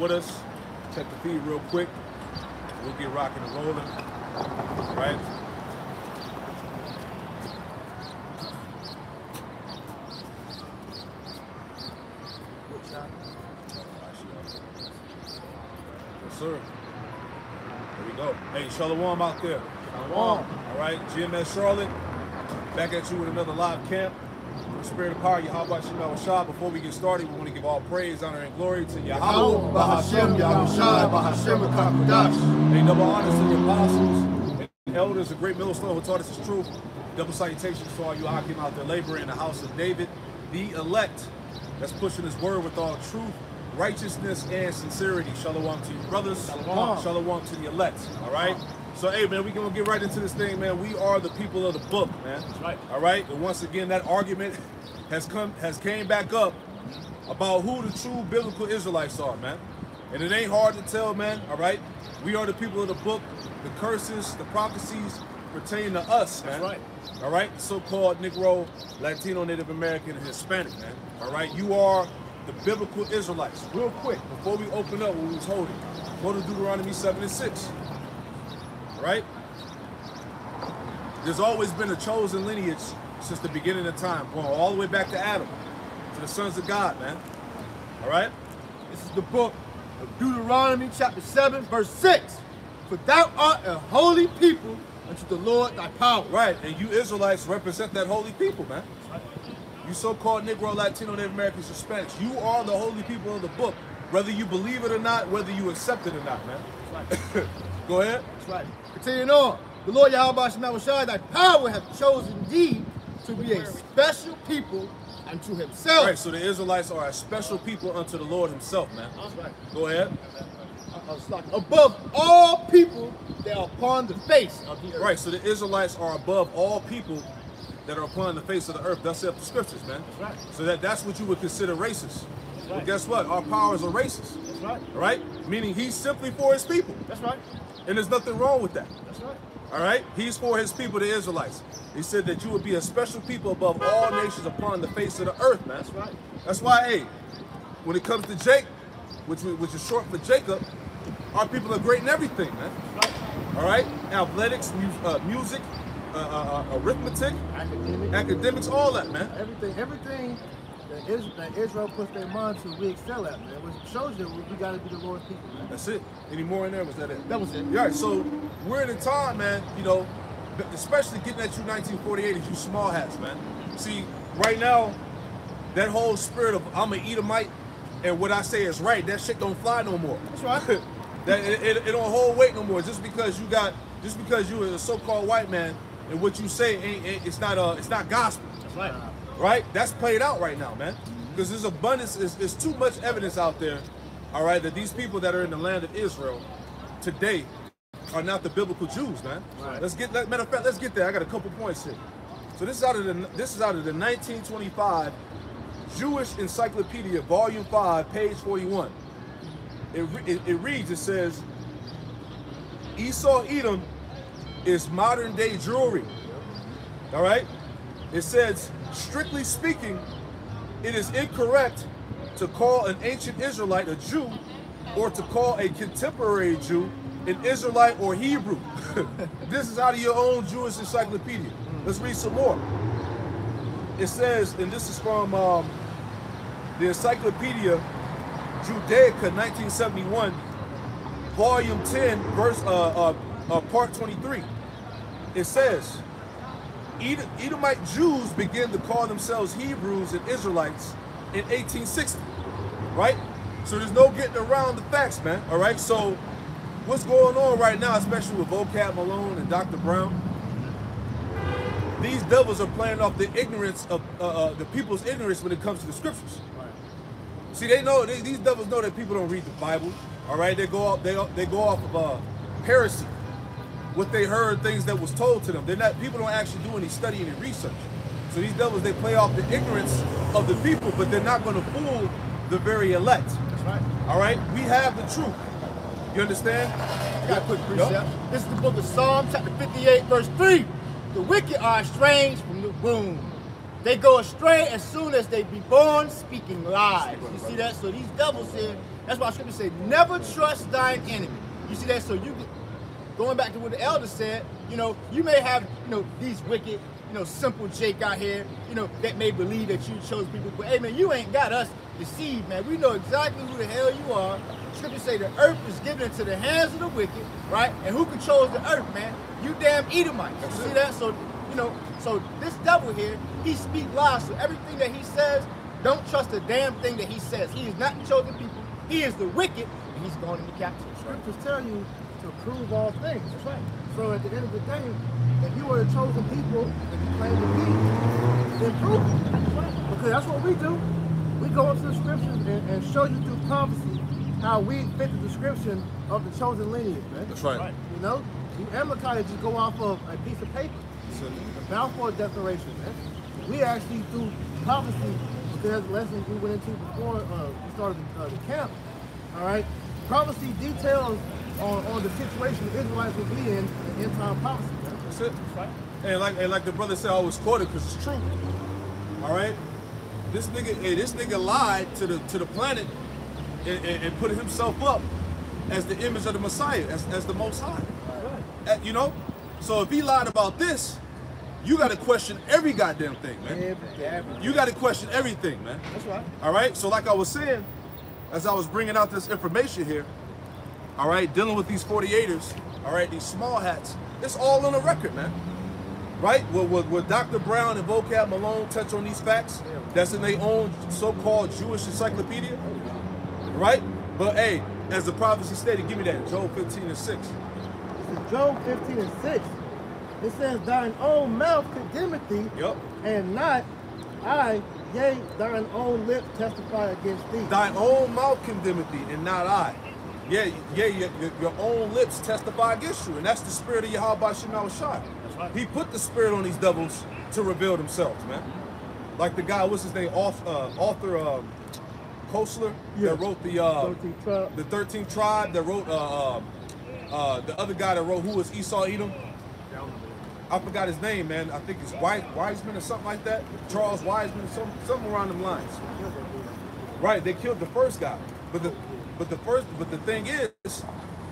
with us. Check the feed real quick. We'll get rocking and rolling. All right. Yes, sir. There we go. Hey, Shalom out there. Shalom. All right, GMS Charlotte. Back at you with another live camp. The Spirit of Power, Yahweh Shemel Shah. Before we get started, we want to give all praise, honor, and glory to Yahweh. Bahashem, Yahushai, Bahashem, Kakudash. Hey, double honors to the apostles and elders, a great millstone who taught us the truth. Double salutations to all you Hakim out there laboring in the house of David, the elect, that's pushing his word with all truth, righteousness, and sincerity. Shalom to you, brothers. Shalom. Shalom to the elect. All right. So, hey, man, we're going to get right into this thing, man. We are the people of the book, man. That's right. All right. And once again, that argument has came back up about who the true biblical Israelites are, man. And it ain't hard to tell, man. All right. We are the people of the book. The curses, the prophecies pertain to us, man. That's right. All right. So-called Negro, Latino, Native American, and Hispanic, man. All right. You are the biblical Israelites. Real quick, before we open up what we was holding, go to Deuteronomy 7 and 6. All right. There's always been a chosen lineage since the beginning of time, going all the way back to Adam, to the sons of God, man. All right. This is the book of Deuteronomy chapter 7, verse 6. For thou art a holy people unto the Lord thy power. Right. And you Israelites represent that holy people, man. You so-called Negro, Latino, Native Americans, Hispanics, you are the holy people of the book, whether you believe it or not, whether you accept it or not, man. That's right. Go ahead. That's right. Continuing on. The Lord Yahweh Shemel thy power hath chosen thee to be a special people unto himself. Right, so the Israelites are a special people unto the Lord himself, man. That's right. Go ahead. Above all people that are upon the face of the earth. Right, so the Israelites are above all people that are upon the face of the earth. That's the scriptures, man. That's right. So that's what you would consider racist. That's Well, right. guess what? Our powers are racist. That's right. All right? Meaning he's simply for his people. That's right. And there's nothing wrong with that. That's right. All right? He's for his people, the Israelites. He said that you would be a special people above all nations upon the face of the earth, man. That's right. That's why, hey, when it comes to Jake, which is short for Jacob, our people are great in everything, man. That's right. All right? Athletics, music, arithmetic, academics, all that, man. Everything that Israel puts their mind to, we excel at, man. Which shows that we got to be the Lord's people, man. That's it. Any more in there? Was that it? That was it. Yeah, so we're in a time, man, you know, especially getting at you 1948 is you small hats, man. See, right now, that whole spirit of I'm an Edomite and what I say is right, that shit don't fly no more. That's right. That it don't hold weight no more. Just because you're a so-called white man and what you say it's not gospel. That's right. Right? That's played out right now, man. Because there's abundance, there's too much evidence out there, all right, that these people that are in the land of Israel today are not the biblical Jews, man. Right. Matter of fact, let's get there. I got a couple points here. So this is out of the 1925 Jewish Encyclopedia, Volume 5, page 41. It reads, it says, Esau Edom is modern day Jewry. All right? It says, strictly speaking, it is incorrect to call an ancient Israelite a Jew or to call a contemporary Jew an Israelite or Hebrew. This is out of your own Jewish encyclopedia. Let's read some more. It says, and this is from the Encyclopedia Judaica 1971, Volume 10, verse part 23. It says, Edomite Jews began to call themselves Hebrews and Israelites in 1860, right? So there's no getting around the facts, man, all right? So what's going on right now, especially with Vocab Malone and Dr. Brown, these devils are playing off the ignorance of the people's ignorance when it comes to the scriptures. See, these devils know that people don't read the Bible, all right? They go off of heresy. What they heard, things that was told to them. People don't actually do any studying and research. So these devils, they play off the ignorance of the people, but they're not going to fool the very elect. That's right. All right? We have the truth. You understand? I got a quick precept. This is the book of Psalm, chapter 58, verse 3. The wicked are estranged from the womb. They go astray as soon as they be born, speaking lies. You see that? So these devils here, That's why Scripture say, never trust thine enemy. You see that? So you going back to what the elder said, you know, you may have, you know, these wicked, you know, simple Jake out here, you know, that may believe that you chose people, but hey man, you ain't got us deceived, man. We know exactly who the hell you are. Scripture say the earth is given into the hands of the wicked, right? And who controls the earth, man? You damn Edomites. You see that? So, you know, so this devil here, he speaks lies. So everything that he says, don't trust a damn thing that he says. He is not the chosen people. He is the wicked, and he's going into captivity. Scriptures tell you to prove all things. That's right. So at the end of the day, if you were the chosen people that you claim to be, then prove it. That's right. Because that's what we do. We go into the scriptures and show you through prophecy how we fit the description of the chosen lineage, man. That's right. You know, you Amalekites just go off of a piece of paper, a Balfour Declaration, man. We actually through prophecy, because lessons we went into before we started the camp. All right, prophecy details on the situation the Israelites will be in end time prophecy. Man. That's it. Right. And like the brother said, I always quote it because it's true. All right, this nigga lied to the planet and put himself up as the image of the Messiah, as the Most High. Right. You know, so if he lied about this, you got to question every goddamn thing, man. You got to question everything, man. That's right. All right. So like I was saying, as I was bringing out this information here, all right, dealing with these 48ers, all right, these small hats, it's all on the record, man. Right? Will Dr. Brown and Vocab Malone touch on these facts? That's in their own so-called Jewish encyclopedia, right? But hey, as the prophecy stated, give me that, Job 15 and 6. This is Job 15 and 6. It says, thine own mouth condemneth thee, and not I, yea, thine own lips testify against thee. Thine own mouth condemneth thee, and not I. Yeah, your own lips testify against you, and that's the spirit of Yahweh Shema Shai. Right. He put the spirit on these devils to reveal themselves, man. Like the guy, what's his name, author Kosler, that wrote the 13th tribe, that wrote the other guy that wrote Who Was Esau Edom? I forgot his name, man. I think it's Wiseman or something like that. Charles Wiseman, something around them lines. Right, they killed the first guy, but the thing is,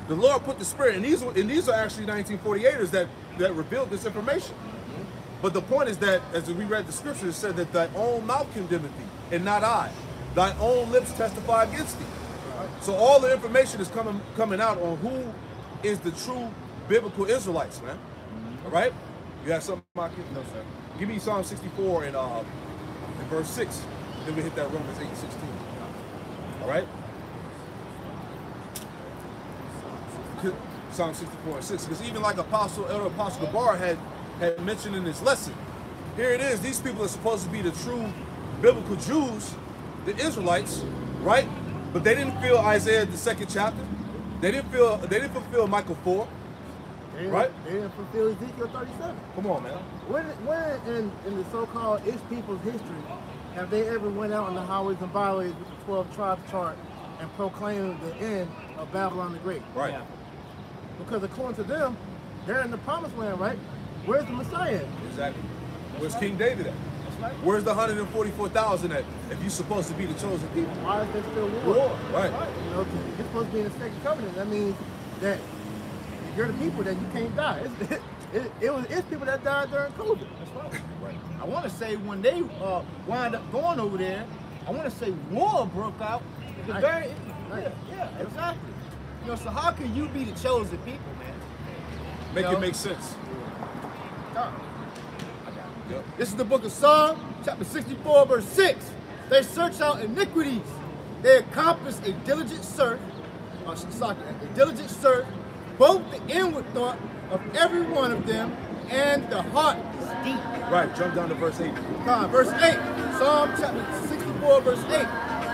the Lord put the spirit, and these are actually 1948ers that revealed this information. But the point is that, as we read the scripture, it said that thy own mouth condemneth thee, and not I. Thy own lips testify against thee. So all the information is coming out on who is the true biblical Israelites, man. All right? You have something, Maki? No, sir. Give me Psalm 64 and verse 6. Then we hit that Romans 8 and 16. All right? Psalm 64 and 6. Because even like Elder Apostle Gabar had mentioned in his lesson, here it is. These people are supposed to be the true biblical Jews, the Israelites, right? But they didn't feel Isaiah the 2nd chapter. They didn't fulfill Micah 4. Right? They didn't fulfill Ezekiel 37. Come on, man. When in the so-called Ish people's history have they ever went out on the highways and byways with the 12 tribes chart and proclaimed the end of Babylon the Great? Right. Yeah. Because according to them, they're in the promised land, right? Where's the Messiah? Exactly. Where's King David at? Right. Where's the 144,000 at if you're supposed to be the chosen people? Why is there still war? Right. You know, you're supposed to be in the second covenant. That means that if you're the people, then you can't die. It's people that died during COVID. That's right. I want to say when they wind up going over there, I want to say war broke out. Yeah, exactly. You know, so how can you be the chosen people, man? Make it make sense. Yep. This is the book of Psalm, chapter 64, verse 6. They search out iniquities. They accomplish a diligent search, both the inward thought of every one of them and the heart is deep. Right, jump down to verse 8. Verse 8, Psalm chapter 64, verse 8.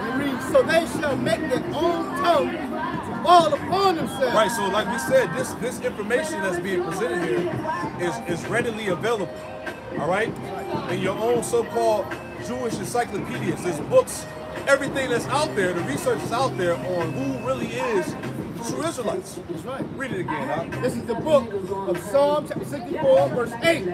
It reads, so they shall make their own tongue to fall upon themselves. Right, so like we said, this information that's being presented here is readily available. All right? In your own so-called Jewish encyclopedias, there's books, everything that's out there, the research is out there on who really is the true Israelites. That's right. Read it again, huh? This is the book of Psalm chapter 64, verse 8.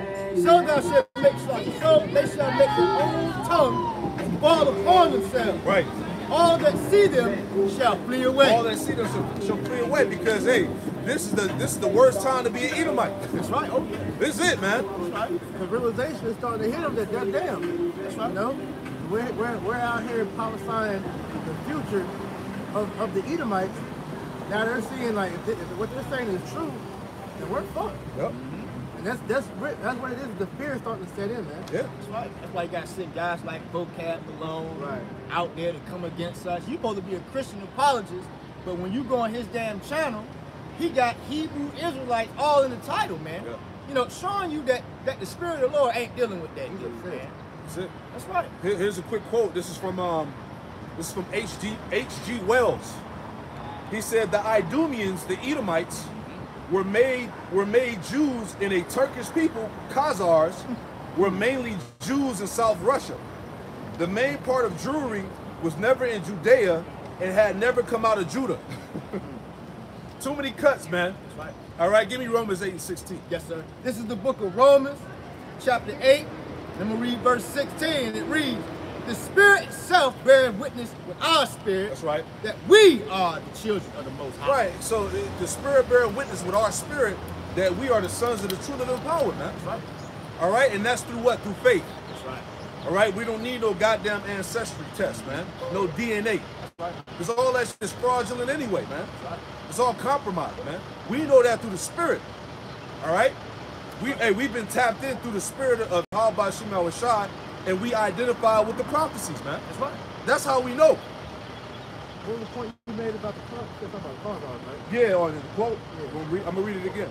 So they shall make their own tongue to fall upon themselves. Right. all that see them shall flee away. All that see them shall flee away, because hey, this is the worst time to be an Edomite. That's right. Oh, yeah. This is it, man. That's right. The realization is starting to hit them that they're damned. That's right. You know, we're out here prophesying the future of the Edomites. Now they're seeing like if what they're saying is true, then we're fucked. Yep. And that's what it is. The fear is starting to set in, man. Yeah. That's right. That's why you got to send guys like Vocab Malone out there to come against us. You're supposed to be a Christian apologist, but when you go on his damn channel, he got Hebrew Israelites all in the title, man. Yeah. You know, showing you that the Spirit of the Lord ain't dealing with that, man. That's it. That's right. Here's a quick quote. This is from H.G. Wells. He said the Idumeans, the Edomites, were made Jews in a Turkish people. Khazars were mainly Jews in South Russia. The main part of Jewry was never in Judea and had never come out of Judah. Too many cuts, man. That's right. All right, give me Romans 8:16. Yes, sir. This is the book of Romans, chapter 8. I'm going to read verse 16. It reads, the Spirit itself bears witness with our spirit. That's right. That we are the children of the Most High. Right. So the Spirit bears witness with our spirit that we are the sons of the true living power, man. That's right. All right, and that's through what? Through faith. That's right. All right, we don't need no goddamn ancestry test, man. No DNA. That's right. Because all that shit is fraudulent anyway, man. That's right. It's all compromised, man. We know that through the Spirit. All right? We've been tapped in through the Spirit of Habba Shema Rashad, and we identify with the prophecies, man. That's right. That's how we know. What was the point you made about the Khazars, right? Yeah, on the quote. Yeah. I'm going to read it again.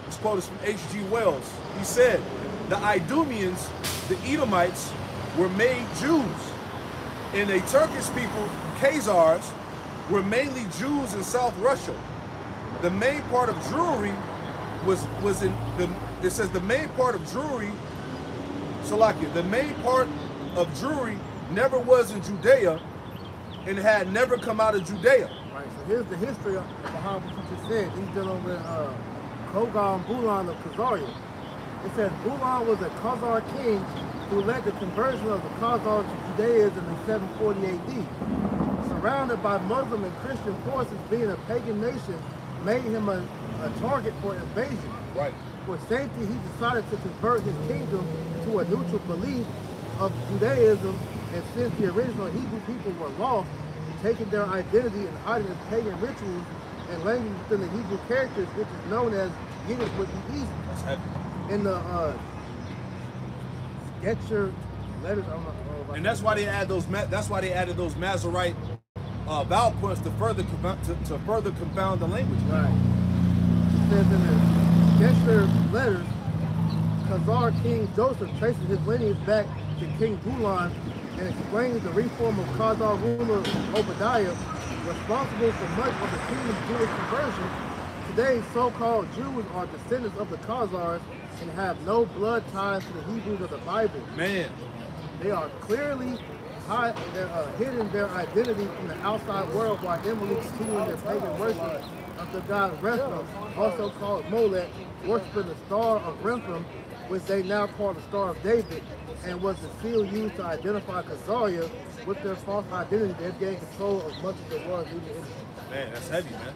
This quote is from H.G. Wells. He said, the Idumeans, the Edomites, were made Jews. And a Turkish people, Khazars, were mainly Jews in South Russia. The main part of Jewry was in the, it says the main part of Jewry, Salakia, the main part of Jewry never was in Judea and had never come out of Judea. Right, so here's the history behind what you just said. He's dealing with Kogal Bulan of Khazaria. It says Bulan was a Khazar king who led the conversion of the Khazars to Judaism in 740 AD. Surrounded by Muslim and Christian forces, being a pagan nation made him a target for invasion. Right. For safety, he decided to convert his kingdom to a neutral belief of Judaism, and since the original Hebrew people were lost, taking their identity and hiding in pagan rituals and language within the Hebrew characters, which is known as Yiddish would be easy. That's heavy. In the Sketcher letters, I don't know. And that's why they add those. That's why they added those Masorite vowel points to further confound the language. Right. It says in the Sketcher letters, Khazar King Joseph traces his lineage back to King Bulan and explains the reform of Khazar ruler Obadiah, responsible for much of the kingdom's Jewish conversion. Today, so-called Jews are descendants of the Khazars and have no blood ties to the Hebrews of the Bible. Man. They are clearly hidden their identity from the outside world while inwardly continuing their pagan worship of the god Rephaim, also called Molech, worshiping the star of Rephaim, which they now call the Star of David, and was the seal used to identify Khazaria. With their false identity, they've gained control of much of the world's leading industry. Man, that's heavy, man.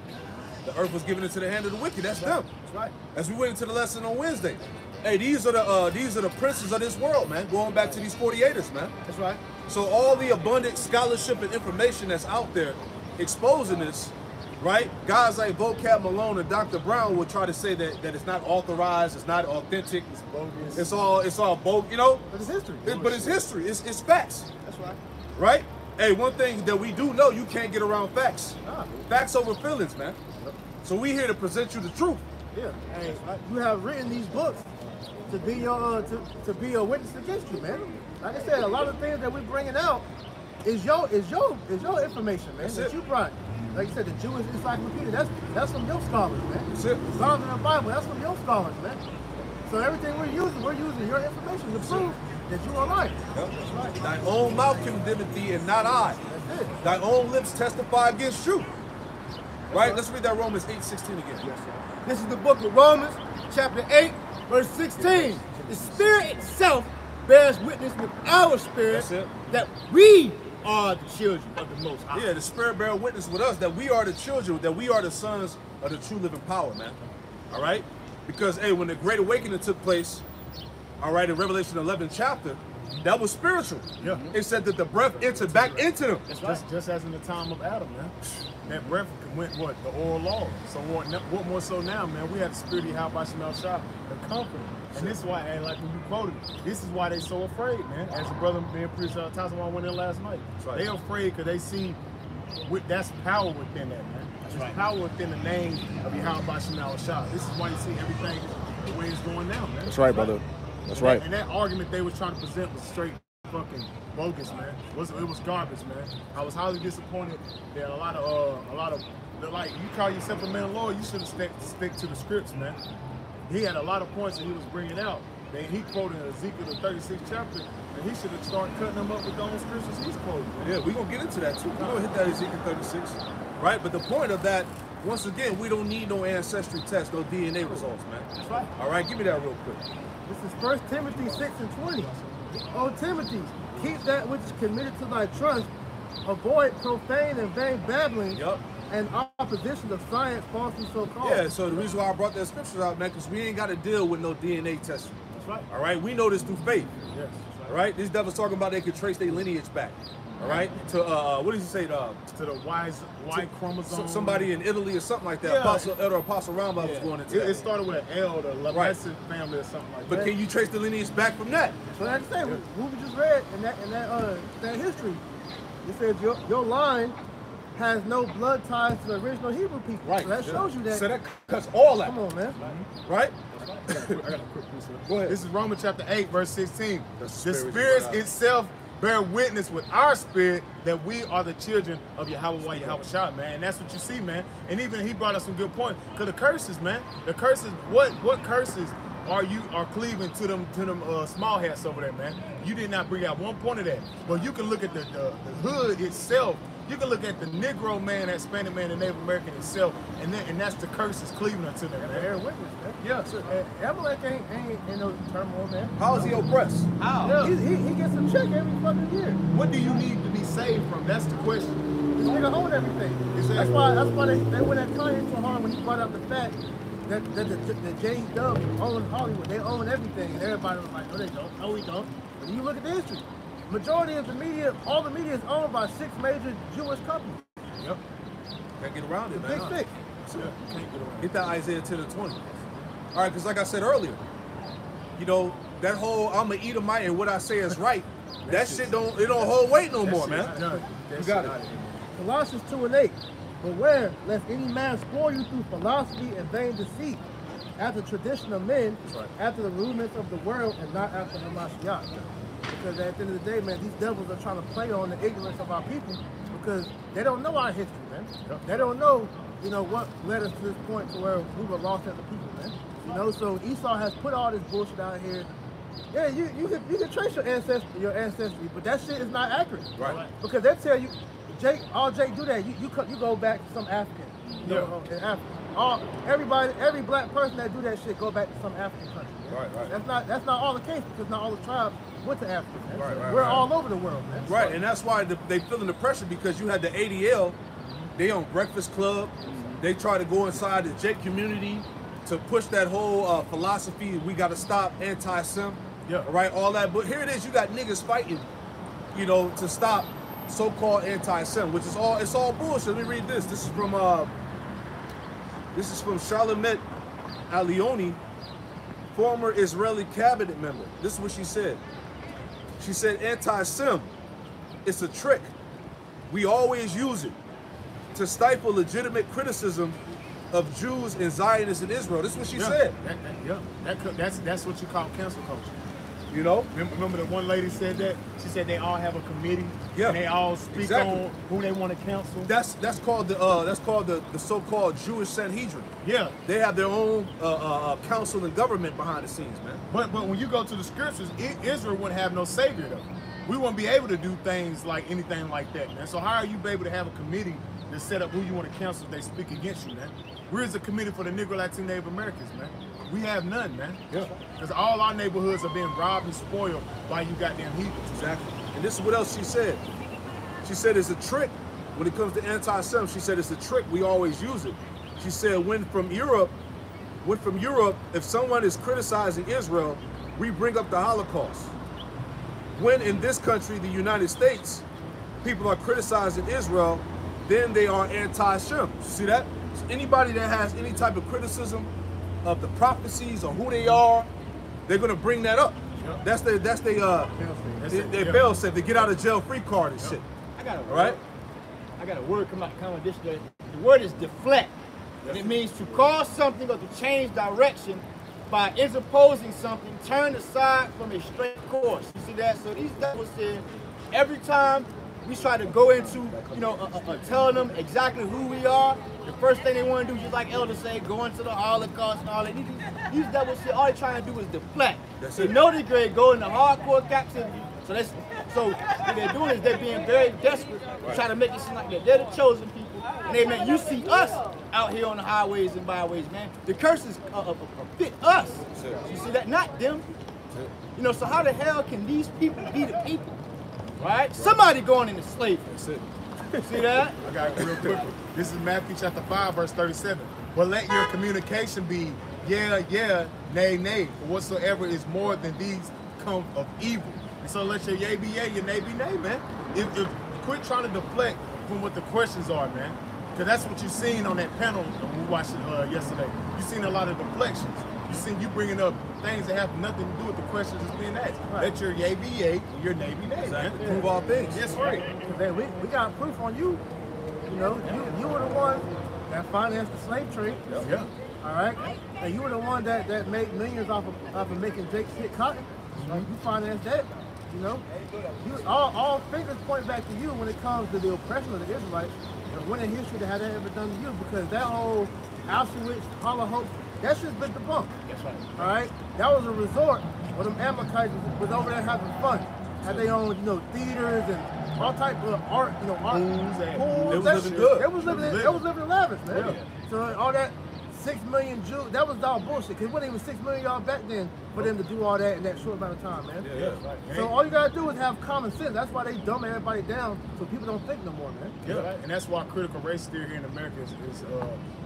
The earth was given into the hand of the wicked. That's them. That's right. As we went into the lesson on Wednesday. Hey, these are the princes of this world, man. Going back to these 48ers, man. That's right. So all the abundant scholarship and information that's out there exposing this, right? Guys like Vocab Malone and Dr. Brown will try to say that it's not authorized, it's not authentic, It's bogus. it's all bogus, you know? But it's history. But it's history. It's facts. That's right. Right? Hey, one thing that we do know, you can't get around facts. Nah. Facts over feelings, man. So we here to present you the truth. Yeah. Hey, you have written these books to be your to be a witness against you, man. Like I said, a lot of things that we're bringing out is your information, man. That's that it. you brought. Like you said, the Jewish Encyclopedia. That's from your scholars, man. That's it. The Psalms in the Bible. That's from your scholars, man. So everything we're using your information to prove that you are right. Yep. That's right. Thy own mouth condemneth thee, and not I. That's it. Thy own lips testify against you. Right? Let's read that Romans 8:16 again. Yes, sir. This is the book of Romans, chapter 8, verse 16. The Spirit itself bears witness with our spirit That's it. that we are the children of the Most High. Yeah, the Spirit bear witness with us that we are the children, that we are the sons of the true living power, man. All right? Because, hey, when the Great Awakening took place, all right, in Revelation 11 chapter, that was spiritual. Yeah. It said that the breath entered back into them. That's right. Just as in the time of Adam, man. That breath went what? The oral law. So what more so now, man? We have the spirit of Yahweh Shemel Shah, the comforter. And this is why, and like when you quoted, this is why they so afraid, man. As the brother being preached Tasman went in last night. Right. They afraid because they see that's power within that, man. There's right. power within the name of Yahweh Shemel Shah. This is why you see everything the way it's going now, man. That's right, brother. That's right. And that argument they was trying to present was straight fucking bogus, man. It was garbage, man. I was highly disappointed that a lot of like, you call yourself a man of law, you should have stick to the scripts, man. He had a lot of points that he was bringing out. Then he quoted Ezekiel the 36th chapter, and he should have started cutting them up with the own scriptures he's quoting. Man. Yeah, we're going to get into that too. We're going to hit that Ezekiel 36, right? But the point of that, once again, we don't need no ancestry test, no DNA results, man. That's right. All right, give me that real quick. This is 1 Timothy 6:20. O Timothy, keep that which is committed to thy trust. Avoid profane and vain babbling. Yep. And opposition of science, falsely so called. Yeah, so the reason why I brought that scripture out, man, because we ain't got to deal with no DNA testing. That's right. All right, we know this through faith. Yes. All right, these devils talking about they could trace their lineage back. All right, to what did he say? To the Y chromosome. Somebody in Italy or something like that. Yeah. Apostle Rambam was going into that. It started with an L, the Lamessa family or something like that. But can you trace the lineage back from that? So like I said, what we just read in that history, it says your line has no blood ties to the original Hebrew people. Right. So that shows you that. So that cuts all that. Come on, man. Right? I got a quick piece of it. Go ahead. This is Romans chapter 8, verse 16. The Spirits itself bear witness with our spirit that we are the children of Yahweh Shah, man. And that's what you see, man. And even he brought us some good points. Because the curses, man. The curses, what curses are cleaving to them small hats over there, man? You did not bring out one point of that. But you can look at the hood itself. You can look at the Negro man, that Hispanic man, the Native American itself, and that's the curses cleaving unto them, man. They're witness, man. Yeah, so Amalek ain't no turmoil, man. How is he oppressed? How? Yeah. He gets a check every fucking year. What do you need to be saved from? That's the question. This nigga own everything. That's why they went at Kanye so hard when he brought up the fact that the J Dub own Hollywood. They own everything, and everybody was like, no, they don't. No, we don't. But you look at the history. Majority of the media, all the media is owned by 6 major Jewish companies. Yep. Can't get around it, man. Big six. Yeah. Can't get around. Get that Isaiah 10 and 20. All right, because like I said earlier, you know, that whole I'm an Edomite and what I say is right, that shit don't hold weight no more, man. You got it. Colossians 2:8. Beware lest any man spoil you through philosophy and vain deceit, after tradition of men, after the rudiments of the world, and not after the Mashiach. Because at the end of the day, man, these devils are trying to play on the ignorance of our people because they don't know our history, man. They don't know, you know, what led us to this point to where we were lost as a people, man. You know, so Esau has put all this bullshit out here. Yeah, you can trace your ancestry, but that shit is not accurate. Right. Because they tell you, Jake do that. You go back to some African, you know, in Africa. Every black person that do that shit go back to some African country. Man. Right. That's not all the case because not all the tribes went to Africa. Man. Right, We're all over the world, man. Right, and that's why they feeling the pressure because you had the ADL, they on Breakfast Club, they try to go inside the Jake community to push that whole philosophy. We got to stop anti-Sem. Yeah. Right, all that. But here it is, you got niggas fighting, you know, to stop so-called anti-Sem, which is all bullshit. Let me read this. This is from Charlotte Alioni, former Israeli cabinet member. This is what she said. She said, anti-Sem, it's a trick. We always use it to stifle legitimate criticism of Jews and Zionists in Israel. This is what she said. That's what you call cancel culture. You know? Remember the one lady said that? She said they all have a committee. Yeah. And they all speak on who they want to cancel. That's called the so-called Jewish Sanhedrin. Yeah. They have their own council and government behind the scenes, man. But when you go to the scriptures, Israel wouldn't have no savior though. We wouldn't be able to do things like anything like that, man. So how are you able to have a committee to set up who you want to cancel if they speak against you, man? Where is the committee for the Negro, Latin, Native Americans, man? We have none, man. Yeah. Because all our neighborhoods are being robbed and spoiled by you goddamn heathens. Exactly. And this is what else she said. She said it's a trick when it comes to anti-Semitism. She said it's a trick. We always use it. She said when from Europe, if someone is criticizing Israel, we bring up the Holocaust. When in this country, the United States, people are criticizing Israel, then they are anti-Shem. See that? So anybody that has any type of criticism of the prophecies or who they are, they're gonna bring that up. Yep. That's their bail safe. They get out of jail free card and shit. I got a word. Right? I got a word come out of this. The word is deflect. And it means to cause something or to change direction by interposing something, turn aside from a straight course. You see that? So these devils said every time we try to go into, telling them exactly who we are, the first thing they want to do, just like Elder say, go into the Holocaust and all that. These devils say all they're trying to do is deflect. They know they're going to go into hardcore captivity. So what they're doing is they're being very desperate, trying to make it seem like they're the chosen people. And they, man, you see us out here on the highways and byways, man. The curses fit us. You see that? Not them. So how the hell can these people be the people? Right? Somebody going into slavery. That's it. See that? I got it real quick. This is Matthew chapter 5, verse 37. But let your communication be, yeah, yeah, nay, nay. For whatsoever is more than these come of evil. And so let your yea be yea, your nay be nay, man. If quit trying to deflect from what the questions are, man. Because that's what you seen on that panel when we watched it yesterday. You seen a lot of deflections. You bringing up things that have nothing to do with the questions that's being asked. Right. Let your yea be yea, your nay be nay. Exactly. Prove all things. That's right. Man, we got proof on you. You were the one that financed the slave trade. Yeah. All right. And you were the one that made millions off of making Jake's hit cotton. You financed that. All fingers point back to you when it comes to the oppression of the Israelites. And when in history had that ever done to you? Because that whole Auschwitz, Holocaust, that shit's been debunked. That's right. All right? That was a resort where them Amalekites was over there having fun. Had their own, theaters and all types of art, art pools. They was living good. They was living lavish, man. Yeah. So all that 6 million Jews, that was all bullshit. Because it wasn't even 6 million y'all back then for them to do all that in that short amount of time, man. Yeah. Right. So all you gotta do is have common sense. That's why they dumb everybody down so people don't think no more, man. Yeah, right. And that's why critical race theory here in America is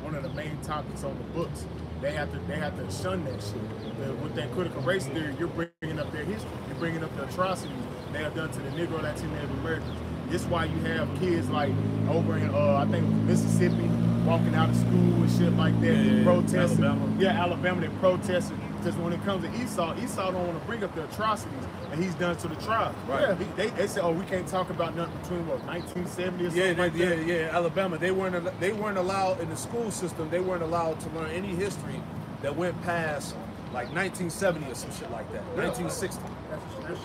one of the main topics on the books. They have to shun that shit. With that critical race theory, you're bringing up their history. You're bringing up the atrocities they have done to the Negro, Latino, Native Americans. This is why you have kids like over in I think Mississippi walking out of school and shit like that, protesting. Alabama, they protesting. Because when it comes to Esau don't want to bring up the atrocities that he's done to the tribe. Right. Yeah. They said, we can't talk about nothing between 1970 or something like that. Yeah. Alabama, they weren't allowed in the school system. They weren't allowed to learn any history that went past like 1970 or some shit like that. 1960.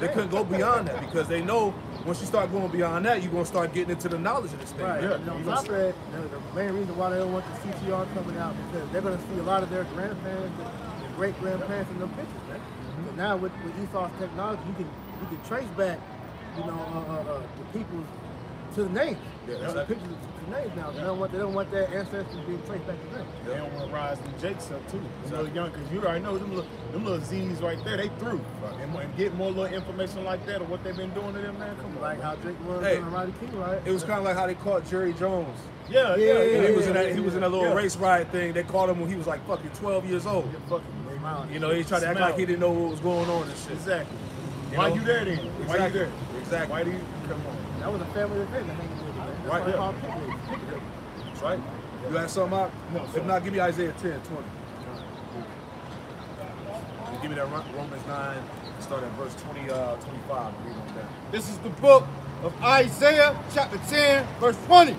They couldn't go beyond that because they know once you start going beyond that, you're gonna start getting into the knowledge of this thing. Right. On top of that, the main reason why they don't want the CTR coming out because they're gonna see a lot of their grandparents and great-grandparents in them pictures, man. So now with Esau's technology, you can trace back, the people's to the names. Yeah, the pictures to the names now. They don't want their ancestors being traced back to them. They don't want to rise them Jakes up too. Little young, because you already know them little Z's right there. They through and get more little information like that of what they've been doing to them, man. Come on, like how Jake was on Roddy King, right? It was kind of like how they caught Jerry Jones. Yeah. He was in that little race riot thing. They caught him when he was like fucking 12 years old. He tried to act like he didn't know what was going on and shit. Exactly. Why you there then? Exactly. Why you there? Exactly. Why do you come on? That was a family event. Right. That's right. You have something out? No. If not, give me Isaiah 10:20. Give me that Romans 9. Start at verse 25. Read on down. This is the book of Isaiah, chapter 10, verse 20.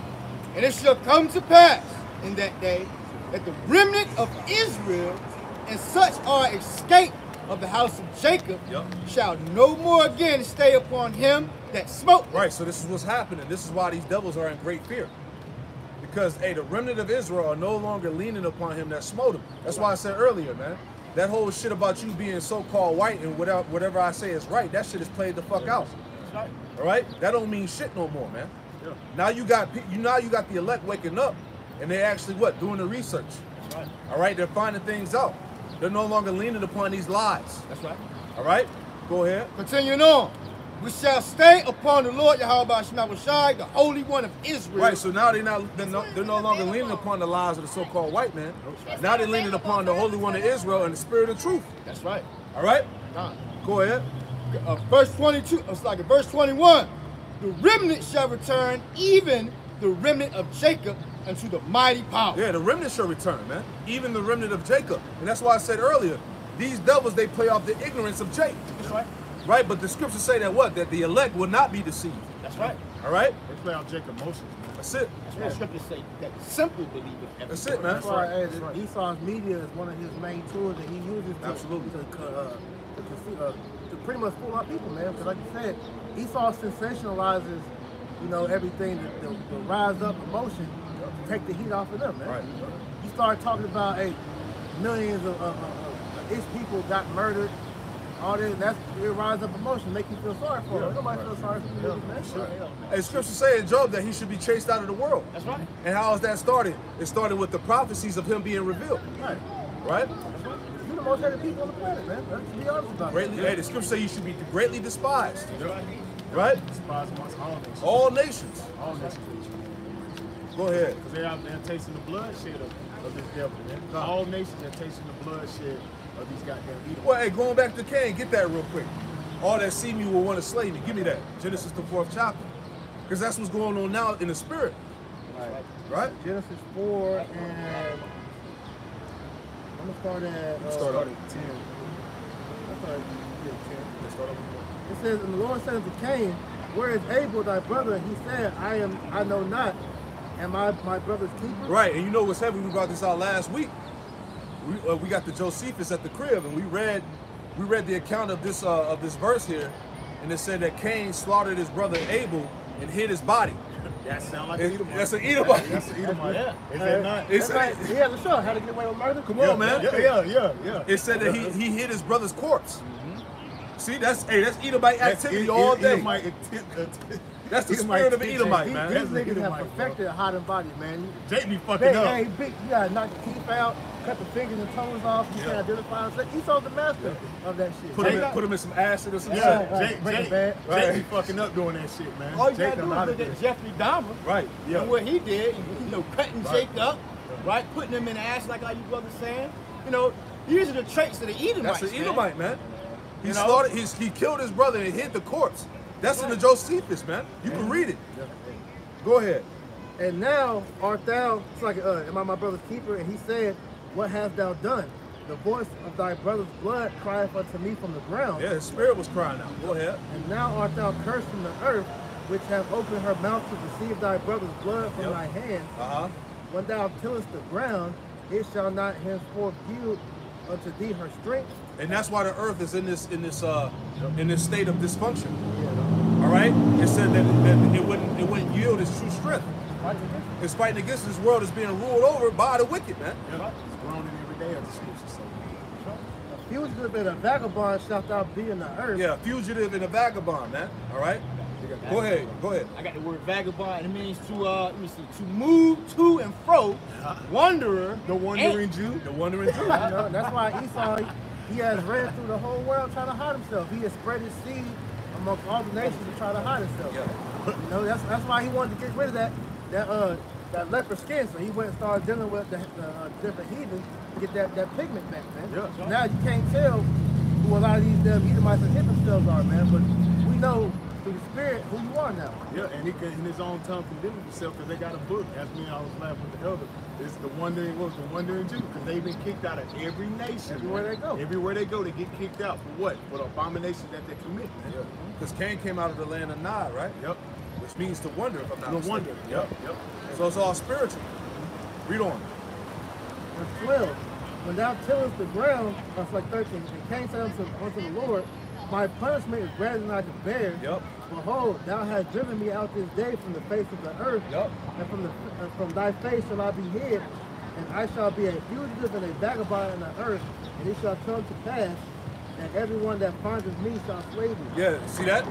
And it shall come to pass in that day that the remnant of Israel and such are escaped of the house of Jacob shall no more again stay upon him that smote. Right, so this is what's happening. This is why these devils are in great fear. Because, the remnant of Israel are no longer leaning upon him that smote him. That's why I said earlier, man, that whole shit about you being so-called white and whatever I say is right, that shit is played the fuck out. Right. All right? That don't mean shit no more, man. Yeah. Now you got the elect waking up and they actually doing the research. That's right. All right, they're finding things out. They're no longer leaning upon these lies. That's right. All right? Go ahead. Continuing on. We shall stay upon the Lord Yahweh Shai, the Holy One of Israel. Right, so now they're no longer leaning upon the lies of the so-called white man. Now they're leaning upon the Holy One of Israel and the Spirit of truth. That's right. All right? Nah. Go ahead. Verse 22, it's like verse 21. The remnant shall return, even the remnant of Jacob, unto the mighty power. Yeah, the remnant shall return, man. Even the remnant of Jacob. And that's why I said earlier, these devils, they play off the ignorance of Jacob. That's right. Right, but the scriptures say that what? That the elect will not be deceived. That's right. All right? They play out Jacob's emotions, man. That's it. That's what the scriptures say. That simple believers. That's it, man. That's why Esau's media is one of his main tools that he uses to pretty much fool our people, man. Because like you said, Esau sensationalizes, you know, everything, the rise up emotion to take the heat off of them, man. Right. You start talking about, hey, millions of his people got murdered. All this, that's it. Rise up emotion, make you feel sorry for them. Nobody feels sorry for you, man. Sure. Hey, scripture say in Job that he should be chased out of the world. That's right. And how is that started? It started with the prophecies of him being revealed. Right. Right? You're the most hated people on the planet, man. Let's be honest about it. Hey, the scripture say you should be greatly despised. Right? Despised amongst all nations. All nations. All nations. Go ahead. Because they're out there tasting the bloodshed of this devil, man. All nations are tasting the bloodshed of these goddamn Edomites. Well, hey, going back to Cain, get that real quick. All that see me will want to slay me. Give me that. Genesis the 4th chapter. Because that's what's going on now in the spirit. Right? Genesis 4 and I'm gonna start at Start at 10. Let's start at 10. It says, and the Lord said unto Cain, where is Abel thy brother? And he said, I know not. Am I my brother's keeper? Right, and you know what's heavy? We brought this out last week. We got the Josephus at the crib, and we read the account of this verse here, and it said that Cain slaughtered his brother Abel and hid his body. That sounds like an Edomite. That's an Edomite. That's an Edomite. Yeah. Is that not? It's, He has a show, How to Get Away with Murder. come on, man. Yeah. It said that he hid his brother's corpse. See, that's Edomite activity all day. Edomite, That's the spirit of an Edomite, These man. niggas have Edomite, perfected hiding bodies, man. Jake be fucking up. Hey, big, you gotta knock the teeth out, cut the fingers and toes off. You can't identify them. Esau's the master of that shit. Put him in some acid or some shit. Jake be fucking up doing that shit, man. All you Jake gotta know how do to is do look it. at Jeffrey Dahmer. Right. Yeah. And what he did, you know, cutting Jake up, right? Putting him in the ass like how you brothers saying. You know, these are the traits of the Edomites. That's an Edomite, man. He You know? slaughtered. He killed his brother and hid the corpse. That's in the Josephus, man. You can read it. Go ahead. And now art thou, it's like, am I my brother's keeper? And he said, what hast thou done? The voice of thy brother's blood crieth unto me from the ground. Yeah, his spirit was crying out. Go ahead. And now art thou cursed from the earth, which hath opened her mouth to receive thy brother's blood from thy hand. When thou tillest the ground, it shall not henceforth yield unto thee her strength. And that's why the earth is in this state of dysfunction. All right. It said that it wouldn't yield its true strength. It's fighting against this world is being ruled over by the wicked, man. It's groaning every day, as the scripture says. A fugitive and a vagabond shalt thou be in the earth. Yeah, fugitive and a vagabond, man. All right. Go ahead. I got the word vagabond. It means to to move to and fro, wanderer, The wandering Jew. The wandering Jew. You know, that's why Esau, he has ran through the whole world trying to hide himself. He has spread his seed amongst all the nations to try to hide himself. Yeah. You know, that's why he wanted to get rid of that leopard skin. So he went and started dealing with the different heathens to get that pigment back, man. Yeah. Now you can't tell who a lot of these Edomites and hit themselves are, man. But we know through the spirit who you are now. Yeah, and he can, in his own tongue, condemn himself because they got a book. That's me. I was laughing with the elder. It's the wandering Jew, because they've been kicked out of every nation. Everywhere they go. Everywhere they go, they get kicked out for what? For the abominations that they commit. Yeah. Because Cain came out of the land of Nod, right? Yep. Which means to wonder, if I'm not No mistaken. wonder. Yep. So it's all spiritual. Read on. Verse 12. When thou tillest the ground, that's like 13. And Cain said unto the Lord, my punishment is greater than I can bear. Yep. Behold, thou hast driven me out this day from the face of the earth. Yep. And from thy face shall I be hid, and I shall be a fugitive and a vagabond in the earth. And it shall come to pass that everyone that findeth me shall slay me. Yeah, see that?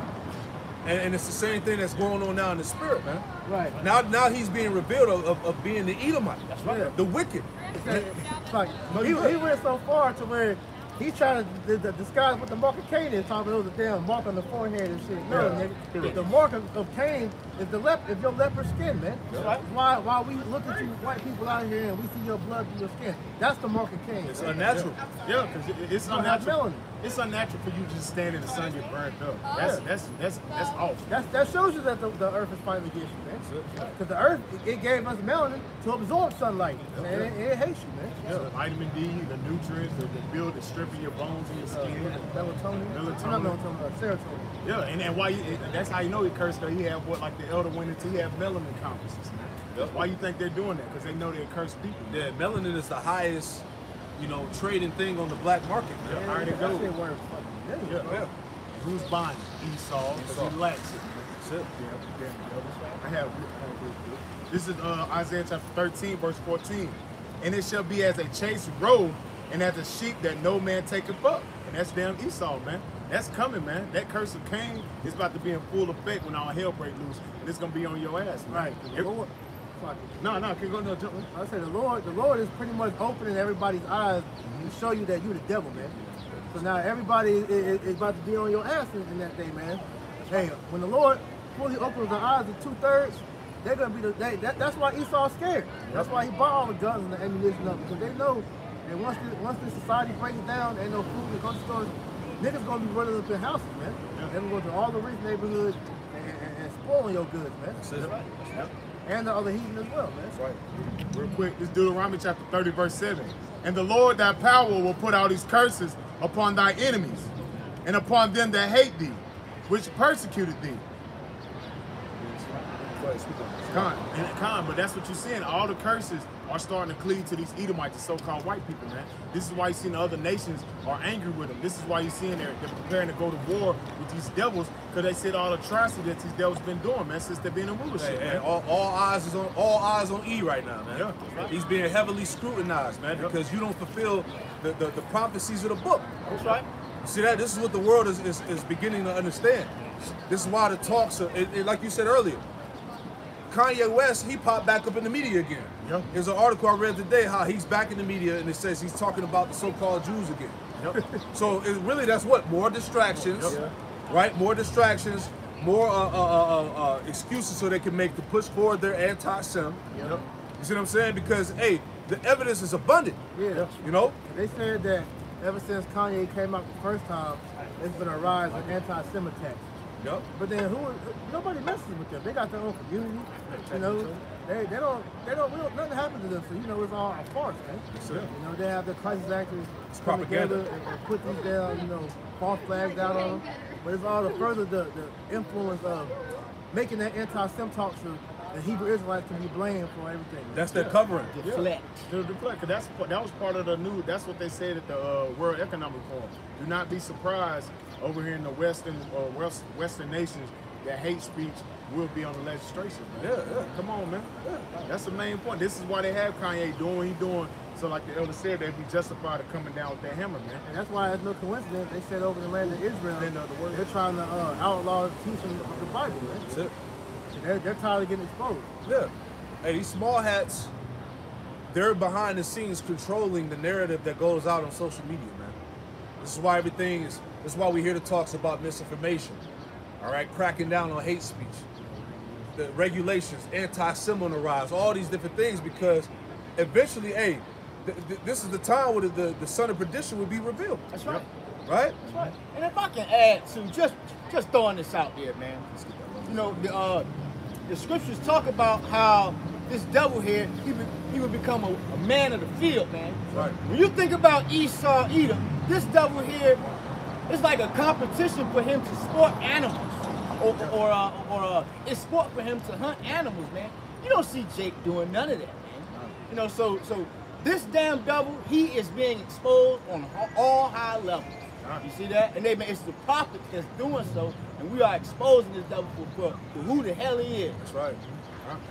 And it's the same thing that's going on now in the spirit, man. Right. Now he's being revealed of being the Edomite. That's right. The wicked. It's like, he went so far to where He's trying to disguise what the mark of Cain is, talking about the damn mark on the forehead and shit. No, nigga. The mark of Cain is is your leopard skin, man. Right? Why we look at you white people out here and we see your blood through your skin? That's the mark of Cain. It's unnatural. Yeah, because it's unnatural. It's unnatural for you to just stand in the sun and get burned up. That's awful. That shows you that the earth is fighting against you, man. Because the earth, it gave us melanin to absorb sunlight, and it hates you, man. Yeah, the vitamin D, the nutrients, the build, the stripping your bones and your skin. Melatonin. Not melatonin, serotonin. Yeah, and why that's how you know he cursed, because he have what, like the elder went into, he have melanin conferences. Yep. Why you think they're doing that? Because they know they're cursed people. Yeah, melanin is the highest, trading thing on the black market. Yeah, higher than gold. Yeah. Who's buying Esau? Because he lacks it. That's it. Yeah. This is Isaiah chapter 13, verse 14. And it shall be as a chased roe, and as a sheep that no man taketh up. And that's damn Esau, man. That's coming, man. That curse of Cain is about to be in full effect when all hell break loose, and it's gonna be on your ass, man. Right. The Lord. No, can go no jump. I say the Lord is pretty much opening everybody's eyes to show you that you're the devil, man. So now everybody is about to be on your ass in that day, man. Hey, when the Lord fully opens the eyes of 2/3, they're gonna be that's why Esau's scared. That's why he bought all the guns and the ammunition up, because they know that once this society breaks down, ain't no food in the grocery stores, niggas gonna be running up their houses, man. They're gonna go to all the rich neighborhoods and spoiling your goods, man. That's right. Yep. And the other heathen as well, man. That's right. Real quick, this Deuteronomy chapter 30, verse 7. And the Lord thy power will put out his curses upon thy enemies, and upon them that hate thee, which persecuted thee. But that's what you're seeing. All the curses are starting to cleave to these Edomites, the so-called white people, man. This is why you're seeing the other nations are angry with them. This is why you're seeing they're preparing to go to war with these devils, because they said all the atrocity that these devils been doing, man, since they've been in rulership. Hey, all eyes on E right now, man. Yeah, right. He's being heavily scrutinized, man, because you don't fulfill the prophecies of the book. That's right. See that? This is what the world is beginning to understand. This is why the talks are, like you said earlier, Kanye West, he popped back up in the media again. Yep. There's an article I read today how he's back in the media, and it says he's talking about the so-called Jews again. Yep. So really, that's what? More distractions, right? More distractions, more excuses so they can make to push forward their anti-Sem. Yep. You see what I'm saying? Because, hey, the evidence is abundant. Yeah. You know? They said that ever since Kanye came out the first time, it's been a rise in anti-Sem attacks. Yep. But then nobody messes with them. They got their own community. You know, nothing happens to them. So it's all a farce, man. They have their crisis actors come together and put these down, false flags out on them. But it's all to further the influence of making that anti-Sem talk so the Hebrew Israelites can be blamed for everything. That's their covering. Deflect. Deflect. That was part of the new. That's what they said at the World Economic Forum. Do not be surprised over here in the Western nations that hate speech will be on the legislation. Man. Yeah. Come on, man. Yeah. That's the main point. This is why they have Kanye doing what he's doing. So like the elder said, they'd be justified of coming down with that hammer, man. And that's why it's no coincidence they said over the land of Israel, they're trying to outlaw the teaching of the Bible, man. That's it. They're tired of getting exposed. Yeah. Hey, these small hats, they're behind the scenes controlling the narrative that goes out on social media, man. This is why this is why we hear the talks about misinformation. All right, cracking down on hate speech. The regulations, anti-Sem on the rise, all these different things, because eventually, hey, this is the time where the son of perdition will be revealed. That's right. Right? That's right. And if I can add to, just throwing this out there, man. The scriptures talk about how this devil here, he would become a man of the field, man. Right. When you think about Esau, Edom, this devil here, it's like a competition for him to sport animals, or it's sport for him to hunt animals, man. You don't see Jake doing none of that, man. So this damn devil, he is being exposed on all high levels. You see that? And it's the prophet that's doing so, and we are exposing this devil for who the hell he is. That's right.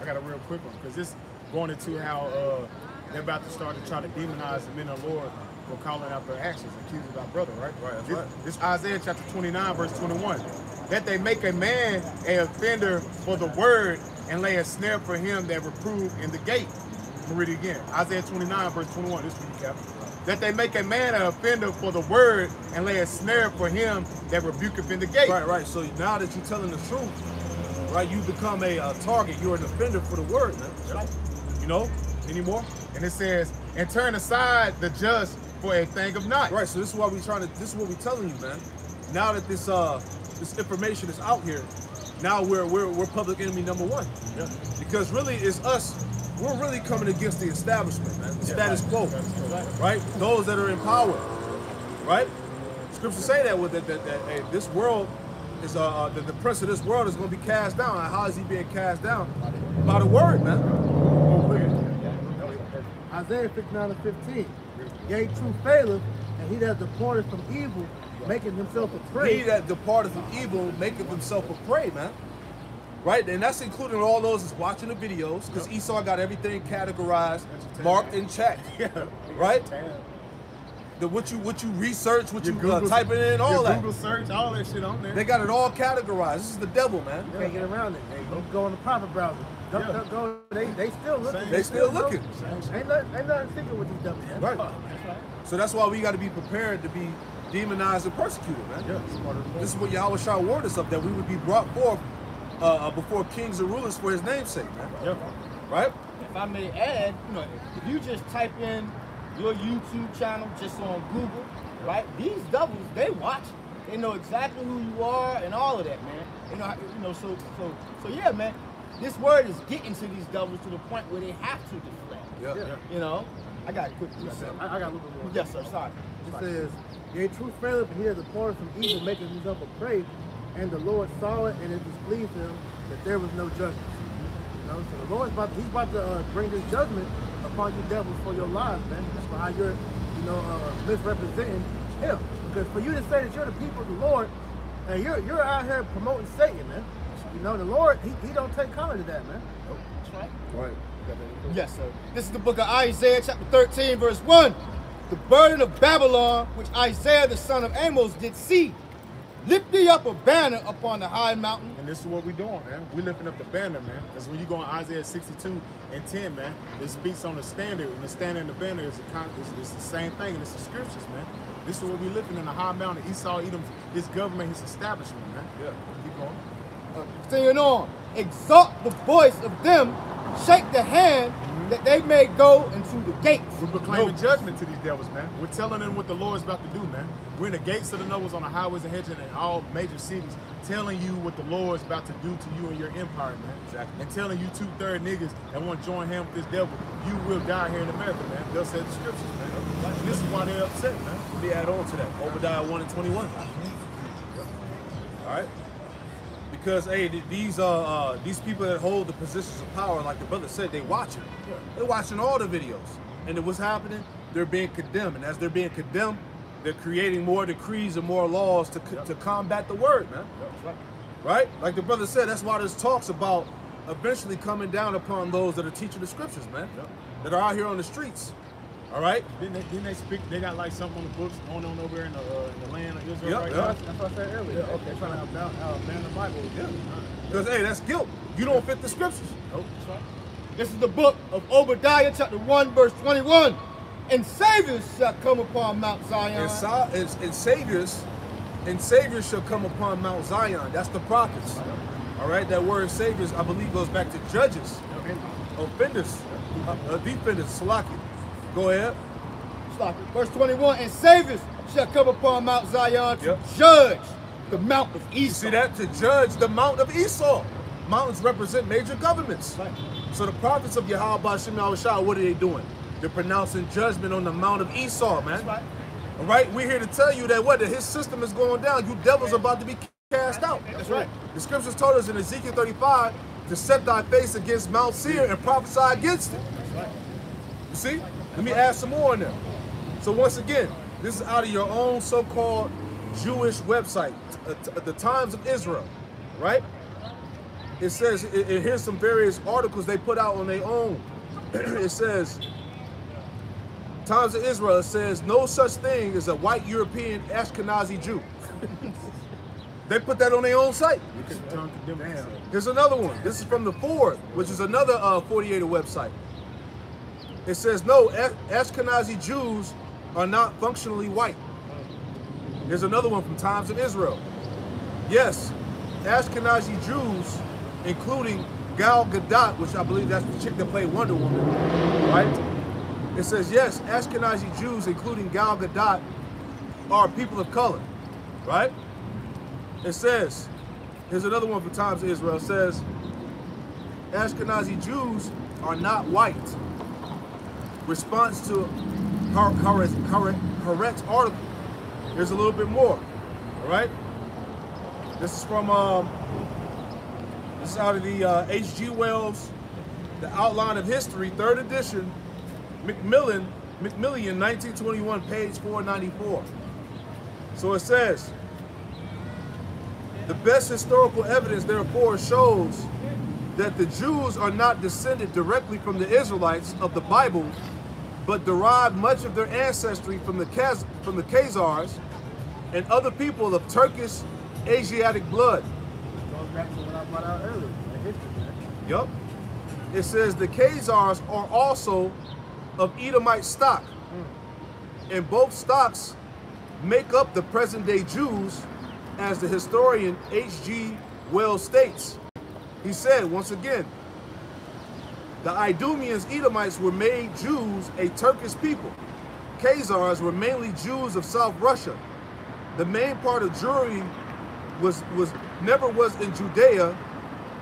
I got a real quick one, because this going into how they're about to start to try to demonize the men of the Lord for calling out their actions, accusing our brother, right? Right. This Isaiah chapter 29, verse 21. That they make a man an offender for the word, and lay a snare for him that reprove in the gate. I'm gonna read it again. Isaiah 29, verse 21. This recap. That they make a man an offender for the word and lay a snare for him that rebuketh in the gate. Right. So now that you're telling the truth, right, you become a target. You're an offender for the word, man. Right. You know? Anymore? And it says, and turn aside the just for a thing of naught. Right. So this is why we trying to. This is what we're telling you, man. Now that this information is out here, now we're public enemy number one. Yeah. Because really, it's us. We're really coming against the establishment, man. The status quo, right? Those that are in power, right? Scriptures say that with that hey, this world is the prince of this world is going to be cast down. And how is he being cast down? By the word, man. Isaiah 59:15. Yea, truth faileth, and he that departed from evil, making himself a prey. He that departed from evil, maketh himself a prey, man. Right, and that's including all those that's watching the videos, because Esau got everything categorized, marked, and checked. Yeah. Right? What you research, what you Google, typing in, all that. Google search, all that shit on there. They got it all categorized. This is the devil, man. You can't get around it. You go on the private browser. Go, they still looking. They still looking. Ain't nothing secret with these devils, man. Right. That's right. So that's why we got to be prepared to be demonized and persecuted, man. Yeah. This is what Yahweh Shah warned us of, that we would be brought forth before kings and rulers for his name's sake, man. Yeah. Right? If I may add, if you just type in your YouTube channel just on Google, right? These devils, they watch. They know exactly who you are and all of that, man. So yeah, man. This word is getting to these devils to the point where they have to deflect. Yeah. I got a quick I got a little bit more. Yes, sir. Sorry. It says, yea, truth faileth, and he that departed from evil, making himself a prey, and the Lord saw it, and it displeased him that there was no judgment. So the Lord's he's about to bring this judgment upon you devils for your lives, man. That's for how you're, misrepresenting him. Because for you to say that you're the people of the Lord, and you're out here promoting Satan, man. The Lord, he don't take comment to that, man. That's right. Right. Yes, sir. This is the book of Isaiah, chapter 13, verse 1. The burden of Babylon, which Isaiah the son of Amos did see. Lift thee up a banner upon the high mountain. And this is what we're doing, man. We're lifting up the banner, man. Because when you go in Isaiah 62:10, man, it speaks on the standard. And the standard and the banner is the same thing. And it's the scriptures, man. This is what we're lifting in the high mountain. Esau, Edom, his government, his establishment, man. Yeah. Keep going. Continuing on. Exalt the voice of them, shake the hand, that they may go into the gates. We're proclaiming judgment to these devils, man. We're telling them what the Lord's about to do, man. We're in the gates of the nobles, on the highways and hedges, in all major cities, telling you what the Lord's about to do to you and your empire, man. Exactly. And telling you 2/3 niggas that want to join him with this devil, you will die here in America, man. They'll say the scriptures, man. And this is why they're upset, man. Let me add on to that. Obadiah 1:21. All right. Because hey, these people that hold the positions of power, like the brother said, they watching. They're watching all the videos, and what's happening? They're being condemned, and as they're being condemned, they're creating more decrees and more laws to combat the word, man. Right? Like the brother said, that's why there's talks about eventually coming down upon those that are teaching the scriptures, man, that are out here on the streets. All right. Didn't they speak? They got like something on the books going on over in the land of Israel right now. That's what I said earlier. Okay, they're trying to ban the Bible. Because hey, that's guilt. You don't fit the scriptures. Nope. That's right. This is the book of Obadiah, chapter 1, verse 21. And saviors shall come upon Mount Zion. And saviors shall come upon Mount Zion. That's the prophets. All right. That word saviors, I believe, goes back to judges, offenders, defenders. Salaki. Go ahead. Verse 21, and saviors shall come upon Mount Zion to judge the mount of Esau. You see that? To judge the mount of Esau. Mountains represent major governments. Right. So the prophets of Yahweh Ba'Shem Yahushua, what are they doing? They're pronouncing judgment on the mount of Esau, man. That's right. All right? We're here to tell you that his system is going down. You devils are about to be cast out. That's right. The scriptures told us in Ezekiel 35 to set thy face against Mount Seir and prophesy against it. That's right. You see? Let me add some more on there. So once again, this is out of your own so-called Jewish website, the Times of Israel, right? It says, here's some various articles they put out on their own. It says, Times of Israel, it says, no such thing as a white European Ashkenazi Jew. They put that on their own site. Here's another one. This is from the Ford, which is another 48er website. It says, no, Ashkenazi Jews are not functionally white. Here's another one from Times of Israel. Yes, Ashkenazi Jews, including Gal Gadot, which I believe that's the chick that played Wonder Woman, right? It says, yes, Ashkenazi Jews, including Gal Gadot, are people of color, right? It says, here's another one from Times of Israel. It says, Ashkenazi Jews are not white. Response to Haaretz article. Here's a little bit more, all right? This is from, this is out of the H.G. Wells, The Outline of History, 3rd edition, Macmillan, 1921, page 494. So it says, the best historical evidence, therefore, shows that the Jews are not descended directly from the Israelites of the Bible, but derive much of their ancestry from the Khazars and other people of Turkish Asiatic blood. Goes back to what I brought out earlier, the history. Yup. It says the Khazars are also of Edomite stock, and both stocks make up the present-day Jews, as the historian H.G. Wells states. He said, once again, the Idumeans, Edomites, were made Jews, a Turkish people. Khazars were mainly Jews of South Russia. The main part of Jewry never was in Judea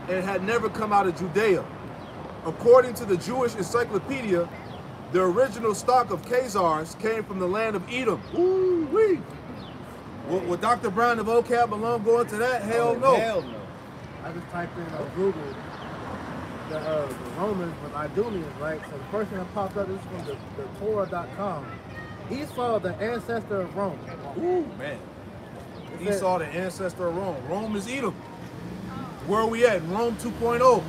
and had never come out of Judea. According to the Jewish Encyclopedia, the original stock of Khazars came from the land of Edom. Ooh-wee! Will Dr. Brown and vocab alone go into that? Hell no. Hell no. I just typed in Google the Romans with Idumeans, right? So the first thing that popped up is from the Torah.com. Esau, the ancestor of Rome. Ooh, man. Esau, the ancestor of Rome. Rome is Edom. Where are we at? Rome 2.0.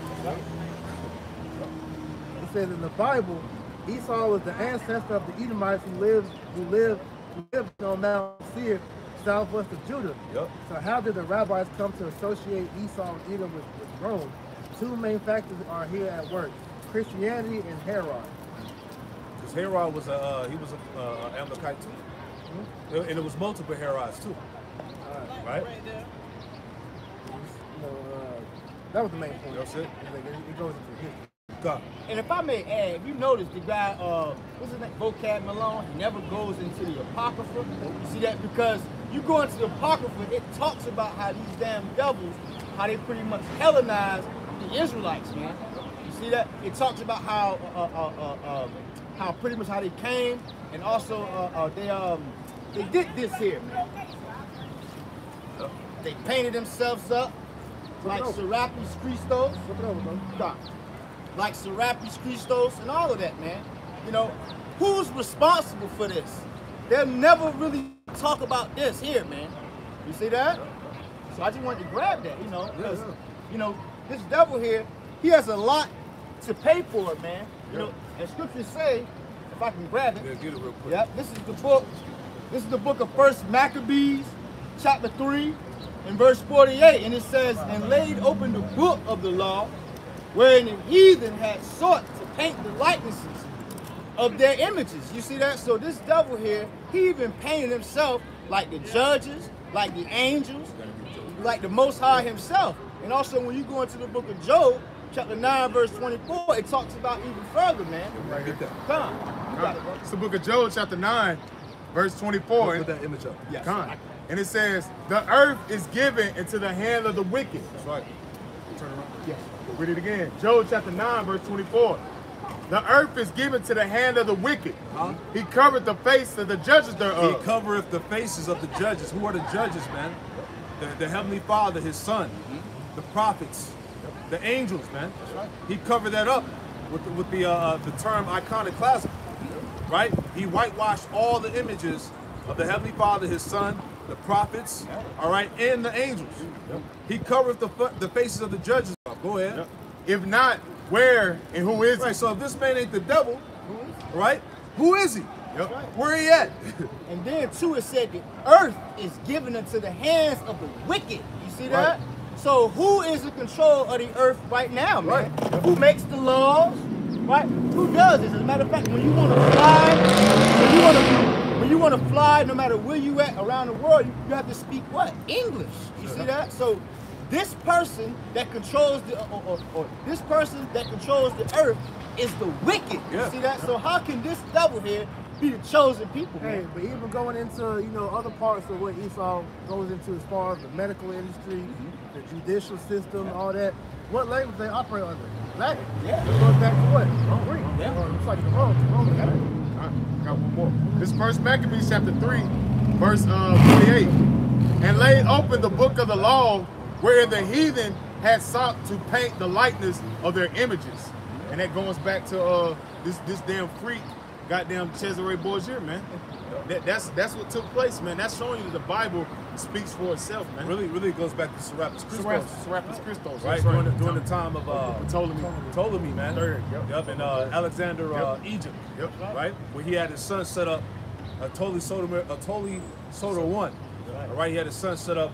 It says in the Bible, Esau was the ancestor of the Edomites who lived on Mount Seir, southwest of Judah. Yep. So how did the rabbis come to associate Esau and Edom with Rome? Two main factors are here at work: Christianity and Herod. Because Herod was he was a Amalekite too, and it was multiple Herods too, right? That was the main point. That's it. It goes into history. God. And if I may add, if you notice the guy, what's his name, Vocab Malone, he never goes into the Apocrypha. You see that? Because you go into the Apocrypha, it talks about how these damn devils, how they pretty much Hellenize the Israelites, man. You see that? It talks about how pretty much how they came, and also they did this here, man. They painted themselves up like Serapis Christos. Like Serapis Christos and all of that, man. You know, who's responsible for this? They'll never really talk about this here, man. You see that? So I just wanted to grab that, you know, because, you know, this devil here, he has a lot to pay for it, man. You know, and scriptures say, if I can grab it. Yeah, get it real quick. Yep, this is the book. This is the book of 1 Maccabees, chapter 3, and verse 48. And it says, and laid open the book of the law, wherein the heathen had sought to paint the likenesses of their images. You see that? So this devil here, he even painted himself like the judges, like the angels, like the Most High himself. And also when you go into the book of Job, chapter 9, verse 24, it talks about even further, man. Come on. You got it, bro. It's the book of Job, chapter 9, verse 24. Put that image up. Yes. Come on. And it says, the earth is given into the hand of the wicked. That's right. Turn around. Yes. Read it again. Job chapter 9, verse 24. The earth is given to the hand of the wicked. He covered the face of the judges thereof. He covereth the faces of the judges. Who are the judges, man? The Heavenly Father, his Son, the prophets, the angels, man. That's right. He covered that up with the term iconoclasm, right? He whitewashed all the images of the Heavenly Father, his Son, the prophets, all right, and the angels. He covered the faces of the judges. Go ahead. If not, where and who is Right, he? so if this man ain't the devil, right, who is he? Yep. Where he at? And then too, it said the earth is given into the hands of the wicked. You see that? Right. So who is in control of the earth right now, man? Right. Who makes the laws? Right? Who does this? As a matter of fact, when you want to fly, no matter where you at around the world, you have to speak what? English. You see that? So this person that controls the or this person that controls the earth is the wicked. You see that? So how can this devil here be the chosen people? Hey, Man? but even going into, you know, other parts of what Esau goes into as far as the medical industry, the judicial system, all that, what language they operate under? Latin. Yeah. It goes back to what? Greek. Yeah. Or it's like the Roman. I got one more. This First Maccabees chapter 3, verse 28. And laid open the book of the law, wherein the heathen had sought to paint the likeness of their images. And that goes back to this damn freak, goddamn Cesare Borgia, man. That's what took place, man. That's showing you that the Bible speaks for itself, man. Really goes back to Serapis Christos. Serapis Christos, Right, during the time of Ptolemy, man. Third, and Alexander Egypt, right, where he had his son set up a totally Soter one. All right, he had his son set up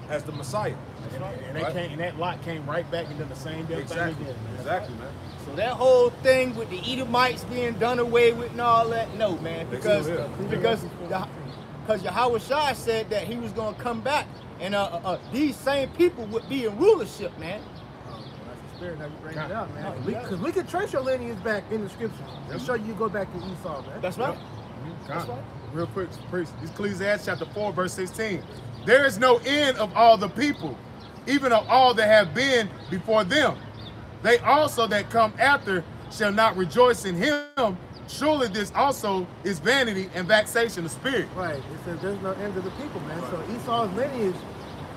as the Messiah. And that lot came right back and did the same damn thing again, man. Exactly, man. So that whole thing with the Edomites being done away with and all that, no, man, because Yahweh Shai said that he was going to come back, and these same people would be in rulership, man. That's the spirit how you bring it out, man. Because we can trace your lineage back in the scriptures and show you go back to Esau, man. That's right. That's right. Real quick, priest. Ecclesiastes chapter 4, verse 16. There is no end of all the people, even of all that have been before them. They also that come after shall not rejoice in him. Surely this also is vanity and vexation of spirit. Right. It says there's no end of the people, man. So Esau's lineage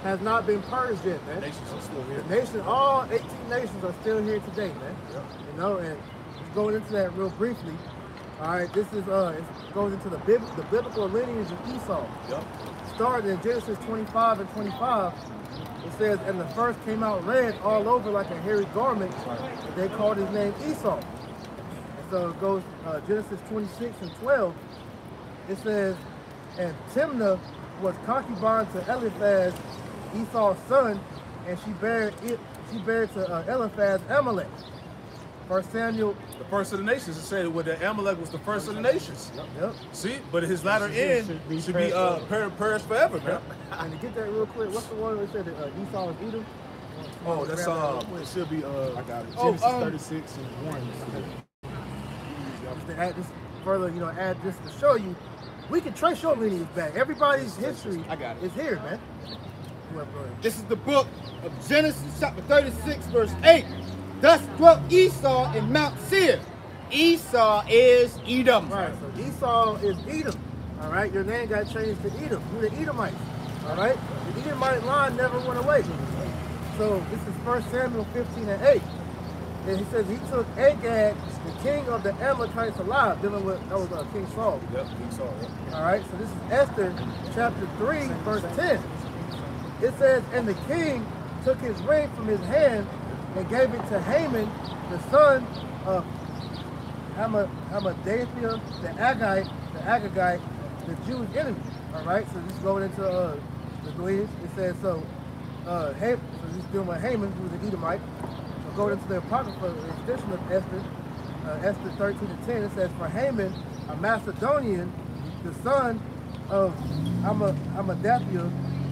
has not been purged yet, man. Nations are still here. The nation, all 18 nations are still here today, man. You know, and just going into that real briefly. All right, this is it goes into the biblical lineage of Esau. Starting in Genesis 25 and 25. It says, and the first came out red all over like a hairy garment, and they called his name Esau. And so it goes Genesis 26 and 12. It says, and Timnah was concubine to Eliphaz, Esau's son, and she bare to Eliphaz Amalek. 1 Samuel. The first of the nations. It said that Amalek was the first of the nations. See, but his latter end should be perish forever, man. And to get that real quick, what's the one that said that Esau was Edom? Oh, that's it should be I got it. Genesis 36 and 1. To add this further, you know, add this to show you, we can trace your lineage back. Everybody's history is here, man. This is the book of Genesis chapter 36, verse 8. Thus dwelt Esau in Mount Seir. Esau is Edom. Right, so Esau is Edom. All right, your name got changed to Edom. You're the Edomites. All right, the Edomite line never went away. So this is 1 Samuel 15 and 8. And he says he took Agag, the king of the Amalekites, alive, dealing with King Saul. King Saul. All right, so this is Esther chapter 3, verse 10. It says, and the king took his ring from his hand and gave it to Haman, the son of Hammedatha, the Agagite, the Jews' enemy. All right, so this is going into the lineage. It says so. So this is dealing with Haman, who was an Edomite. So going into the apocryphal extension of Esther, Esther 13 and 10. It says, for Haman, a Macedonian, the son of Hammedatha,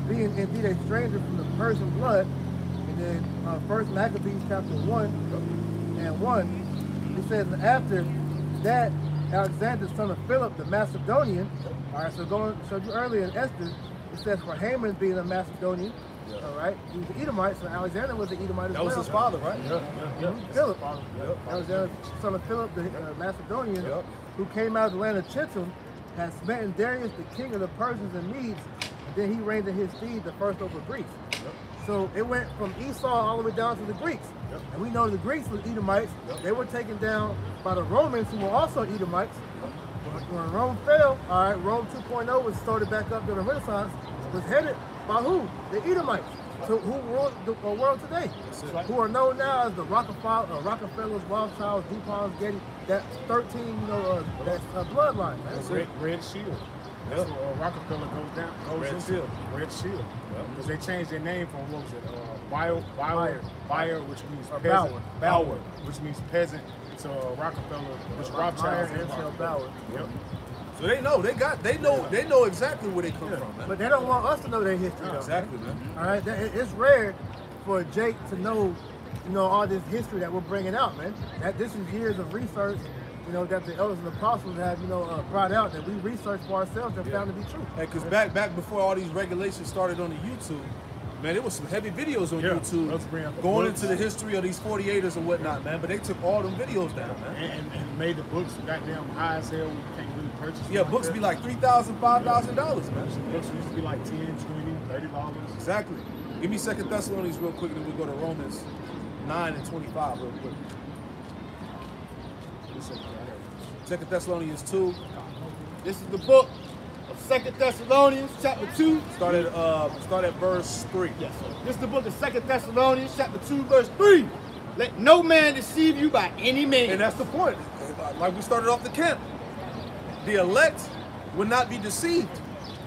being indeed a stranger from the Persian blood. And then 1 Maccabees chapter 1 and 1, it says, after that, Alexander, son of Philip, the Macedonian. All right, so showed you earlier in Esther, it says for Haman being a Macedonian. All right, he was an Edomite, so Alexander was an Edomite as well. That was his father, right? Philip. Alexander, son of Philip, the Macedonian, who came out of the land of Chittim, had smitten Darius, the king of the Persians and Medes, and then he reigned in his stead, the first over Greece. So it went from Esau all the way down to the Greeks. And we know the Greeks were Edomites. They were taken down by the Romans, who were also Edomites. When Rome fell, all right, Rome 2.0 was started back up during the Renaissance, was headed by who? The Edomites. So who rule the world today? Who are known now as the Rockefellers, Rothschilds, DuPonts, Getty, that 13, that's bloodline. That's Red Shield. That's where Rockefeller goes Red into. Shield. Red Shield. Because they changed their name from, what was it, Buyer, which means peasant. Bauer, which means peasant, It's Rockefeller, which Rothschild and Shell Bauer. Yep. So they know exactly where they come from, man. But they don't want us to know their history, though. Exactly, man. All right, it's rare for Jake to know, all this history that we're bringing out, man. That this is years of research, that the elders and apostles have, brought out that we researched for ourselves and found to be true. Hey, because back before all these regulations started on the YouTube, man, there was some heavy videos on YouTube going into the history of these 48ers and whatnot, man. But they took all them videos down, man. And made the books goddamn high as hell. We can't really purchase them. Yeah, books be like $3,000, $5,000, man. Books used to be like $10, $20, $30. Exactly. Give me 2 Thessalonians real quick, and then we'll go to Romans 9 and 25 real quick. 2 Thessalonians 2. This is the book of 2 Thessalonians, chapter 2. Start at verse 3. Yes, sir. This is the book of 2 Thessalonians, chapter 2, verse 3. Let no man deceive you by any means. And that's the point. Like we started off the camp. The elect will not be deceived.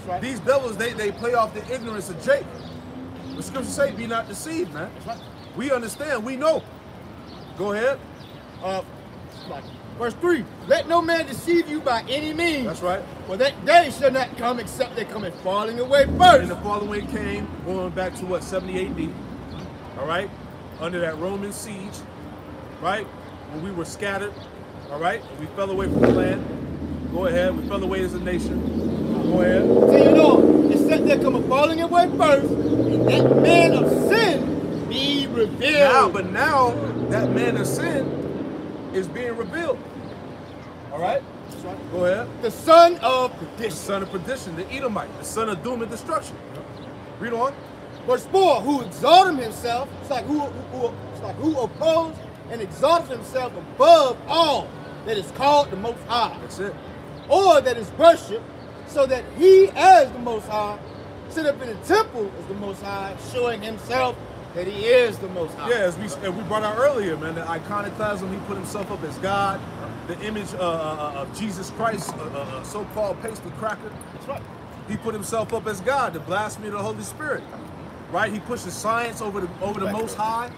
Right. These devils, they play off the ignorance of Jake. The scriptures say, be not deceived, man. That's right. We understand, we know. Go ahead. Verse 3, let no man deceive you by any means. That's right. For that day shall not come except they come in falling away And first. the falling away came, going back to what, 70 AD, all right? Under that Roman siege, right? When we were scattered, all right? And we fell away from the land. Go ahead, we fell away as a nation. Go ahead. Continue on. Except they come in falling away first, and that man of sin be revealed. Now that man of sin is being revealed. All right? That's right. Go ahead. The son of The perdition. son of perdition, the Edomite, the son of doom and destruction. Read on. Verse 4, who exalted himself, it's like who opposed and exalted himself above all that is called the Most High, That's it. or that is worshipped, so that he as the Most High sit up in the temple as the Most High, showing himself that he is the Most High. Yeah, as we brought out earlier, man, the iconoclasm, he put himself up as God, the image of Jesus Christ, so-called pasty cracker. That's right. He put himself up as God, the blasphemy of the Holy Spirit. Right? He pushes science over the Most High.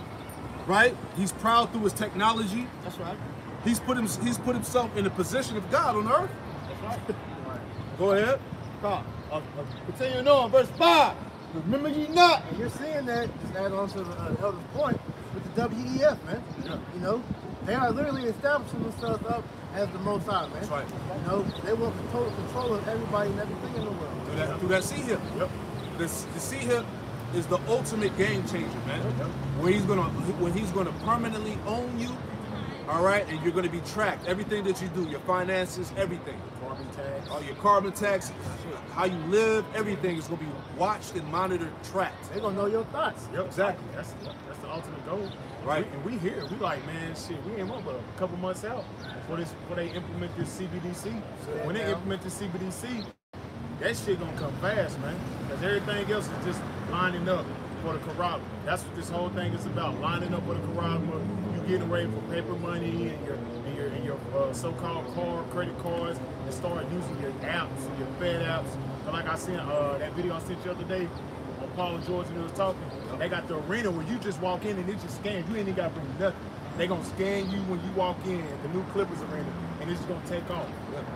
Right? He's proud through his technology. That's right. He's put himself in the position of God on earth. That's right. Go ahead. Continuing on, verse 5. Remember ye not. And you're seeing that, just add on to the elder's point, with the WEF, man. Yeah. They are literally establishing themselves up as the Most High, man. That's right. They want total control of everybody and everything in the world. Through that sea hip. Yep. The sea hip is the ultimate game changer, man. When he's gonna permanently own you, all right, and you're gonna be tracked. Everything that you do, your finances, everything. Carbon tax. All your carbon tax, how you live, everything is gonna be watched and monitored, tracked. They're going to know your thoughts. Yep, Exactly. That's the ultimate goal. Right. And we here. We like, man, shit, we ain't but a couple months out before they implement this CBDC. When they implement this CBDC, that shit gonna come fast, man. Because everything else is just lining up for the corral. That's what this whole thing is about. Lining up for the corral. You getting ready for paper money and your so-called credit cards, and start using your apps, your Fed apps. But like I seen that video I sent you the other day on Paul and George, and they was talking. They got the arena where you just walk in and it just scans. You ain't even got to bring nothing. They gonna scan you when you walk in the new Clippers arena, and it's just gonna take off.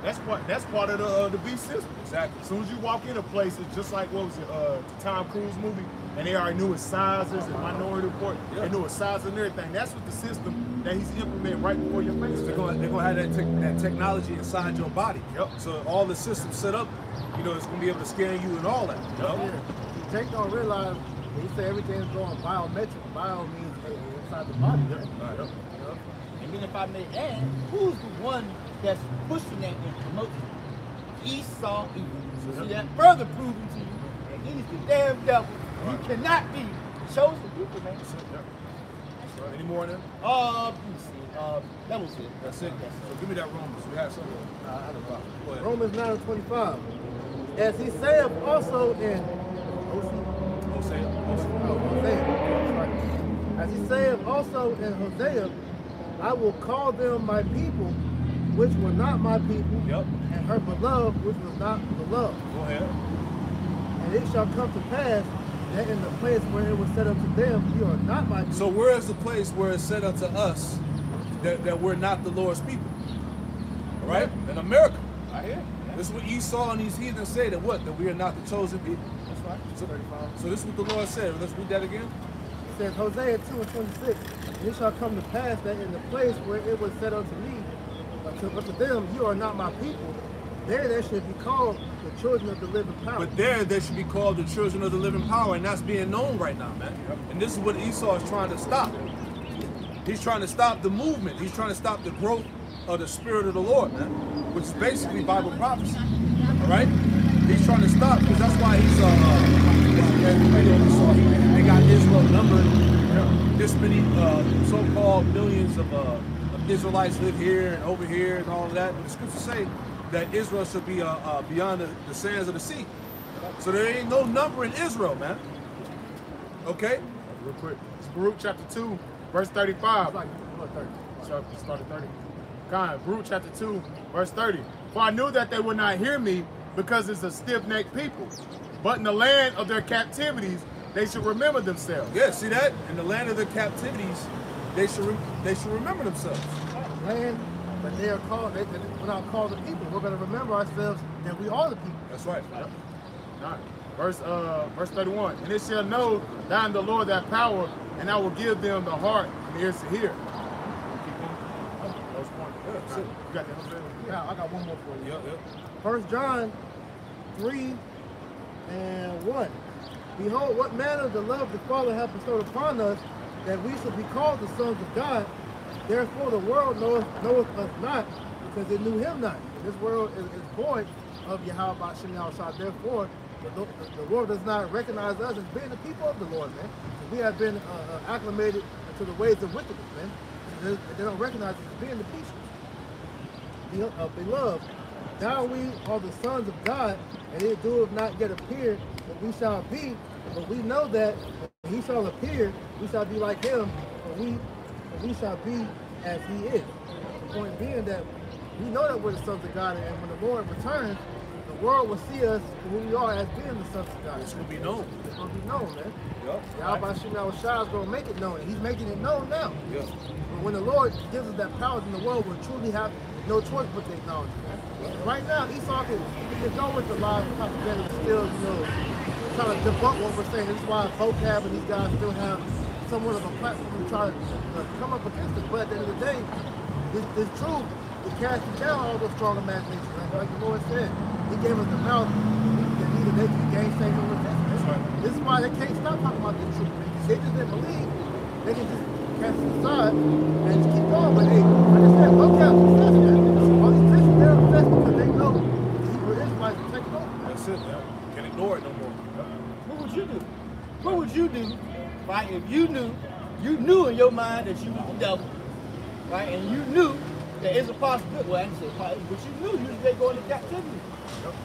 That's part of the beast system. Exactly. As soon as you walk in a place, it's just like what was it, the Tom Cruise movie, and they already knew his sizes and Minority Report. They knew his size and everything. That's what the system that he's implementing right before your face. They're gonna have that technology inside your body. Yep. So all the systems set up, it's gonna be able to scan you and all that. Yeah. Jake don't realize when you say everything's going biometric. Bio means inside the body. Right? And then if I may add, who's the one that's pushing that and promoting it? Esau evil. See that further proving to you that he's the damn devil. You cannot be chosen people, man. Any more on that? Let me see. That was it. That's it. So give me that Romans. We have something. I had a problem. Go ahead. Romans 9:25. As he saith also in Hosea. As he saith also in Hosea, I will call them my people, which were not my people, Yep. and her beloved, which was not beloved. Go ahead. And it shall come to pass that in the place where it was set unto them, you are not my people. So where is the place where it's said unto us that we're not the Lord's people. All right? In America. I hear. This is what Esau and these heathens say, that what? That we are not the chosen people. That's right. So this is what the Lord said. Let's read that again. It says, Hosea 2:26, and it shall come to pass that in the place where it was said unto me, unto them, you are not my people, there they should be called the children of the living power. But there they should be called the children of the living power, and that's being known right now, man. And this is what Esau is trying to stop. He's trying to stop the movement. He's trying to stop the growth of the Spirit of the Lord, man, which is basically Bible prophecy. All right? He's trying to stop, because that's why he's they got Israel numbered. This many so-called millions of Israelites live here and over here and all of that. But the scriptures say that Israel should be beyond the sands of the sea. So there ain't no number in Israel, man. Okay? Real quick. It's Baruch chapter 2, verse 35. Start at 30. Baruch chapter 2, verse 30. For I knew that they would not hear me, because it's a stiff-necked people. But in the land of their captivities, they should remember themselves. Yeah, see that? In the land of their captivities, they should remember themselves. Land, but they are called. We're not called the people. We're going to remember ourselves that we are the people. That's right. Yep. Verse 31. And it shall know that I am the Lord that power, and I will give them the heart and ears to hear. Yeah, You got that? Yeah, I got one more for you. Yep. 1 John 3 and 1. Behold, what manner the love the Father hath bestowed upon us, that we should be called the sons of God. Therefore the world knoweth us not, because it knew him not. And this world is void of Yahweh Ba'Shem Yahushua. Therefore, the world does not recognize us as being the people of the Lord, man. We have been acclimated to the ways of wickedness, man. They don't recognize us as being the people. Beloved, now we are the sons of God, and it doeth not yet appear what we shall be, but we know that when he shall appear, we shall be like him, and we shall be as he is. The point being that we know that we're the sons of God, and when the Lord returns, the world will see us for who we are as being the sons of God. It's going to be known. It's going to be known, man. Yep. Yahweh Ba'Shem Yahushua is going to make it known, and he's making it known now. Yep. But when the Lord gives us that power, then the world will truly have no choice but to acknowledge it, man. Right now, Esau can go with the lies and propaganda and still, try to debunk what we're saying. This is why vocab and these guys still have somewhat of a platform to try to come up against it. But at the end of the day, this truth is casting down all those strong imaginations. Like the Lord said, he gave us the mouth that neither they can gainsay nor resist. Right. This is why they can't stop talking about this truth. They just didn't believe. They can just cast it aside and just keep going. But hey, like I said, vocab is obsessed, man. All these Christians, they're obsessed because they know the Hebrew Israelites will take it over. That's it, man. Can't ignore it no more. What would you do? What would you do, right, if you knew in your mind that you was the devil, right, and you knew that it's a possibility, well, I didn't say possibility, but you knew you was going to go into captivity.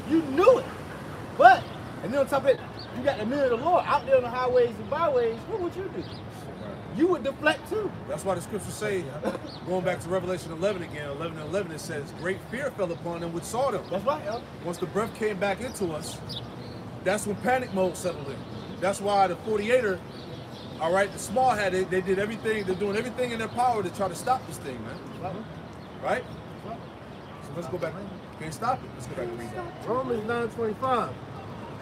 You knew it. But, and then on top of it, you got the men of the Lord out there on the highways and byways, what would you do? You would deflect too. That's why the scriptures say, going back to Revelation 11 again, 11 and 11, it says, great fear fell upon them which saw them. That's right, yo. Once the breath came back into us, that's when panic mode settled in. That's why the 48er, all right, the small hat, they did everything, they're doing everything in their power to try to stop this thing, man. Right? So let's go back. Can't stop it. Let's go back and read that. Romans 9:25.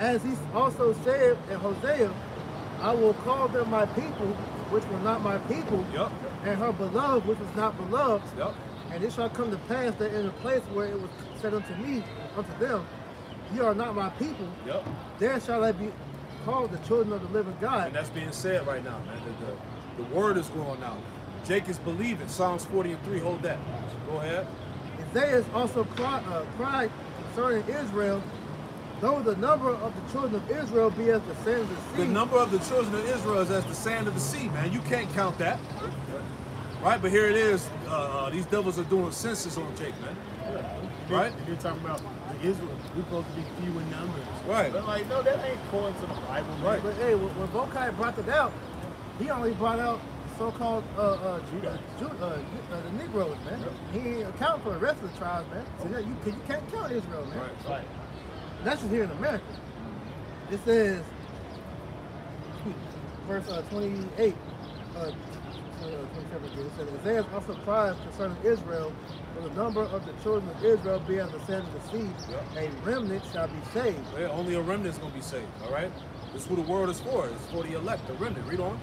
As he also said in Hosea, I will call them my people, which were not my people, Yep. and her beloved, which was not beloved. Yep. And it shall come to pass that in the place where it was said unto me, unto them, ye are not my people, Yep. there shall I be called the children of the living God. And that's being said right now, man. The word is going out. Jacob's believing. Psalms 40 and 3. Hold that. Go ahead. Isaiah also cried concerning Israel, though the number of the children of Israel be as the sand of the sea. The number of the children of Israel is as the sand of the sea, man. You can't count that. Right? But here it is. These devils are doing census on Jake, man. Right? You're talking about Israel. We're supposed to be few in numbers. Right. But like, no, that ain't according to the Bible. Right. But hey, when Bokai brought it out, he only brought out so-called the Negroes, man. He didn't account for the rest of the tribes, man. So yeah, you can't count Israel, man. Right. That's just here in America. It says, verse 28, 27 again. It says, Isaiah is also surprised concerning Israel, for the number of the children of Israel being as the sand of the sea, a remnant shall be saved. Yeah, only a remnant is going to be saved, all right? This is who the word is for. It's for the elect, the remnant. Read on.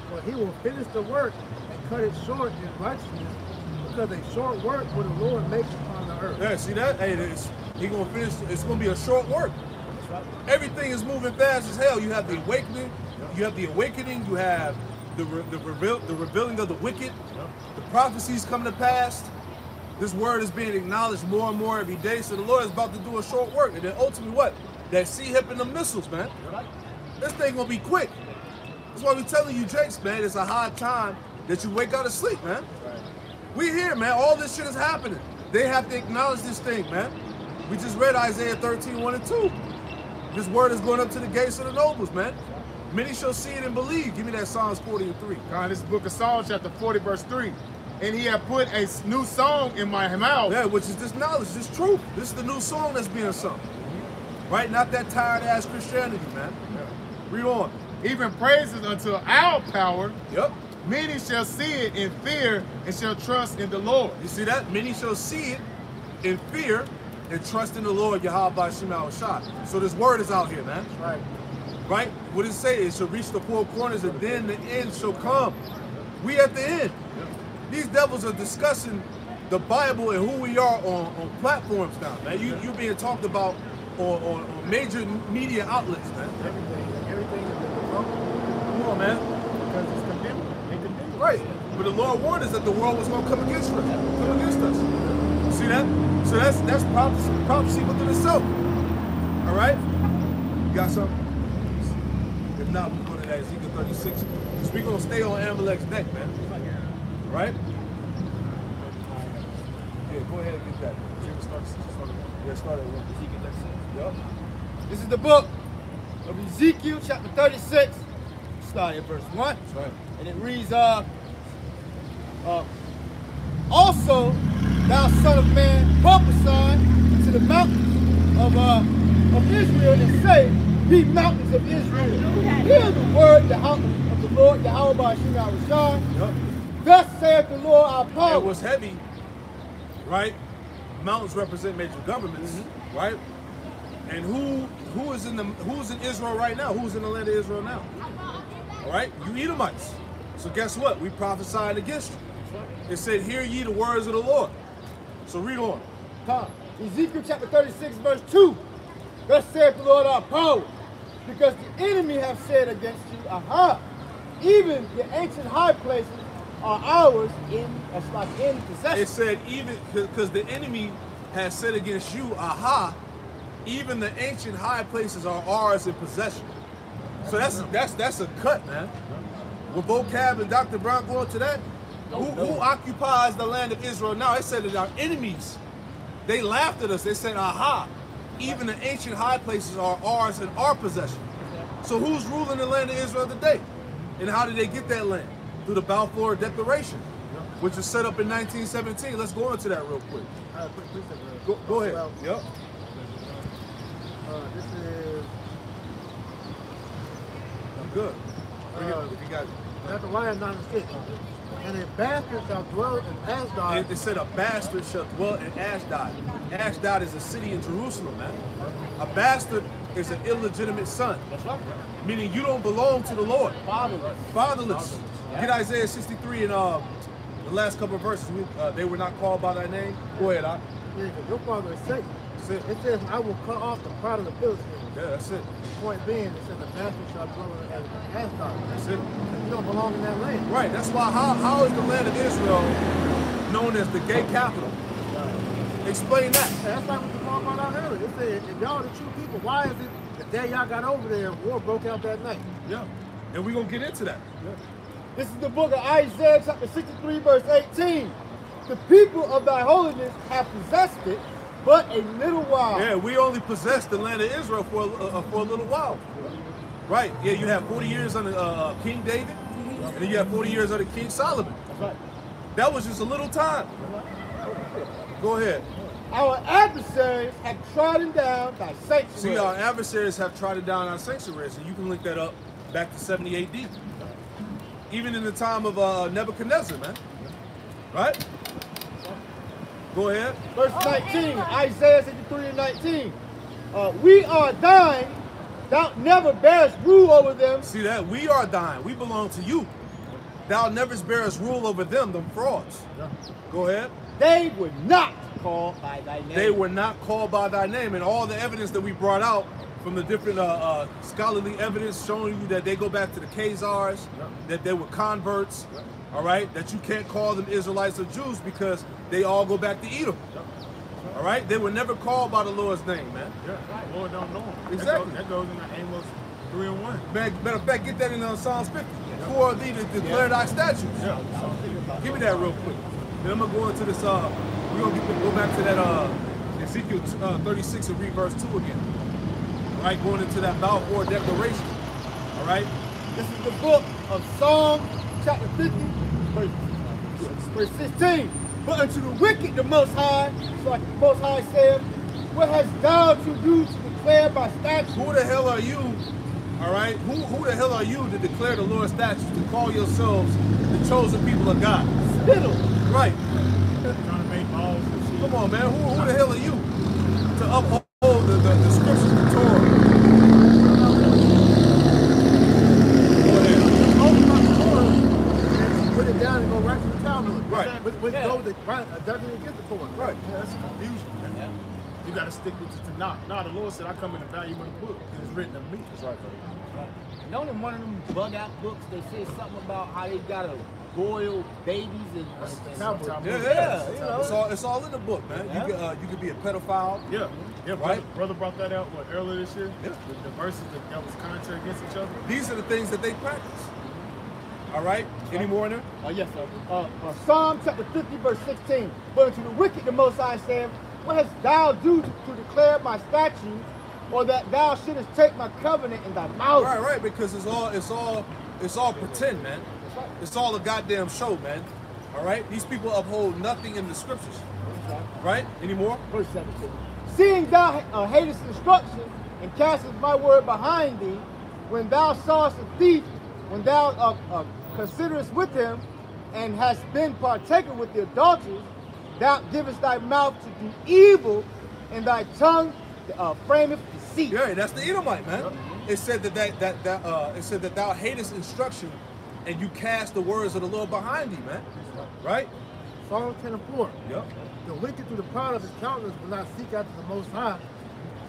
For he will finish the work and cut it short in righteousness, because a short work will the Lord make upon the earth. Yeah, see that? Hey, he going to finish. It's going to be a short work. Everything is moving fast as hell. You have the awakening. You have the awakening. You have the revealing of the wicked. The prophecies come to pass. This word is being acknowledged more and more every day. So the Lord is about to do a short work. And then ultimately what? That sea hip and the missiles, man. This thing going to be quick. That's why we're telling you, Jakes, man, it's a high time that you wake out of sleep, man. We here, man. All this shit is happening. They have to acknowledge this thing, man. We just read Isaiah 13, 1 and 2. This word is going up to the gates of the nobles, man. Many shall see it and believe. Give me that Psalms 40 and 3. God, this is the book of Psalms, chapter 40, verse 3. And he had put a new song in my mouth. Yeah, which is this knowledge, this truth. This is the new song that's being sung. Right? Not that tired-ass Christianity, man. Read on. Even praises unto our power. Yep. Many shall see it in fear and shall trust in the Lord. You see that? Many shall see it in fear and trust in the Lord, Yahweh Shema Shah. So this word is out here, man. Right. Right? What does it say? It shall reach the four corners and then the end shall come. We at the end. These devils are discussing the Bible and who we are on platforms now, man. You're being talked about on major media outlets, man. Everything is in the wrong. Come on, man. Because it's condemned. They condemn. Right. But the Lord warned us that the world was going to come against us. See that? So that's prophecy within itself. All right? You got something? If not, we're going to that Ezekiel 36. Because we're going to stay on Amalek's neck, man. All right? Yeah, go ahead and get that. Yeah, start at one. Ezekiel 36. Yep. This is the book of Ezekiel, chapter 36. Start at verse 1. That's right. And it reads, also, thou son of man, prophesy to the mountains of Israel and say, ye mountains of Israel, hear the word of the Lord, Yahweh Shema. Yep. Thus saith the Lord our power. It was heavy, right? Mountains represent major governments, right? And who is in Israel right now? Who's in the land of Israel now? All right, you Edomites. So guess what? We prophesied against you. It said, "Hear ye the words of the Lord." So read on. Ezekiel chapter 36, verse 2. Thus saith the Lord our power, because the enemy have said against you, aha, even the ancient high places are ours in possession. It said even because the enemy has said against you, aha, even the ancient high places are ours in possession. So that's a cut, man. With vocab and Dr. Brown going to that, who occupies the land of Israel now? It said that our enemies, they laughed at us. They said, aha, even the ancient high places are ours in our possession. So who's ruling the land of Israel today? And how did they get that land? Through the Balfour Declaration, which was set up in 1917. Let's go into that real quick. Go ahead. Yep. This is... I'm good. If you got it. Zechariah 9 and 6. And a bastard shall dwell in Ashdod. It said a bastard shall dwell in Ashdod. Ashdod is a city in Jerusalem, man. A bastard is an illegitimate son. That's right. Meaning you don't belong to the Lord. Fatherless. Fatherless. Get Isaiah 63 and the last couple of verses. They were not called by thy name. Go ahead, Yeah, because your father is Satan. That's it. It says, I will cut off the pride of the Philistines. Yeah, that's it. Point being, it says the bastard shall dwell in Ashdod. That's it. You don't belong in that land. Right. That's why. How is the land of Israel known as the gay capital? Explain that. Yeah, that's like what we talked about earlier. It said, if y'all the true people, why is it the day y'all got over there, war broke out that night? Yeah. And we're going to get into that. Yeah. This is the book of Isaiah, chapter 63, verse 18. The people of thy holiness have possessed it, but a little while. Yeah, we only possessed the land of Israel for a little while. Right. Yeah, you have 40 years under King David, and then you have 40 years under King Solomon. That's right. That was just a little time. Go ahead. Our adversaries have trodden down thy sanctuary. See, our adversaries have trodden down our sanctuaries, and you can link that up back to 70 AD. even in the time of Nebuchadnezzar, man. Right? Go ahead. Verse 19, Isaiah 63 and 19. We are thine, thou never bearest rule over them. See that? We are thine. We belong to you. Thou never bearest rule over them frauds. Yeah. Go ahead. They were not called by thy name. They were not called by thy name. And all the evidence that we brought out from the different scholarly evidence showing you that they go back to the Khazars, that they were converts, all right? That you can't call them Israelites or Jews because they all go back to Edom. All right? They were never called by the Lord's name, man. Yeah, the Lord don't know them. Exactly. That goes in Amos 3 and 1. Man, matter of fact, get that in Psalms 50. Who are thee to declare thy statutes? Yeah. Give me that real quick. Then I'm gonna go into this. We're gonna go back to that Ezekiel 36 and read verse 2 again. All right, going into that Balfour Declaration. All right. This is the book of Psalm chapter 50, verse 16. But unto the wicked the Most High, so like the Most High said, what hast thou to do to declare by statutes? Who the hell are you? All right. Who the hell are you to declare the Lord's statutes, to call yourselves the chosen people of God? Spittle. Right. Trying to make balls and shit. Come on, man. Who the hell are you to uphold the scriptures, the Torah? Go ahead. Put it down and go right to the Talmud. Right. Which goes directly against the Torah. Right. Yeah, that's confusion. Yeah. You got to stick with the Tanakh. No, the Lord said, I come in the volume of the book. It is written of me. That's right, And only one of them bug out books, they say something about how they gotta boil babies and Yeah. you know. It's all in the book, man. Yeah. You could be a pedophile. Yeah. Yeah, Right. brother brought that out earlier this year. Yeah. The verses that was contrary against each other. These are the things that they practice. All right. Any more in there? Yes, sir. Psalm chapter 50, verse 16. But unto the wicked the Most High said, what hast thou do to declare my statutes, or that thou shouldest take my covenant in thy mouth? Right. Because it's all pretend, man. It's all a goddamn show, man. All right. These people uphold nothing in the scriptures. Right. Any more? Verse 17. Seeing thou hatest instruction and castest my word behind thee, when thou sawest a thief, when thou considerest with him, and hast been partaker with the adulterers, thou givest thy mouth to do evil, and thy tongue frameth deceit. Yeah, that's the Edomite, man. It said it said that thou hatest instruction, and you cast the words of the Lord behind thee, man. Right? Psalm 10 and 4. Yep. The wicked through the pride of his countenance will not seek after the Most High.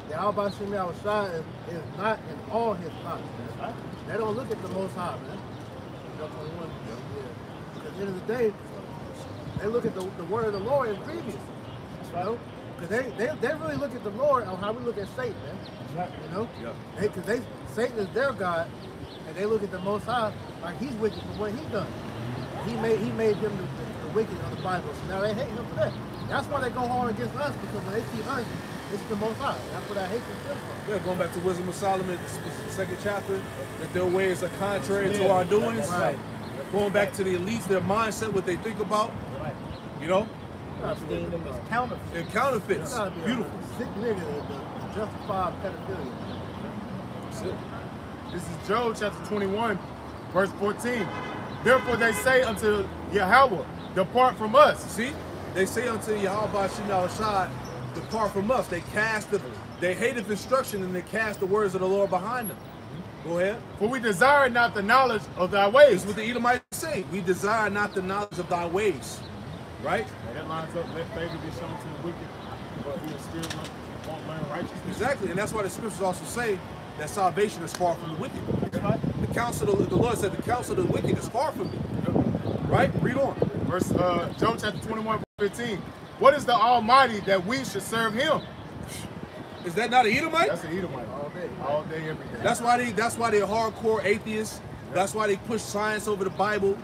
The Al Shem Yahushua is not in all his thoughts, man. They don't look at the Most High, man. Because at the end of the day, they look at the word of the Lord as previous. You know? Because they really look at the Lord on how we look at Satan, man. You know? Because Satan is their God, and they look at the Most High like he's wicked for what he's done. He made him the wicked of the Bible. So now they hate him for that. That's why they go hard against us, because when they see us, it's the Most High. That's what I hate them for. Yeah, going back to Wisdom of Solomon, the second chapter, that their ways are contrary to our doings. Right. Going back to the elites, their mindset, what they think about. You know? Understand them as counterfeits. And counterfeits. Beautiful. Sick nigga to justify pedophilia. That's it. This is Job chapter 21, verse 14. Therefore they say unto Yahweh, depart from us. See? They say unto Yahweh Shem Yahushua, depart from us. They hated instruction, and they cast the words of the Lord behind them. Go ahead. For we desire not the knowledge of thy ways. This is what the Edomites say. We desire not the knowledge of thy ways. Right? And that lines up, let favor be shown to the wicked, but he still won't learn righteousness. Exactly. And that's why the scriptures also say that salvation is far from the wicked. The counsel of the Lord said the counsel of the wicked is far from me. Right? Read on. Verse Job chapter 21, verse 15. What is the Almighty that we should serve him? Is that not an Edomite? That's an Edomite. All day, every day. That's why they're hardcore atheists. That's why they push science over the Bible.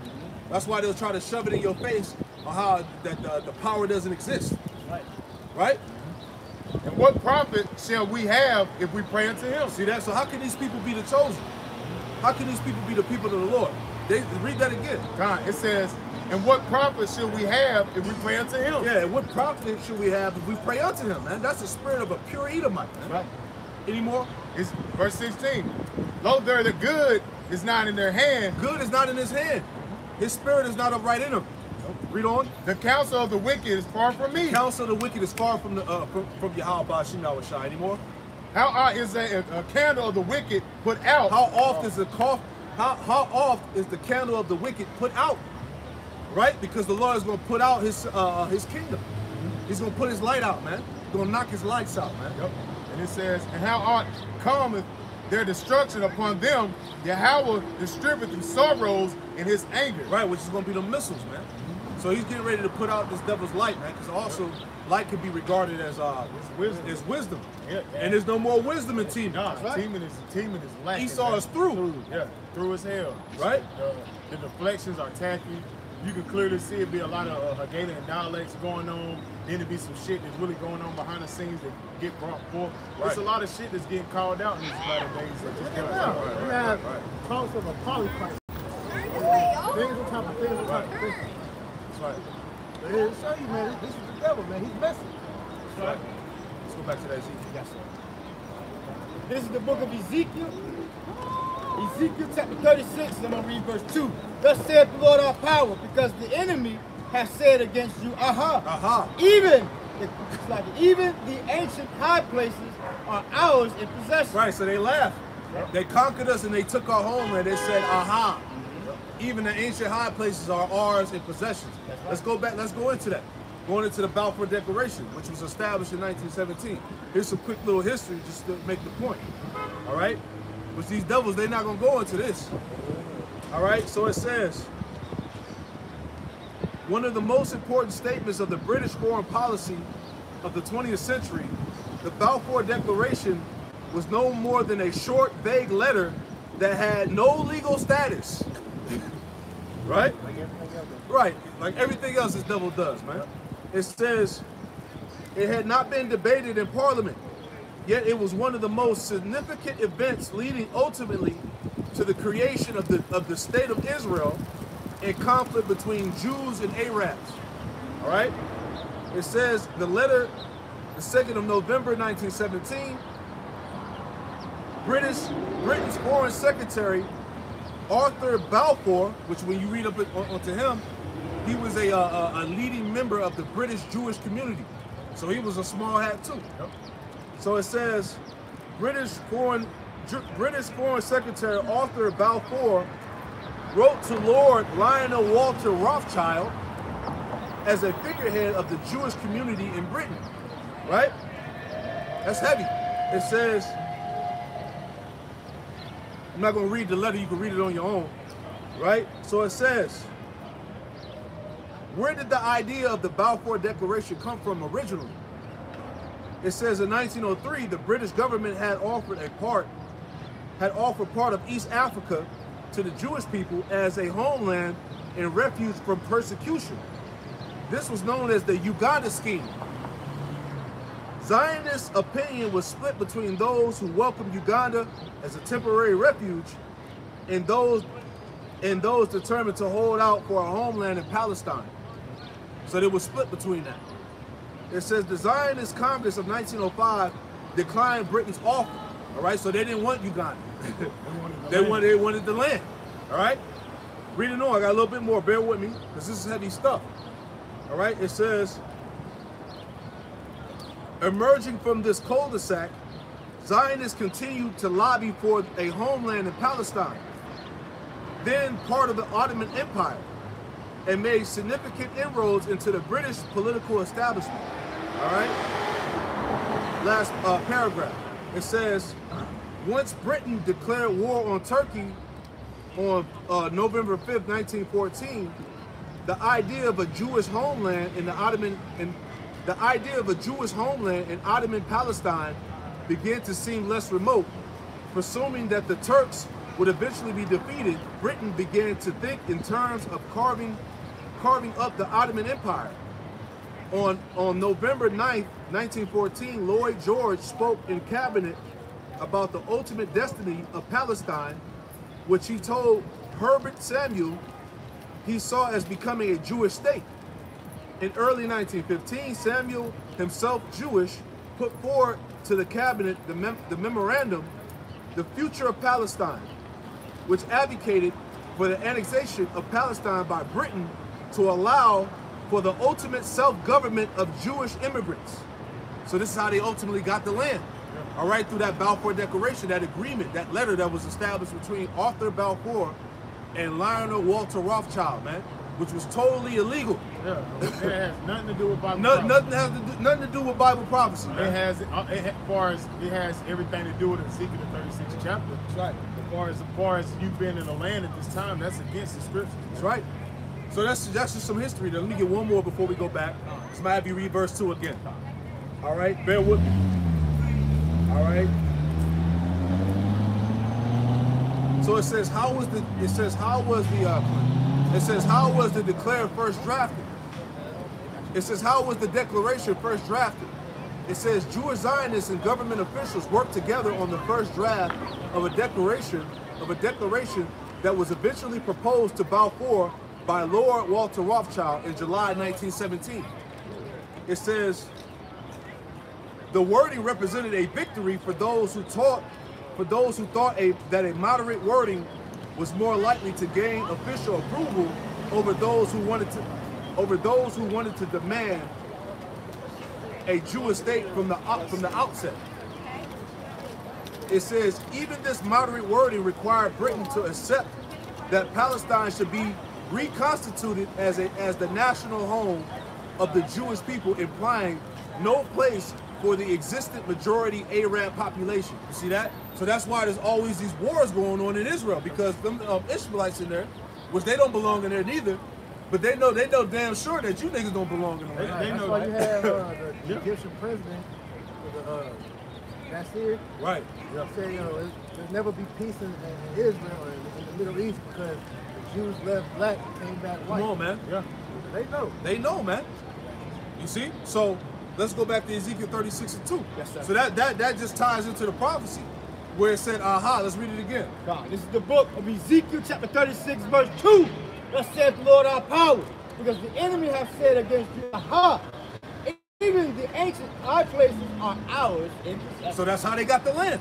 That's why they'll try to shove it in your face on how that the power doesn't exist. Right? And what profit shall we have if we pray unto him? See that? So how can these people be the chosen? How can these people be the people of the Lord? They read that again. God, it says, and what profit should we have if we pray unto him? Yeah, and what profit should we have if we pray unto him, man? That's the spirit of a pure Edomite, man. Right. Any more? It's verse 16. Lo there, the good is not in their hand. Good is not in his hand. His spirit is not upright in him. Read on. The counsel of the wicked is far from me. The counsel of the wicked is far from the from Yahweh Shema Shai anymore. How is a candle of the wicked put out? How oft is how oft is the candle of the wicked put out? Right? Because the Lord is going to put out his kingdom. He's going to put his light out, man. He's going to knock his lights out, man. Yep. And it says, and how oft cometh their destruction upon them, Yahweh distribute them sorrows in his anger. Right, which is going to be the missiles, man. So he's getting ready to put out this devil's light, man, because also light can be regarded as wisdom. Yeah, and there's no more wisdom in Teman. Nah, right? Teman is lacking. Esau is through. Yeah, through as hell. Right? The deflections are tacky. You can clearly see it be a lot of Hegelian dialects going on. Then it be some shit that's really going on behind the scenes that get brought forth. Right. There's a lot of shit that's getting called out in these latter days. We have talks of a polycrisis. Things on top of things on top of things. That's right. But it'll show you, man, this is the devil, man. He's messing. That's right. Let's go back to that Ezekiel. Yes, sir. This is the book of Ezekiel. Ezekiel chapter 36, and I'm going to read verse 2. Thus saith the Lord our power, because the enemy has said against you, even the ancient high places are ours in possession. Right, so they laughed. Yep. They conquered us and they took our homeland. They said, aha. Even the ancient high places are ours in possession. Right. Let's go back, let's go into that. Going into the Balfour Declaration, which was established in 1917. Here's some quick little history just to make the point. All right? But these devils, they're not going to go into this. All right? So it says, one of the most important statements of the British foreign policy of the 20th century, the Balfour Declaration was no more than a short, vague letter that had no legal status. Right? Right. Like everything else this devil does, man. It says, it had not been debated in Parliament, yet it was one of the most significant events leading ultimately to the creation of the state of Israel and conflict between Jews and Arabs. All right? It says, the letter, the 2nd of November, 1917, Britain's Foreign Secretary, Arthur Balfour, which when you read up onto him, he was a leading member of the British Jewish community. So he was a small hat too. Yep. So it says, British Foreign Secretary Arthur Balfour wrote to Lord Lionel Walter Rothschild as a figurehead of the Jewish community in Britain. Right? That's heavy. It says, I'm not going to read the letter, you can read it on your own, right? So it says, where did the idea of the Balfour Declaration come from originally? It says in 1903, the British government had offered part of East Africa to the Jewish people as a homeland and refuge from persecution. This was known as the Uganda Scheme. Zionist opinion was split between those who welcomed Uganda as a temporary refuge and those determined to hold out for a homeland in Palestine. So they were split between that. It says the Zionist Congress of 1905 declined Britain's offer. All right, so they didn't want Uganda. they wanted the land. All right, reading on, I got a little bit more. Bear with me, because this is heavy stuff. All right, it says, emerging from this cul-de-sac, Zionists continued to lobby for a homeland in Palestine, then part of the Ottoman Empire, and made significant inroads into the British political establishment. All right? Last paragraph. It says, once Britain declared war on Turkey on November 5th, 1914, the idea of a Jewish homeland in Ottoman Palestine began to seem less remote. Presuming that the Turks would eventually be defeated, Britain began to think in terms of carving up the Ottoman Empire. On November 9th, 1914, Lloyd George spoke in cabinet about the ultimate destiny of Palestine, which he told Herbert Samuel he saw as becoming a Jewish state. In early 1915, Samuel, himself Jewish, put forward to the cabinet the memorandum The Future of Palestine, which advocated for the annexation of Palestine by Britain to allow for the ultimate self-government of Jewish immigrants. So this is how they ultimately got the land. All right, through that Balfour Declaration, that agreement, that letter that was established between Arthur Balfour and Lionel Walter Rothschild, man, which was totally illegal. Yeah, it has nothing to do with Bible prophecy. Nothing to do with Bible prophecy. Man. It has everything to do with Ezekiel the 36th chapter. That's right. As far as you being in the land at this time, that's against the scriptures. That's right. So that's just some history. Now, let me get one more before we go back. This might have you read verse 2 again. All right, bear with me. All right. So it says, how was the declared first drafted? It says, how was the declaration first drafted? It says, Jewish Zionists and government officials worked together on the first draft of a declaration that was eventually proposed to Balfour by Lord Walter Rothschild in July 1917. It says, the wording represented a victory for those who thought that a moderate wording was more likely to gain official approval over those who wanted to demand a Jewish state from the outset. It says, even this moderate wording required Britain to accept that Palestine should be reconstituted as the national home of the Jewish people, implying no place for the existent majority Arab population. You see that? So that's why there's always these wars going on in Israel, because them Ishmaelites in there, which they don't belong in there neither, but they know damn sure that you niggas don't belong in there. They know. That's why you have the Egyptian president, Nasir. Right. Saying, there'll never be peace in Israel or in the Middle East because the Jews left black and came back white. Come on, man. Yeah. They know. They know, man. You see? So let's go back to Ezekiel 36:2. Yes, sir. So that just ties into the prophecy where it said, aha, let's read it again. God, this is the book of Ezekiel chapter 36, verse 2. Thus saith the Lord our power, because the enemy hath said against you, aha, even the ancient high places are ours in possession. So that's how they got the land.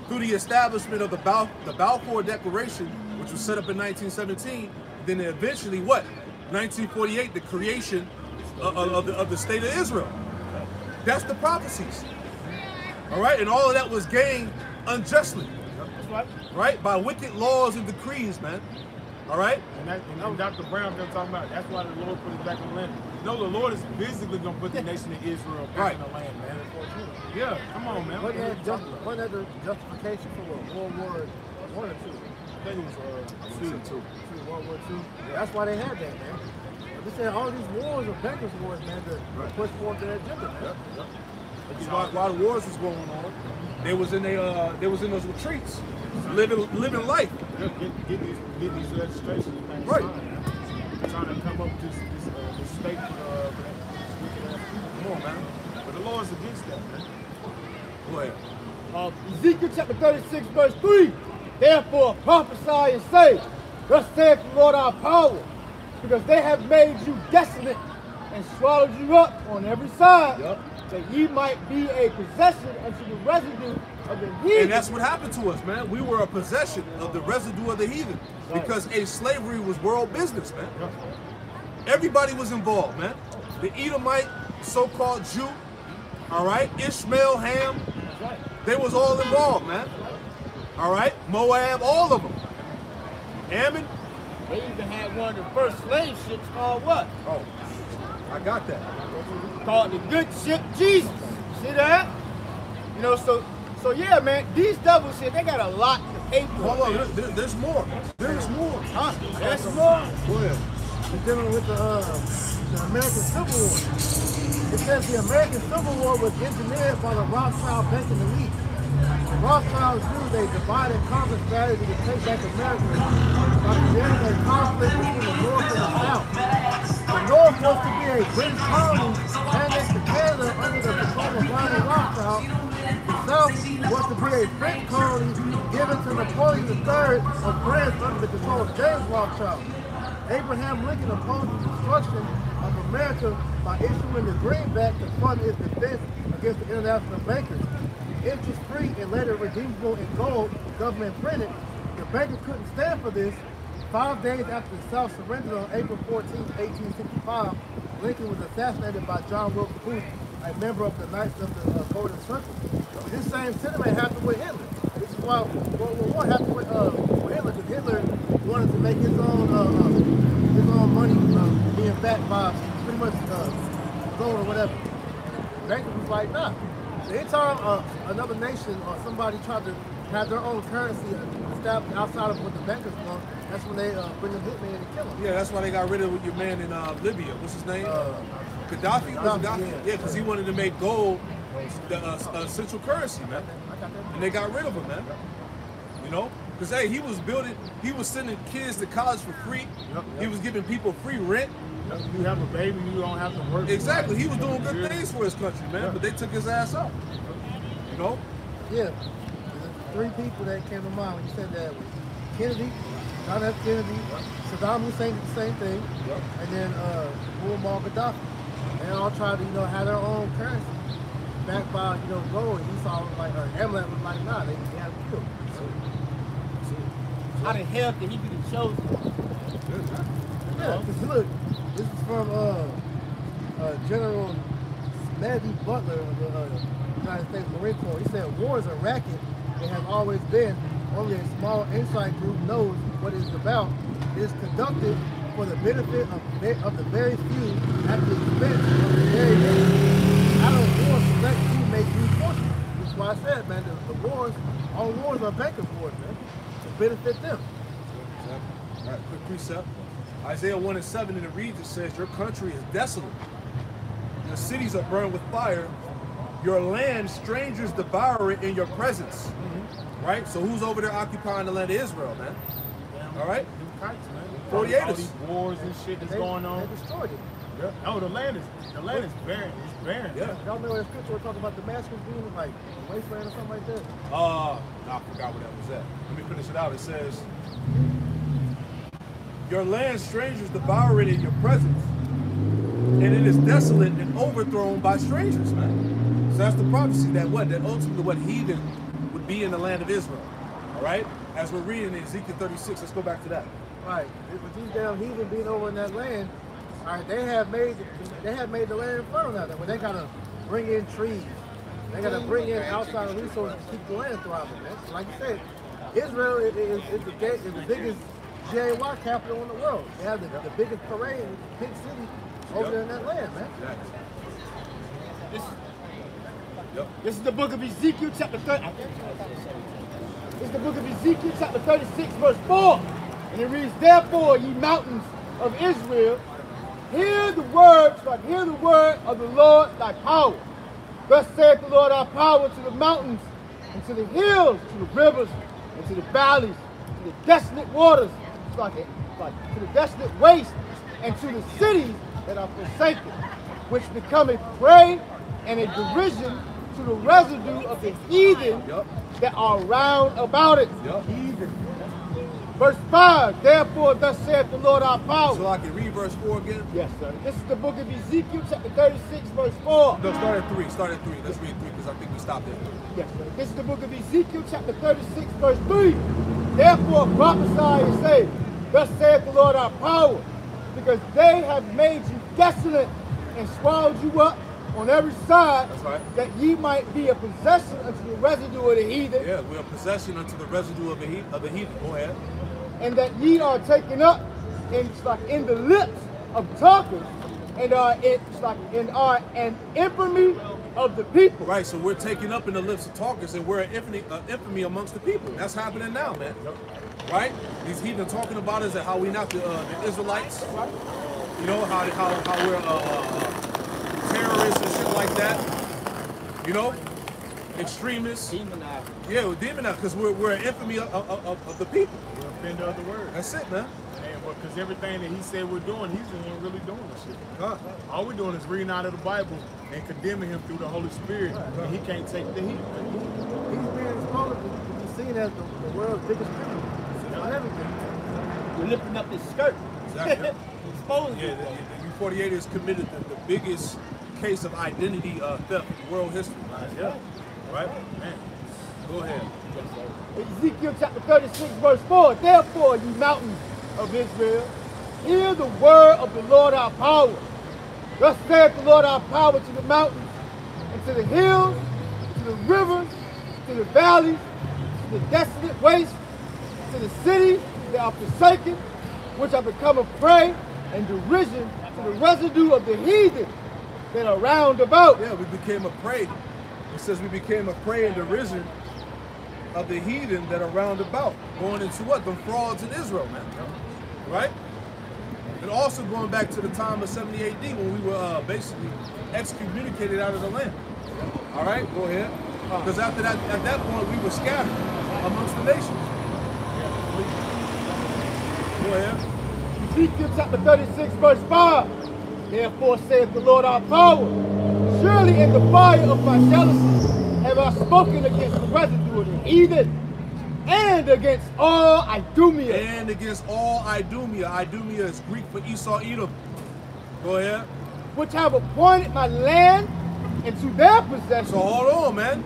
Through the establishment of the Balfour Declaration, which was set up in 1917, then eventually what? 1948, the creation of the state of Israel. That's the prophecies. All right, and all of that was gained unjustly. That's right. Right? By wicked laws and decrees, man. All right? And Dr. Brown been talking about, that's why the Lord put us back in the land. No, the Lord is physically going to put the nation of Israel back in the land, man. Yeah, come on, man. Wasn't that the justification for World War I or II? I think it was II. World War II. That's why they had that, man. They said all these wars are bankers' wars, man, to push forward their agenda, man. While the wars was going on, they was in those retreats, living life. Get these legislations things right. Trying to come up with this state for come on, man. But the law is against that, man. Go ahead. Ezekiel chapter 36, verse 3. Therefore prophesy and say, thus saith the Lord our power, because they have made you desolate and swallowed you up on every side, that ye might be a possession unto the residue of the heathen. And that's what happened to us, man. We were a possession of the residue of the heathen, because slavery was world business, man. Everybody was involved, man. The Edomite, so-called Jew, all right, Ishmael, Ham, they was all involved, man. All right, Moab, all of them. Ammon. They even had one of the first slave ships called what? Oh, I got that. Called the good ship Jesus. See that? You know, so yeah, man, these devils here, they got a lot to pay for. Hold on, there's more. There's more. Huh? There's more. Go ahead. We're dealing with the American Civil War. It says the American Civil War was engineered by the Rothschild banking elite. The Rothschilds knew they divided Congress strategy to take back America by creating a conflict between the North and the South. The North was to be a British colony annexed to Canada under the control of Lionel Rothschild. The South was to be a French colony given to Napoleon III of France under the control of James Rothschild. Abraham Lincoln opposed the destruction of America by issuing the greenback to fund its defense against the international bankers. interest-free and later redeemable in gold, government printed. The banker couldn't stand for this. 5 days after the South surrendered on April 14, 1865, Lincoln was assassinated by John Wilkes Booth, a member of the Knights of the Golden Circle. This same sentiment happened with Hitler. This is why World War I happened with Hitler, because Hitler wanted to make his own money being backed by pretty much gold or whatever. The banker was like, nah. So anytime another nation or somebody tried to have their own currency established outside of what the bankers want, that's when they bring the hitman and kill him. Yeah, that's why they got rid of your man in Libya. What's his name? Gaddafi? Yeah, because he wanted to make gold the central currency, man. And they got rid of him, man. You know? Because, hey, he was sending kids to college for free. He was giving people free rent. You have a baby, you don't have to work. Exactly. He was doing good things for his country, man. But they took his ass out. You know? Yeah. There's 3 people that came to mind when you said that. Kennedy, John F. Kennedy, Saddam Hussein did the same thing, and then Muammar Gaddafi. They all tried to, have their own currency backed by, gold. And he saw like Hamlet was like, nah, they have to kill him. How the hell did he be the chosen one? Yeah, because look, this is from General Matthew Butler of the United States Marine Corps. He said, war is a racket. It has always been. Only a small inside group knows what it is about. It is conducted for the benefit of the very few at the expense of the very many. Out of war, select few make new fortunes. That's why I said, man, all wars are banking wars, man, to benefit them. Exactly. All right, quick precept. Isaiah 1:7 in the reads, it says, your country is desolate. Your cities are burned with fire. Your land, strangers devour it in your presence. Right? So who's over there occupying the land of Israel, man? All right? 48ers. All these wars and shit that's going on. They destroyed it. Yeah. Oh, the land is barren. It's barren. Yeah. Y'all remember that scripture we're talking about Damascus being like a wasteland or something like that? I forgot where that was at. Let me finish it out. It says, your land, strangers devour it in your presence, and it is desolate and overthrown by strangers, man. So that's the prophecy that ultimately heathen would be in the land of Israel. All right? As we're reading in Ezekiel 36, let's go back to that. Right. With these damn heathen being over in that land, all right, they have made the land fertile now. But they gotta bring in trees. They gotta bring in outside resources to keep the land thriving, man. Like you said, Israel is the biggest GAY capital in the world. They have the biggest parade, big city over there in that land, man. This is the book of Ezekiel chapter 30. This is the book of Ezekiel chapter 36 verse 4. And it reads, therefore, ye mountains of Israel, hear the word of the Lord thy power. Thus saith the Lord our power to the mountains, and to the hills, to the rivers, and to the valleys, to the desolate waters, to the desolate waste, and to the cities that are forsaken, which become a prey and a derision to the residue of the heathen that are round about it. Heathen. Verse 5, therefore thus saith the Lord our power. So I can read verse 4 again? Yes, sir. This is the book of Ezekiel chapter 36 verse 4. No, start at 3. Let's read 3 because I think we stopped there. Yes, sir. This is the book of Ezekiel chapter 36 verse 3. Therefore prophesy and say, thus saith the Lord our power, because they have made you desolate and swallowed you up on every side. That's right. That ye might be a possession unto the residue of the heathen. Yeah, we're a possession unto the residue of the heathen. Go ahead. And that ye are taken up in the lips of talkers, and are an infamy of the people. Right, so we're taken up in the lips of talkers, and we're an infamy amongst the people. That's happening now, man. Right? These heathen talking about is that how we not the Israelites. You know how we're terrorists and shit like that. You know, extremists. Demonized. Yeah, we're demonized because we're an infamy of the people. We're offended of the word. That's it, man. Because everything that he said we're doing, he's the one really doing this shit. Huh. All we're doing is reading out of the Bible and condemning him through the Holy Spirit, and he can't take the heat. He's being exposed to be seen as the world's biggest criminal on everything. You're lifting up his skirt. Exactly. Exposing Yeah, the U-48ers committed the biggest case of identity theft in world history. Yeah. Right? Man. Go ahead. Ezekiel chapter 36, verse 4. Therefore, ye mountains of Israel, hear the word of the Lord our power. Thus saith the Lord our power to the mountains, and to the hills, to the rivers, to the valleys, to the desolate wastes, to the cities that are forsaken, which are become a prey and derision to the residue of the heathen that are round about. Yeah, we became a prey. It says we became a prey and derision of the heathen that are round about. Going into what? The frauds in Israel, man. Right? And also going back to the time of 70 AD when we were basically excommunicated out of the land. All right, go ahead. Because after that, at that point, we were scattered amongst the nations. Go ahead. Ezekiel chapter 36, verse 5. Therefore saith the Lord our power, surely in the fire of my jealousy have I spoken against the residue of the heathen, and against all Idumea. And against all Idumea. Idumea is Greek for Esau, Edom. Go ahead. Which have appointed my land into their possession. So hold on, man.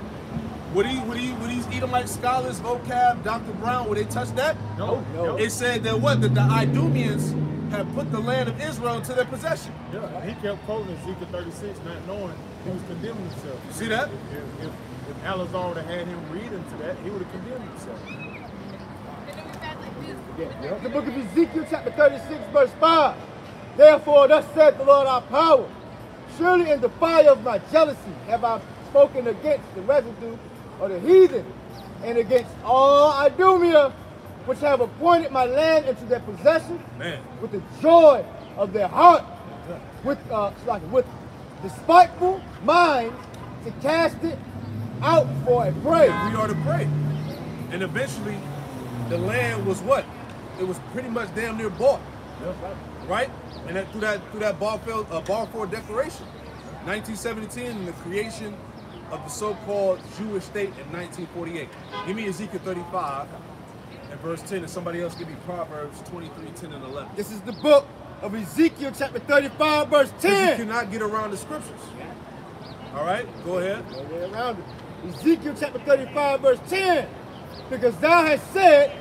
Would these Edomite scholars, vocab, Dr. Brown, would they touch that? No. It said that what? That the Idumeans had put the land of Israel into their possession. Yeah, he kept quoting Ezekiel 36, not knowing he was condemning himself. You see that? If Alazar would have had him read into that, he would have condemned himself. The book of Ezekiel chapter 36, verse 5. Therefore thus saith the Lord our power, surely in the fire of my jealousy have I spoken against the residue of the heathen, and against all Idumea, which have appointed my land into their possession. Man. With the joy of their heart, with despiteful mind, to cast it out for a prey. We are the prey. And eventually, the land was what? It was pretty much damn near bought. Right? And that through that Balfour Declaration, 1917, and the creation of the so-called Jewish state in 1948. Give me Ezekiel 35 and verse 10, and somebody else give me Proverbs 23, 10, and 11. This is the book of Ezekiel chapter 35, verse 10. You cannot get around the scriptures. All right, go ahead. No way around it. Ezekiel chapter 35, verse 10. Because thou hast said,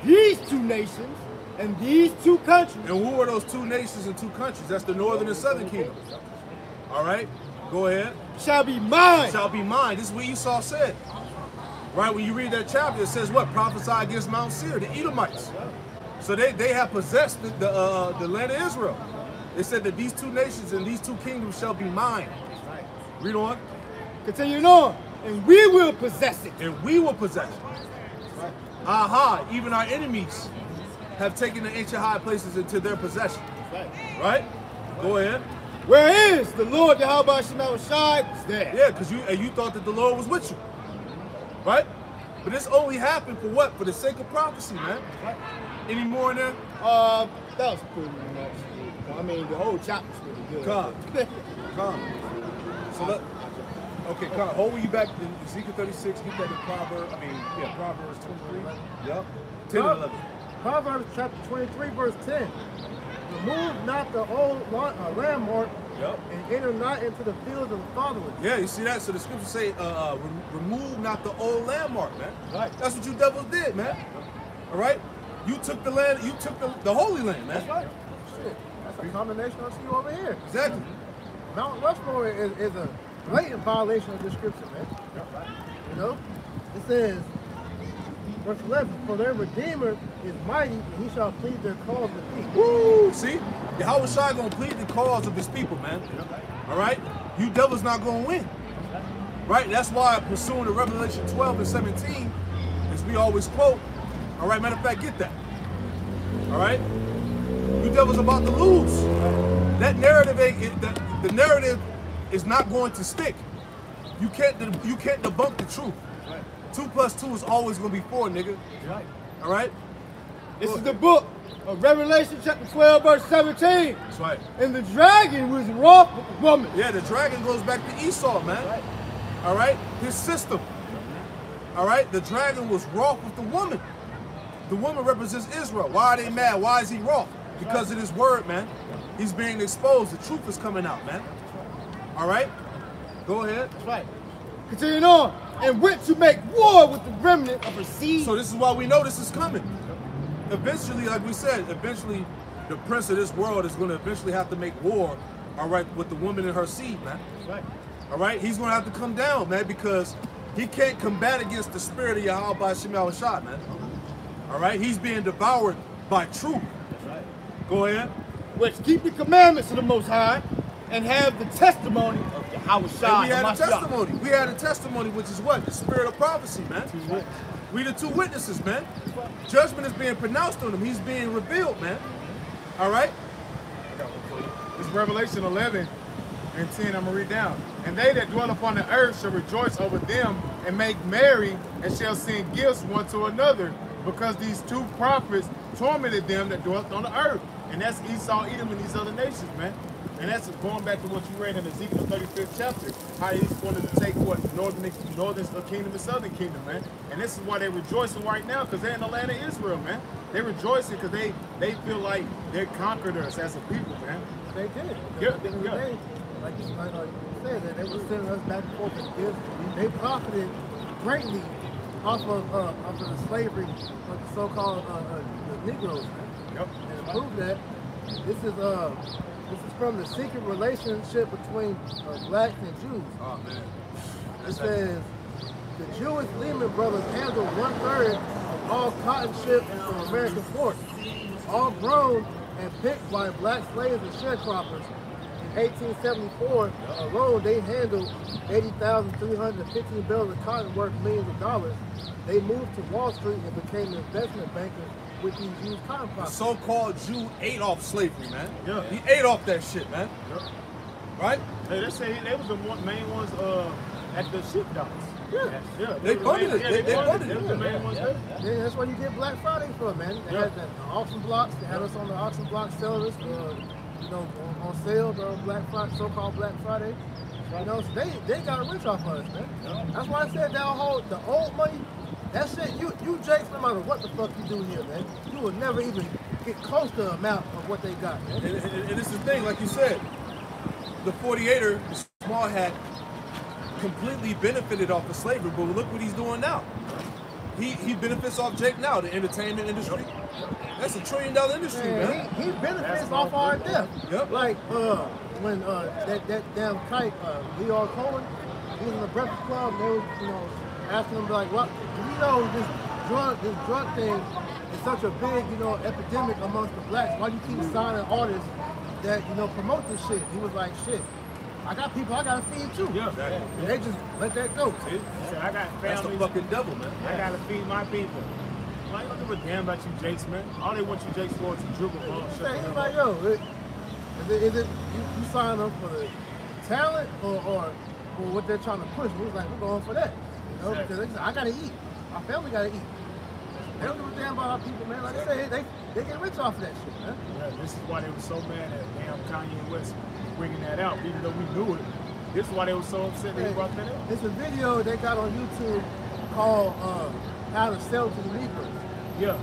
these two nations and these two countries. And who are those two nations and two countries? That's the northern and southern kingdom. All right, go ahead. Shall be mine. Shall be mine. This is what Esau said. Right, when you read that chapter, it says what? Prophesy against Mount Seir, the Edomites. So they have possessed the land of Israel. They said that these two nations and these two kingdoms shall be mine. Read on. Continuing on. And we will possess it. And we will possess it. Aha, even our enemies have taken the ancient high places into their possession. Right? Go ahead. Where is the Lord Yahweh Shema Shai? It's there. Yeah, because you thought that the Lord was with you. Right? But this only happened for what? For the sake of prophecy, man. Any more in there? That was pretty much. I mean, the whole chapter's pretty good. Come. So let. Okay, come. Hold you back in Ezekiel 36. Get that in Proverbs 23. Yep. 10 and 11. Proverbs chapter 23, verse 10. Remove not the old landmark, and enter not into the fields of the fatherless. Yeah, you see that? So the scriptures say, remove not the old landmark, man. Right. That's what you devils did, man. All right? You took the land, you took the Holy Land, man. That's right. Shit. That's a combination I see over here. Exactly. Mount Rushmore is a blatant violation of the scripture, man. You know? It says, verse 11, for their Redeemer is mighty, and he shall plead their cause with peace. Woo! See? Yahweh Shai gonna plead the cause of his people, man. All right? You devils not gonna win. Right? That's why pursuing the Revelation 12 and 17, as we always quote, all right, matter of fact, get that. All right? You devils about to lose. That narrative the narrative is not going to stick. You can't debunk the truth. 2 plus 2 is always gonna be 4, nigga. All right? This is the book of Revelation chapter 12, verse 17. That's right. And the dragon was wroth with the woman. Yeah, the dragon goes back to Esau, man. All right? His system. All right? The dragon was wroth with the woman. The woman represents Israel. Why are they mad? Why is he wroth? Because of his word, man. He's being exposed. The truth is coming out, man. All right? Go ahead. That's right. Continuing on. and went to make war with the remnant of her seed. So this is why we know this is coming. Eventually, like we said, eventually the prince of this world is going to eventually have to make war, all right, with the woman in her seed, man. That's right. All right, he's going to have to come down, man, because he can't combat against the spirit of Yahweh by Shemal Shah, man. All right, he's being devoured by truth. That's right. Go ahead. Which keep the commandments of the Most High and have the testimony of Yahweh Shah. And we had a testimony. We had a testimony, which is what? The spirit of prophecy, man. We the two witnesses, man. Judgment is being pronounced on him. He's being revealed, man. All right? It's Revelation 11 and 10, I'm going to read down. And they that dwell upon the earth shall rejoice over them and make merry and shall send gifts one to another, because these two prophets tormented them that dwelt on the earth. And that's Esau, Edom, and these other nations, man. And that's going back to what you read in Ezekiel 35th chapter, how he's going to take what northern kingdom and southern kingdom, man. And this is why they're rejoicing right now, because they're in the land of Israel, man. They're rejoicing because they feel like they conquered us as a people, man. They did. Yeah, They, like you said, that they were sending us back and forth in gifts. They profited greatly off of the slavery of the so-called the Negroes, man. Yep. And to prove that, this is from the secret relationship between blacks and Jews. Oh, man. It says, the Jewish Lehman brothers handled 1/3 of all cotton shipped from American ports, all grown and picked by black slaves and sharecroppers. In 1874 alone, they handled 80,315 bales of cotton worth millions of dollars. They moved to Wall Street and became investment bankers with these used cotton The products. so-called Jew ate off slavery, man. Yeah. He ate off that shit, man. Yep. Right? Hey, they say they was the main ones at the ship docks. Yeah. They funded it. They funded They it. was the main ones there. Yeah, that's what you get Black Friday for, man. They had the auction blocks. They had us on the auction block selling us, on sale during Black Friday, so-called Black Friday. You know, so they got rich off of us, man. That's why I said the old money, that shit, you Jakes, no matter what the fuck you do here, man, you will never even get close to the amount of what they got, man. And it's the thing, like you said, the 48er, the small hat, completely benefited off of slavery, but look what he's doing now. He benefits off Jake now, the entertainment industry. That's $1 trillion industry, man. He benefits off our death. Yep. Like when that damn kite, Leo Cohen, he was in the Breakfast Club, and they was, asking him like, what? This drug thing is such a big, epidemic amongst the blacks. Why do you keep signing artists that, promote this shit? He was like, shit, I got people I gotta feed too. Yeah. And they just let that go. See? I got That's the families. fucking devil, man. I gotta feed my people. I don't give a damn about you Jakes, man. All they want you Jakes for is to dribble ball. Shut the He's hell like, up. yo, is it you sign up for the talent or what they're trying to push? We was like, we're going for that. Because they just, I gotta eat. My family gotta eat. They don't give a damn about our people, man. Like I said, they get rich off of that shit, man. Yeah, this is why they were so mad at damn Kanye West bringing that out, even though we knew it. This is why they were so upset they brought that out. It's a video they got on YouTube called How to Sell to the Negroes. Yeah.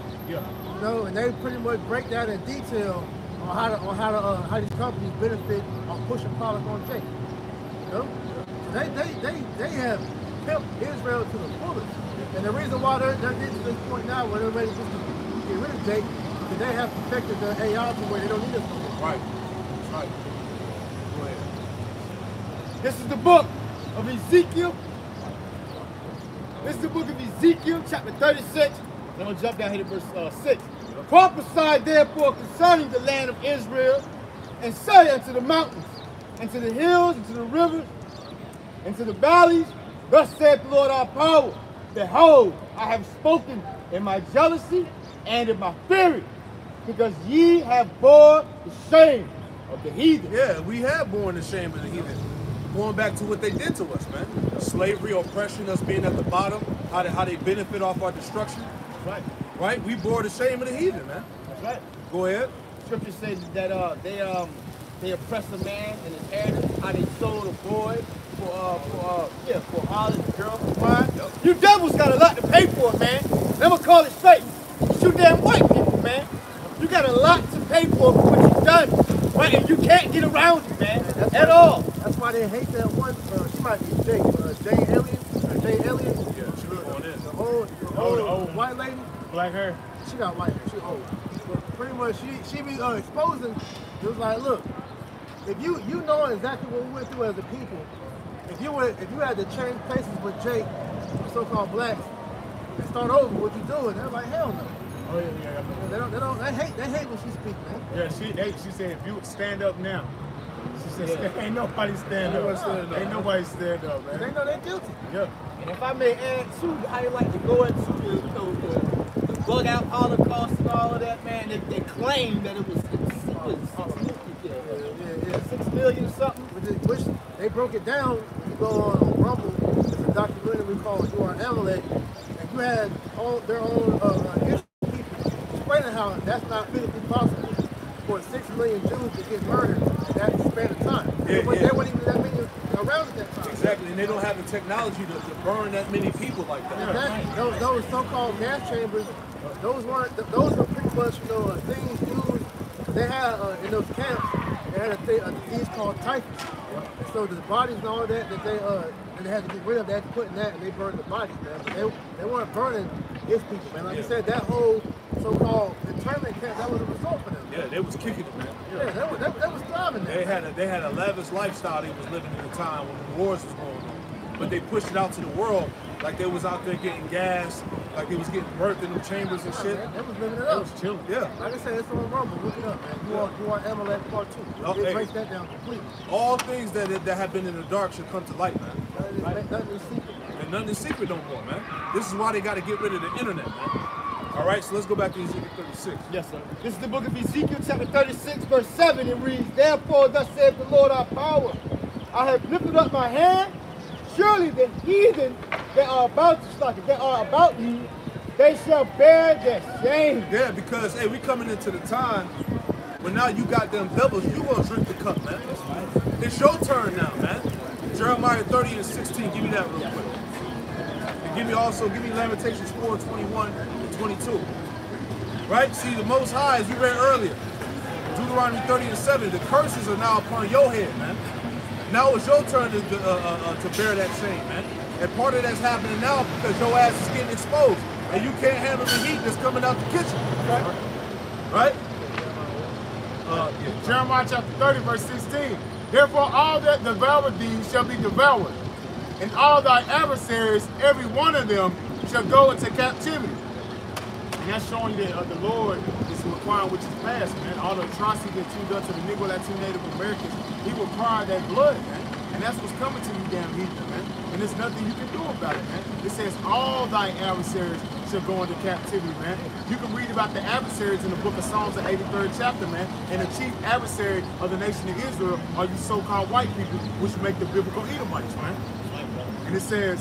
And they pretty much break down in detail on how these companies benefit on pushing product on Jake. So they have pimped Israel to the fullest. And the reason why they're getting to this point now where they're ready just to get rid of Jake, because they have perfected the AI to where they don't need us no more. Right. That's right. Go ahead. This is the book of Ezekiel. This is the book of Ezekiel, chapter 36. I'm going to jump down here to verse 6. Prophesy therefore concerning the land of Israel, and say unto the mountains, and to the hills, and to the rivers, and to the valleys, thus saith the Lord our power, behold, I have spoken in my jealousy and in my fury, because ye have bore the shame of the heathen. Yeah, we have borne the shame of the heathen. Going back to what they did to us, man. Slavery, oppression, us being at the bottom, how they benefit off our destruction. Right. Right? We bore the shame of the heathen, man. That's right. Go ahead. Scripture says that they oppress a man and his inheritance, how they sold a boy for olive, girl for wine. Yep. You devils got a lot to pay for it, man. Never call it straight. You damn white people, man. You got a lot to pay for what you've done, right? And you can't get around it, man, at all. That's why they hate that one. She might be Jane Alien. Jay Elliott. Yeah, she was on this. The old white lady. Black hair. She got white hair. She old. But pretty much she be exposing. It was like, look, if you know exactly what we went through as a people, if you had to change places with Jake, so-called blacks, and start over, what you doing? They're like, hell no. Oh yeah. They hate when she speaks, man. Yeah, she said if you would stand up now. She said ain't nobody stand up. Ain't nobody stand up, man. They know they're guilty. Yeah. And if I may add too, how you like to go into the bug out Holocaust and all of that, man, they claim that it was 6 million or something. Which they broke it down. You go on Rumble, there's a documentary called You Are Amalek, and you had their own history people explaining how that's not physically possible for 6 million Jews to get murdered in that span of time. There weren't even that many around at that time. Exactly, and they don't have the technology to burn that many people like that. Exactly. Those so-called gas chambers, those were pretty much things used. They had in those camps. They had a disease called typhus. And so the bodies and all that they had to get rid of, they had to put in that, and they burned the bodies, man. But they weren't burning his people, man. Like I said, that whole so-called internment camp, that was a result for them. Yeah, they was kicking it, man. Yeah, they was thriving there. They had a lavish lifestyle they was living in the time when the wars was going on. But they pushed it out to the world like they was out there getting gas, like they was getting birthed in the chambers and shit. They was living it up. They was chilling. Yeah. Like I said, it's on Rumble. Look it up, man. You are Amalek Part 2. It breaks that down completely. All things that have been in the dark should come to light, man. Nothing is secret. And nothing is secret no more, man. This is why they got to get rid of the internet, man. All right, so let's go back to Ezekiel 36. Yes, sir. This is the book of Ezekiel, chapter 36, verse 7. It reads, Therefore, thus saith the Lord our power, I have lifted up my hand. Surely the heathen that are about you, they shall bear their shame. Yeah, because, hey, we coming into the time when now you got them devils, you gonna drink the cup, man. It's your turn now, man. Jeremiah 30 and 16, give me that real quick. And give me Lamentations 4, 21 and 22. Right? See, the Most High, as we read earlier, Deuteronomy 30 and 7, the curses are now upon your head, man. Now it's your turn to bear that shame, man. And part of that's happening now because your ass is getting exposed. And you can't handle the heat that's coming out the kitchen. Right? Jeremiah chapter 30, verse 16. Therefore all that devoured thee shall be devoured, and all thy adversaries, every one of them, shall go into captivity. And that's showing you that the Lord is requiring which is past, man. All the atrocities that you done to the Negro, Latino, Native Americans, he required that blood, man. And that's what's coming to you damn heathen, man. And there's nothing you can do about it, man. It says all thy adversaries shall go into captivity, man. You can read about the adversaries in the book of Psalms, the 83rd chapter, man. And the chief adversary of the nation of Israel are you so-called white people, which make the biblical Edomites, man. And it says,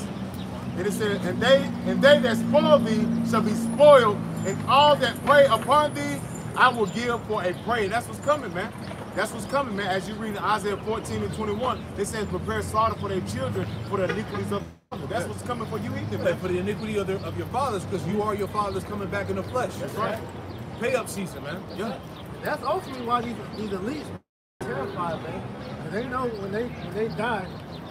and they that spoil thee shall be spoiled, and all that prey upon thee I will give for a prey. That's what's coming, man. That's what's coming, man. As you read in Isaiah 14 and 21, it says, prepare slaughter for their children, for the iniquities of them. That's what's coming for you, heathen, man. For the iniquity of your fathers, because you are your fathers coming back in the flesh. That's right. Pay up season, man. Yeah. That's ultimately why these elites are terrified, man. Because they know when they die,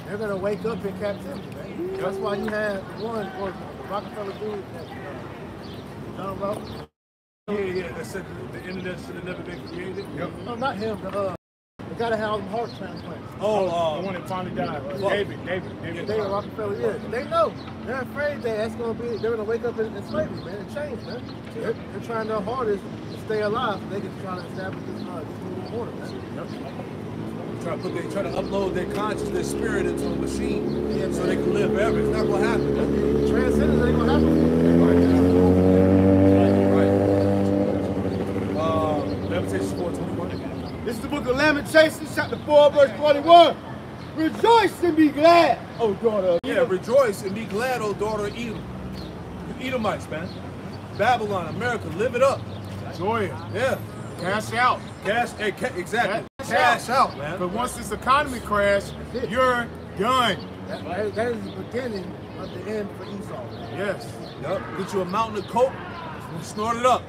they're gonna wake up in captivity, man. That's why you have the Rockefeller dude that John Rowe. Yeah, that said the internet should have never been created. Yep. No, not him. The guy that had all them heart transplants. The one that finally died. David Rockefeller. Yeah, they know. They're afraid that they're gonna wake up in slavery, man, and change, man. They're trying their hardest to stay alive so they can try to establish this new order, man. Yep. They try to upload their conscience, their spirit into a machine, so they can live forever. It's not gonna happen. Man. Transcendence ain't gonna happen. Right. Lamentations 4:21. This is the book of Lamentations, chapter 4, verse 41. Rejoice and be glad, O daughter of Edom. Yeah, rejoice and be glad, O daughter of Edom. You Edomites, man. Babylon, America, live it up. Enjoy it. Yeah. Cash out. Exactly. Cash out, man. But once this economy crash, you're done. That is the beginning of the end for Esau. Yes. Yep. Get you a mountain of coke, snort it up.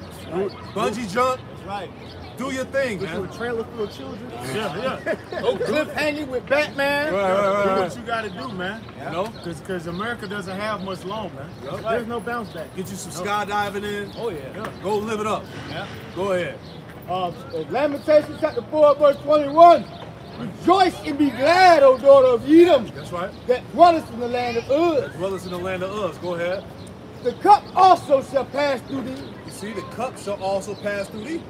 Bungee jump, That's right. Do your thing, With man. a trailer full of children. Yeah. Oh, cliff hanging with Batman. Do what you got to do, man. You know? Because America doesn't have much long, man. Yup. There's no bounce back. Get you some skydiving in. Oh, yeah. Go live it up. Yeah. Go ahead. Lamentations chapter 4, verse 21. Rejoice and be glad, O daughter of Edom, That's right. that dwellest in the land of Uz. As well as in the land of Uz. Go ahead. The cup also shall pass through thee. You see, the cup shall also pass through thee.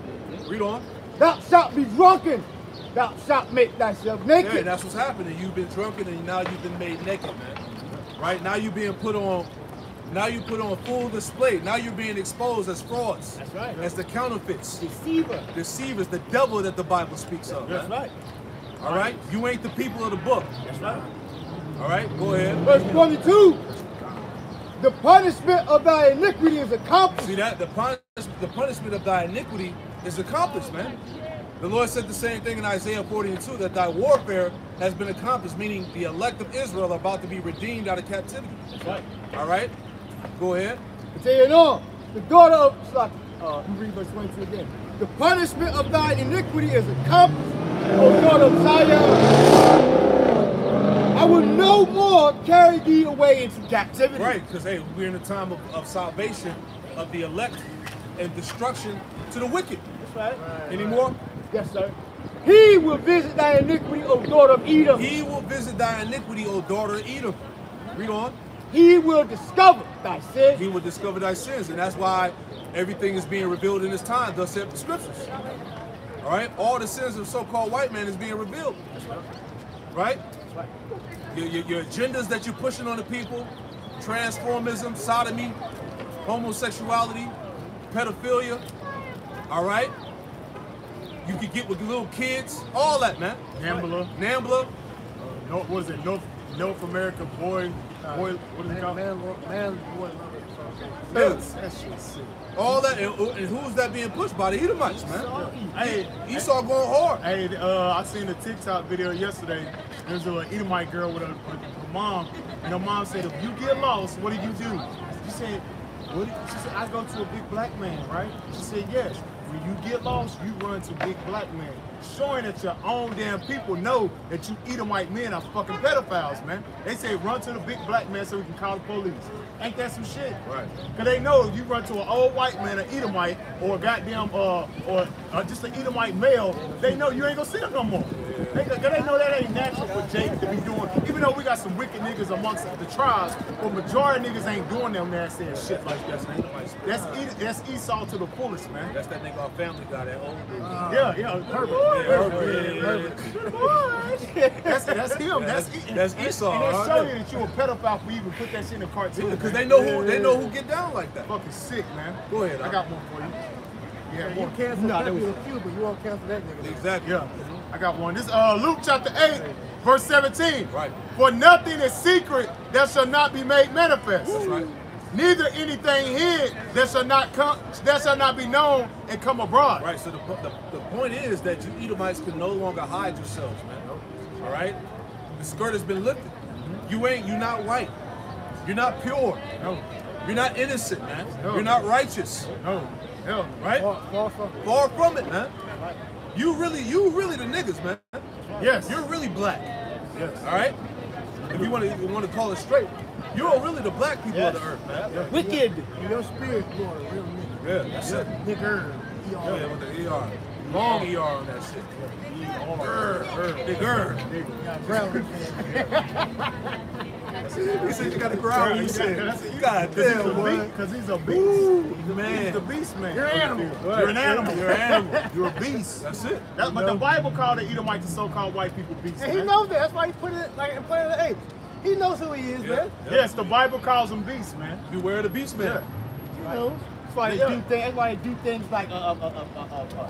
Read on. Thou shalt be drunken. Thou shalt make thyself naked. Yeah, that's what's happening. You've been drunken and now you've been made naked, man. Right? Now you're being put on. Now you put on full display. Now you're being exposed as frauds. That's right. As the counterfeits. Deceiver. Deceivers, the devil that the Bible speaks of. That's man. right. All right? You ain't the people of the book. That's right. All right? Go ahead. Verse 22. The punishment of thy iniquity is accomplished. See that? The punishment of thy iniquity is accomplished, man. The Lord said the same thing in Isaiah 40:2, that thy warfare has been accomplished, meaning the elect of Israel are about to be redeemed out of captivity. That's right. All right? Go ahead. Continuing on. The daughter of, let me read verse 22 again. The punishment of thy iniquity is accomplished, O daughter of Zion. I will no more carry thee away into captivity. Right, because, hey, we're in a time of salvation of the elect and destruction to the wicked. That's right. Any more? Yes, sir. He will visit thy iniquity, O daughter of Edom. He will visit thy iniquity, O daughter of Edom. Read on. He will discover thy sin. He will discover thy sins, and that's why everything is being revealed in this time, thus saith the scriptures. All right? All the sins of so-called white man is being revealed. Right? Your agendas that you're pushing on the people, transformism, sodomy, homosexuality, pedophilia, all right? You could get with little kids, all that, man. Nambla. What is it? North America boy, what is it called? Yes. That shit's sick. All that, and who's that being pushed by? The Edomites, man. Hey, Esau going hard. Hey, I seen a TikTok video yesterday. There's a Edomite girl with her mom, and her mom said, "If you get lost, what do you do?" She said, She said, "I go to a big black man, right?" She said, "Yes. When you get lost, you run to big black man." Showing that your own damn people know that you Edomite men are fucking pedophiles, man. They say run to the big black man so we can call the police. Ain't that some shit? Right. Cause they know if you run to an old white man, an Edomite, or a goddamn or just an Edomite male, they know you ain't gonna see them no more. They know that ain't natural for Jake to be doing. Even though we got some wicked niggas amongst the tribes, but majority of niggas ain't doing them nasty ass shit like that. That's Esau to the fullest, man. That's that nigga our family got, that old dude. Yeah, Herbert. Herbert. That's him. That's Esau. And they show you that you a pedophile for even put that shit in a cartoon. Because they know who get down like that. Fucking sick, man. Go ahead. I got one for you. Yeah, You one. cancel Pepe Le Pew, but you won't cancel that nigga. Exactly. Yeah, I got one. This Luke chapter 8, verse 17. Right. For nothing is secret that shall not be made manifest. That's right. Neither anything hid that shall not be known and come abroad. Right. So the point is that you Edomites can no longer hide yourselves, man. All right. The skirt has been lifted. You're not white. You're not pure. No. You're not innocent, man. No. You're not righteous. No. Hell. Right? Far from it, man. You really the niggas, man. Yes. You're really black. Yes. All right? If you want to call it straight, you're really the black people of the earth, man. Yeah. Wicked. Your spirit going a real nigga. Yeah, that's it. Nigger. Yeah, with the ER. Long ER on that shit. Big He said you got to growl. He said, God damn, boy. Because he's a beast. Ooh, man. He's the beast man. You're an animal. You're an animal. You're an animal. You're a beast. That's it. But the Bible called the Edomites the so-called white people beasts. And he man. knows that. That's why he put it like in Planet of the Apes. He knows who he is, man. Yes, the Bible calls them beasts, man. Beware of the beast man. You know. That's why they do things. That's why they do things like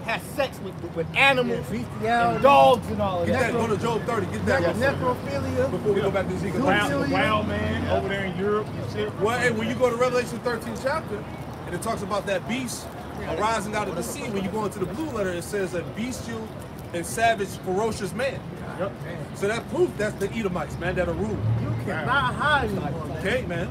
have sex with animals Bestiality. and dogs and all of Get that. that. Go to Job 30. Get that. Necrophilia. Before we go back to Ezekiel. Wild man over there in Europe and shit. Well, hey, when you go to Revelation 13 chapter, and it talks about that beast arising out of the sea, when you go into the blue letter, it says a bestial and savage, ferocious man. Yep. So that proof that's the Edomites, man, that are ruling. You cannot hide anymore. Okay, man.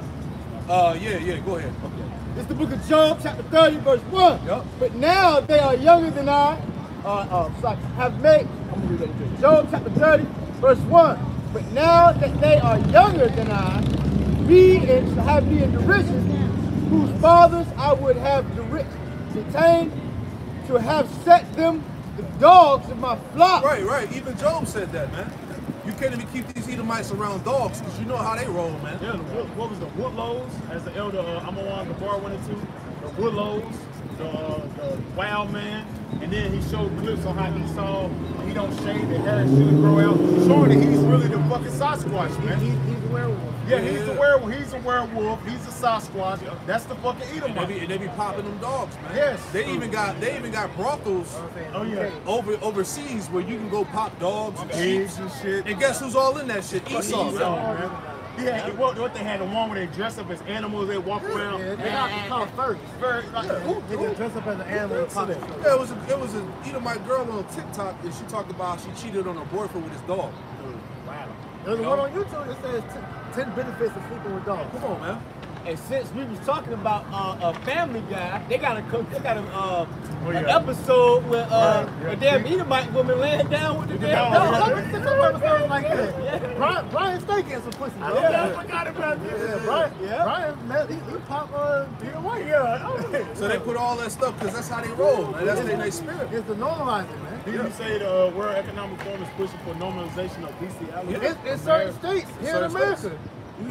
Yeah, go ahead. Okay. It's the book of Job, chapter 30, verse 1. Yep. But now they are younger than I. Have made. I'm gonna read that again. Job chapter 30, verse 1. But now that they are younger than I, read and have me in derision, whose fathers I would have detained to have set them the dogs of my flock. Right. Even Job said that, man. You can't even keep these Edomites around dogs because you know how they roll, man. Yeah, what was the Woodlows? As the elder Amon Gabar went into the Woodlows, the Wild Man, and then he showed clips on how Esau, he don't shave, the hair shouldn't grow out, showing that he's really the fucking Sasquatch, man. He's a werewolf. Yeah, he's a werewolf. He's a werewolf. He's a Sasquatch. That's the fucking Edomite. And they be popping them dogs, man. Yes. They even got brothels Oh yeah. overseas where you can go pop dogs and sheep. Pigs and shit. And guess who's all in that shit? Esau. Esau, man. Yeah, what they had, the one where they dress up as animals, they walk around. Yeah, they got to call first. Very, like, They can dress up as an animal and pop it. Yeah, it was an Edomite girl on TikTok, and she talked about she cheated on her boyfriend with his dog. wow. There's one on YouTube that says 10 benefits of sleeping with dogs. Come on, man. And since we was talking about a Family Guy, they got an yeah. episode where Yeah. a damn Edomite woman laying down with the damn dog. dog. Some episodes like that. Brian Stay getting some pussy. Bro. Yeah, I forgot about this. Yeah, Brian, he pop Yeah, what? Yeah. So they put all that stuff because that's how they roll, man. That's their spirit. It's the normalizer, man. Did you say the World Economic Forum is pushing for normalization of bestiality? In certain states here in Certain America, states.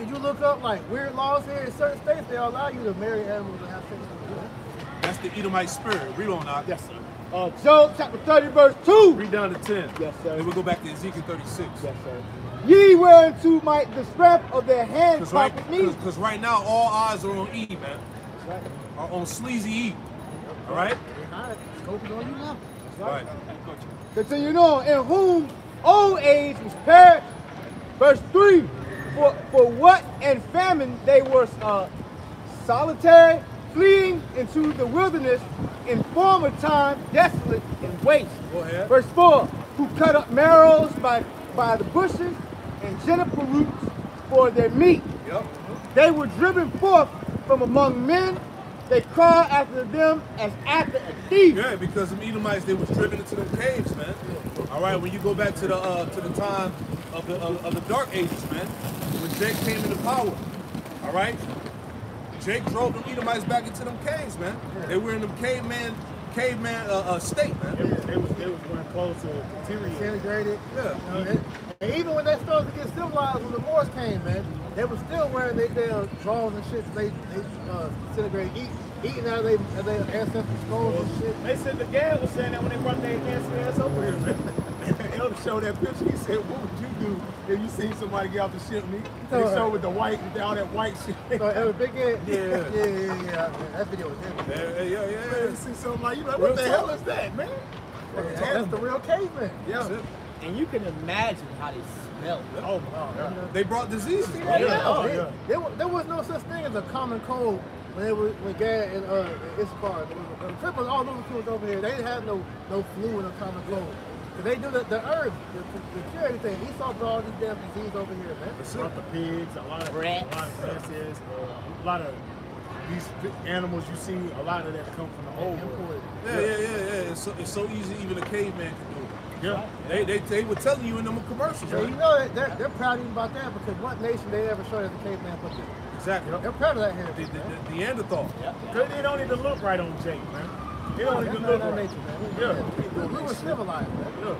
you look up like weird laws here in certain states. They allow you to marry animals and have sex with them. That's the Edomite spirit. Read on out. Yes, sir. Job chapter 30, verse 2. Read down to 10. Yes, sir. Then we'll go back to Ezekiel 36. Yes, sir. Ye whereunto might the strength of their hands profit me. Because right now all eyes are on E, man. Right. Are on sleazy E. All right? They hide it. Scope is on you now. Right. Continue on. In whom old age was perished. Verse 3. For what and famine they were solitary, fleeing into the wilderness in former time, desolate and waste. Go ahead. Verse 4. Who cut up marrows by the bushes and juniper roots for their meat. Yep. They were driven forth from among men. They cried after them as after a thief. Yeah, because them Edomites, they was driven into them caves, man. All right, when you go back to the time of the Dark Ages, man, when Jake came into power, all right, Jake drove them Edomites back into them caves, man. They were in them caveman state, man. They was going close to deteriorate. Disintegrated. Yeah. And even when they started to get civilized, when the Moors came, man, they were still wearing their drawers and shit. They disintegrated, eating out of their ancestors' skulls and shit. They said the gal was saying that when they brought their ass over here, man. Elder showed that picture. He said, "What would you do if you seen somebody get off the ship?" Me, they showed with the white, with all that white shit. So big head, Yeah. That video was heavy. Yeah. You see something like you like, what the hell is that, man? That's the real caveman. Yeah. And you can imagine how they smell. Oh my God. They brought disease. Yeah. There was no such thing as a common cold when Gad and Issachar, the Cripples, all those people over here, they didn't have no flu and no common cold. They do the herb to cure everything. Esau brought all these damn disease over here, man. Brought the pigs, a lot of Rats. rats, a lot of these animals you see, a lot of that come from the old world. Yeah. It's so easy even a caveman can do it. Yeah. They were telling you in them commercials, So right? you know they're proud of you about that because what nation they ever showed as a caveman put there. Exactly. They're proud of that here. The Neanderthal. Because they don't even look right on Jake, man. They don't even look That's right. nature, man. Yeah. We were civilized, man. Yeah.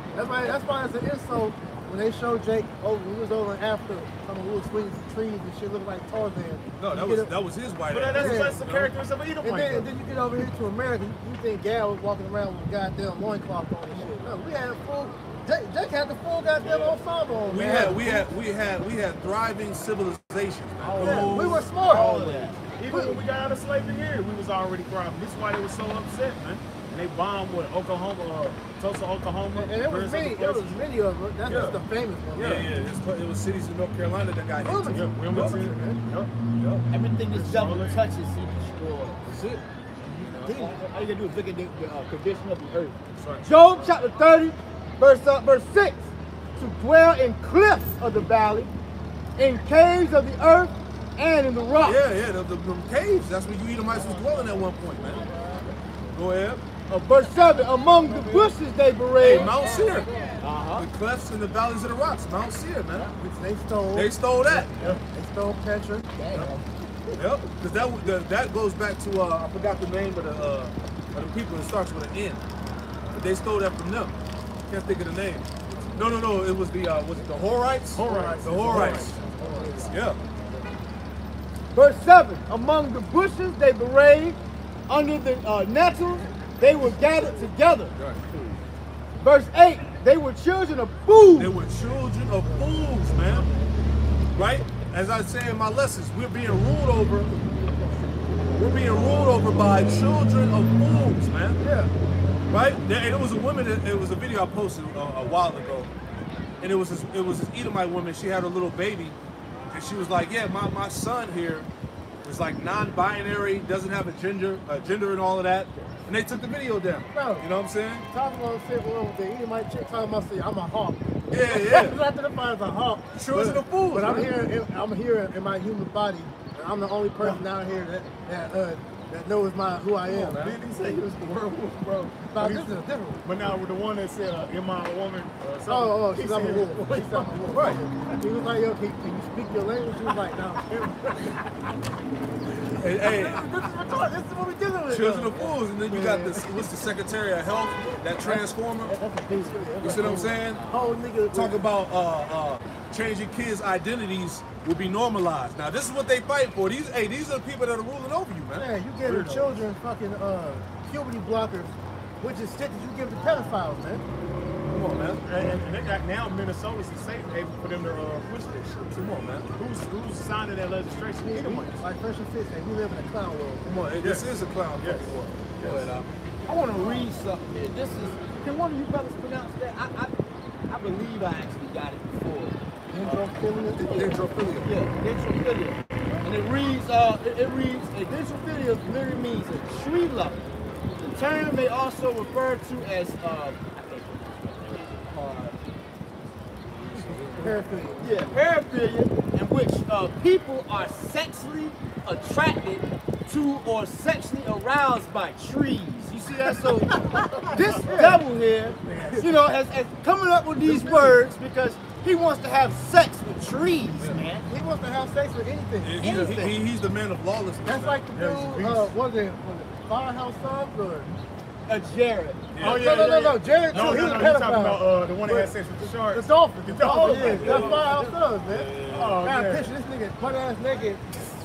That's why it's an insult when they showed Jake. Oh, we was over in Africa, we was swinging some trees and shit, looking like Tarzan. No, that was his white But ass. that's the characters of an And Edomite. then you get over here to America, you think Gal was walking around with a goddamn loincloth on and shit. No, we had full. Jake had the full goddamn ensemble on. We had thriving civilizations, man. Yeah, we were smart. All of that. Even when we got out of slavery here, we was already thriving. This is why they were so upset, man. And they bombed with Oklahoma, Tulsa, Oklahoma. And there was many of them. That's just the famous one. It was cities in North Carolina that got hit. Yeah, Wilmington. Everything this devil touches, he destroys. That's it. All you gotta do is look at the condition of the earth. That's right. Job chapter 30, verse 6. To dwell in cliffs of the valley, in caves of the earth, and in the rock. Yeah, them caves. That's where you Edomites was dwelling at one point, man. Go ahead. Verse 7, among the bushes they berate. Hey, Mount Seir. The clefts and the valleys of the rocks. Mount Seir, man. Which they stole. They stole that. They stole Petra. Yep. Because that goes back to I forgot the name of the people. It starts with an N. But they stole that from them. Can't think of the name. No. It was the was it the Horites? The Horites. Yeah. Verse 7, among the bushes they berate, under the nettles they were gathered together. Right. Verse 8, they were children of fools. They were children of fools, man. Right? As I say in my lessons, we're being ruled over. We're being ruled over by children of fools, man. Yeah. Right? It was a woman. It was a video I posted a while ago, and it was this Edomite woman. She had a little baby, and she was like, "Yeah, my son here is like non-binary, doesn't have a gender and all of that." And they took the video down. Bro, you know what I'm saying? Talking about shit, well, the Edomite chick talking about saying I'm a hawk. Yeah. I identify as a hawk. Children of fools. But man. I'm here in my human body, and I'm the only person down here that knows who I am. Didn't he say he was the werewolf, bro? No, this is a different one. But now with the one that said, "Am I a woman?" She's not a woman. She's not a woman. Right. He was like, yo, can you speak your language? He was like, no. Hey, This is what we're dealing with. children of fools, and then you got this. What's the Secretary of Health? That transformer. That's a piece. You see what I'm saying? Whole nigga Talk about changing kids' identities will be normalized. Now this is what they fight for. These are the people that are ruling over you, man. Man, you give your children fucking puberty blockers, which is shit that you give to pedophiles, man. Come on, man. And they got now Minnesota's safe haven for them to push that shit. Come on, man. Who's signing that legislation? Edomites. Like Fresh and Fit said, we live in a clown world. Come on. This is a clown Yes. fucking world. Go ahead, Al. I want to read something here. This is, can one of you brothers pronounce that? I believe I actually got it before. Dendrophilia. Yeah, dendrophilia. And it reads, a dendrophilia literally means a tree lover. The term may also refer to as, Paraphilia. yeah, paraphilia, in which people are sexually attracted to or sexually aroused by trees. You see that? So this devil here, you know, has coming up with these words because he wants to have sex with trees, man. He wants to have sex with anything. He's the man of lawlessness. That's like the dude, was it Firehouse Subs or? Jared. Oh No. Jared, No, he was a you're talking pedophile. about the one that had sex with the shark. The dolphin. The dolphin. Yeah, that's Firehouse Subs, man. Oh, Now yeah. picture this nigga butt ass naked,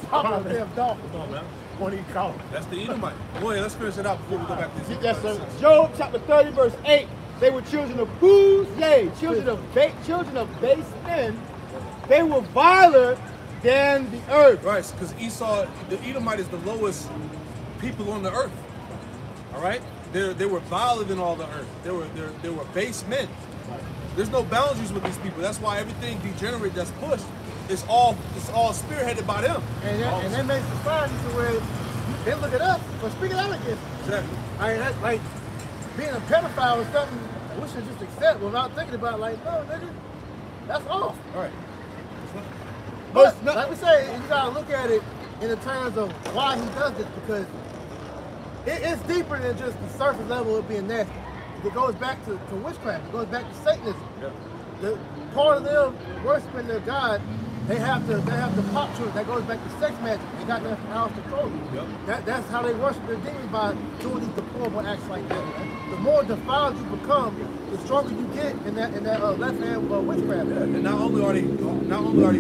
talking about damn dolphin. Come on, man. What do you call it? That's the Edomite. Go ahead, let's finish it out before we go back to this. Yes, sir. Job chapter 30, verse 8. They were children of fools, yea, children of base men. They were viler than the earth. Right, because Esau, the Edomite is the lowest people on the earth. All right, they were viler than all the earth. They were base men. There's no boundaries with these people. That's why everything degenerate that's pushed is all spearheaded by them. And that makes society to where they look at us for speaking out against it. Exactly. I mean, that's like being a pedophile is something we should just accept without thinking about, like, no, nigga, that's off. All right. But like we say, you gotta look at it in the terms of why he does this, because it's deeper than just the surface level of being nasty. It goes back to witchcraft. It goes back to Satanism. Yeah. The part of them worshiping their God, they have the pop truth. That goes back to sex magic. They got that house control. Yep. That's how they worship their demons, by doing these deplorable acts like that. Man. The more defiled you become, the stronger you get in that left hand witchcraft. Yeah. And not only are they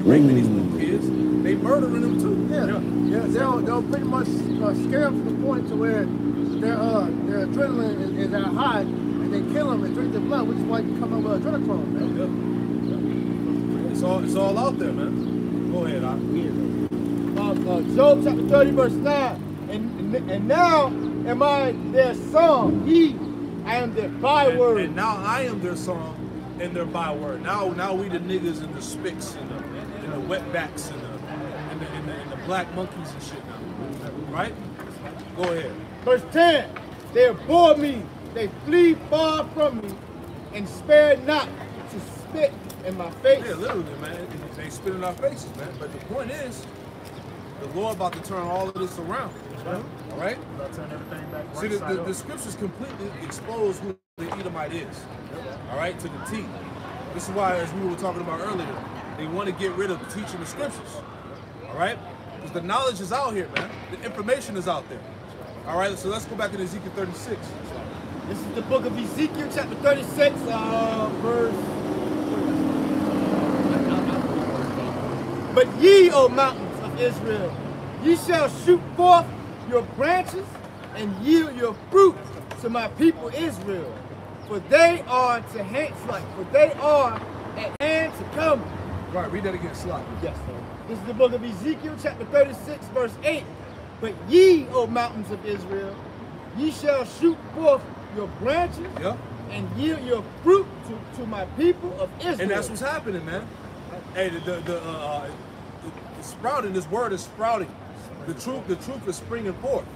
raping these little kids, they murdering them too. Yeah. They'll pretty much scare them to the point to where their adrenaline is at high, and they kill them and drink their blood, which is why you come up with adrenochrome, man. Yeah. It's all out there, man. Go ahead, Job chapter 30, verse 9. And now am I their song, I am their byword. And now I am their song and their byword. Now we the niggas and the spicks and the wetbacks and the black monkeys and shit now. Right? Go ahead. Verse 10. They abhor me, they flee far from me, and spare not to spit in my face. Yeah, literally, man. They spit in our faces, man. But the point is, the Lord about to turn all of this around. All right? About to turn everything back right See, side up. the scriptures completely expose who the Edomite is. All right, to the T. This is why, as we were talking about earlier, they want to get rid of teaching the scriptures. All right? Because the knowledge is out here, man. The information is out there. All right, so let's go back to Ezekiel 36. This is the book of Ezekiel, chapter 36, verse. But ye, O mountains of Israel, ye shall shoot forth your branches and yield your fruit to my people Israel, for they are at hand to come. Right, read that again, slide. Yes, sir. This is the book of Ezekiel, chapter 36, verse 8. But ye, O mountains of Israel, ye shall shoot forth your branches and yield your fruit to my people of Israel. And that's what's happening, man. Hey, the sprouting, this word is sprouting. The truth is springing forth.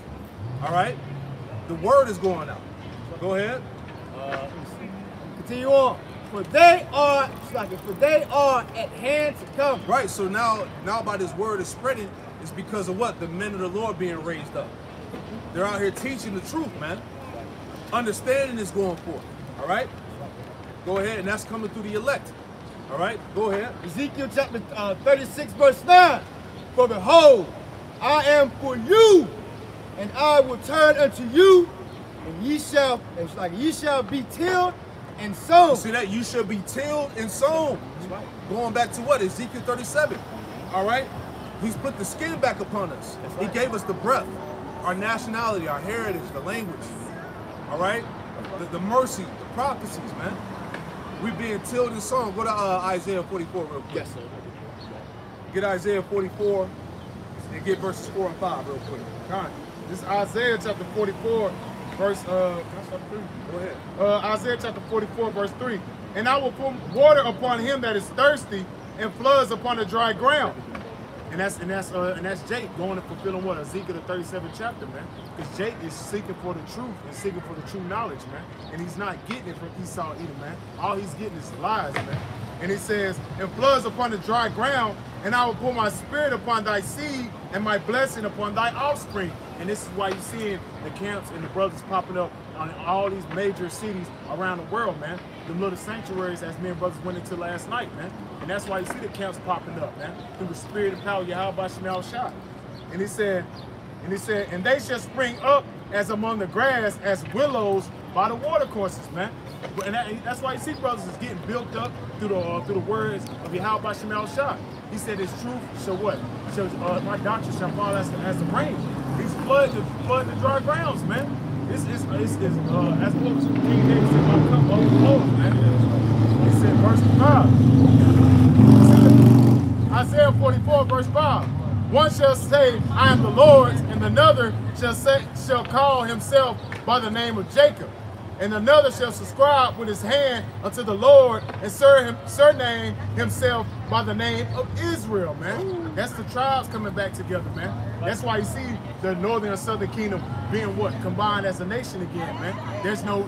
All right? The word is going out. Go ahead. Continue on. For they are at hand to come. Right, so now by this word is spreading, it's because of what? The men of the Lord being raised up. They're out here teaching the truth, man. Understanding is going forth. All right? Go ahead, and that's coming through the elect. All right? Go ahead. Ezekiel chapter 36, verse 9. For behold, I am for you, and I will turn unto you, and ye shall be tilled and sown. You see that? You shall be tilled and sown. Right. Going back to what? Ezekiel 37. All right? He's put the skin back upon us. Right. He gave us the breath, our nationality, our heritage, the language. All right? The mercy, the prophecies, man. We being tilled and sown. Go to Isaiah 44 real quick. Yes, sir. Get Isaiah 44 and get verses 4 and 5 real quick. All right. This is Isaiah chapter 44, verse, can I start 3? Go ahead. Isaiah chapter 44, verse 3. And I will pour water upon him that is thirsty, and floods upon the dry ground. And that's Jake going and fulfilling what? Ezekiel the 37th chapter, man. Because Jake is seeking for the truth and seeking for the true knowledge, man. And he's not getting it from Esau either, man. All he's getting is lies, man. And it says, and floods upon the dry ground, and I will pour my spirit upon thy seed and my blessing upon thy offspring. And this is why you're seeing the camps and the brothers popping up on all these major cities around the world, man. The little sanctuaries as me and brothers went into last night, man. And that's why you see the camps popping up, man. Through the spirit and power of Yahweh Shemal Shah. And he said, and they shall spring up as among the grass, as willows by the watercourses, man. And that's why you see brothers is getting built up through the words of Yahweh Shemal Shah. He said his truth shall what? My doctrine shall fall as the rain. He's flooding the dry grounds, man. It's as what was King David said, my cup overflows, man. He said, verse 5. Isaiah 44, verse 5. One shall say, I am the Lord's, and another shall call himself by the name of Jacob. And another shall subscribe with his hand unto the Lord and surname himself by the name of Israel, man. That's the tribes coming back together, man. That's why you see the northern and southern kingdom being what? Combined as a nation again, man. There's no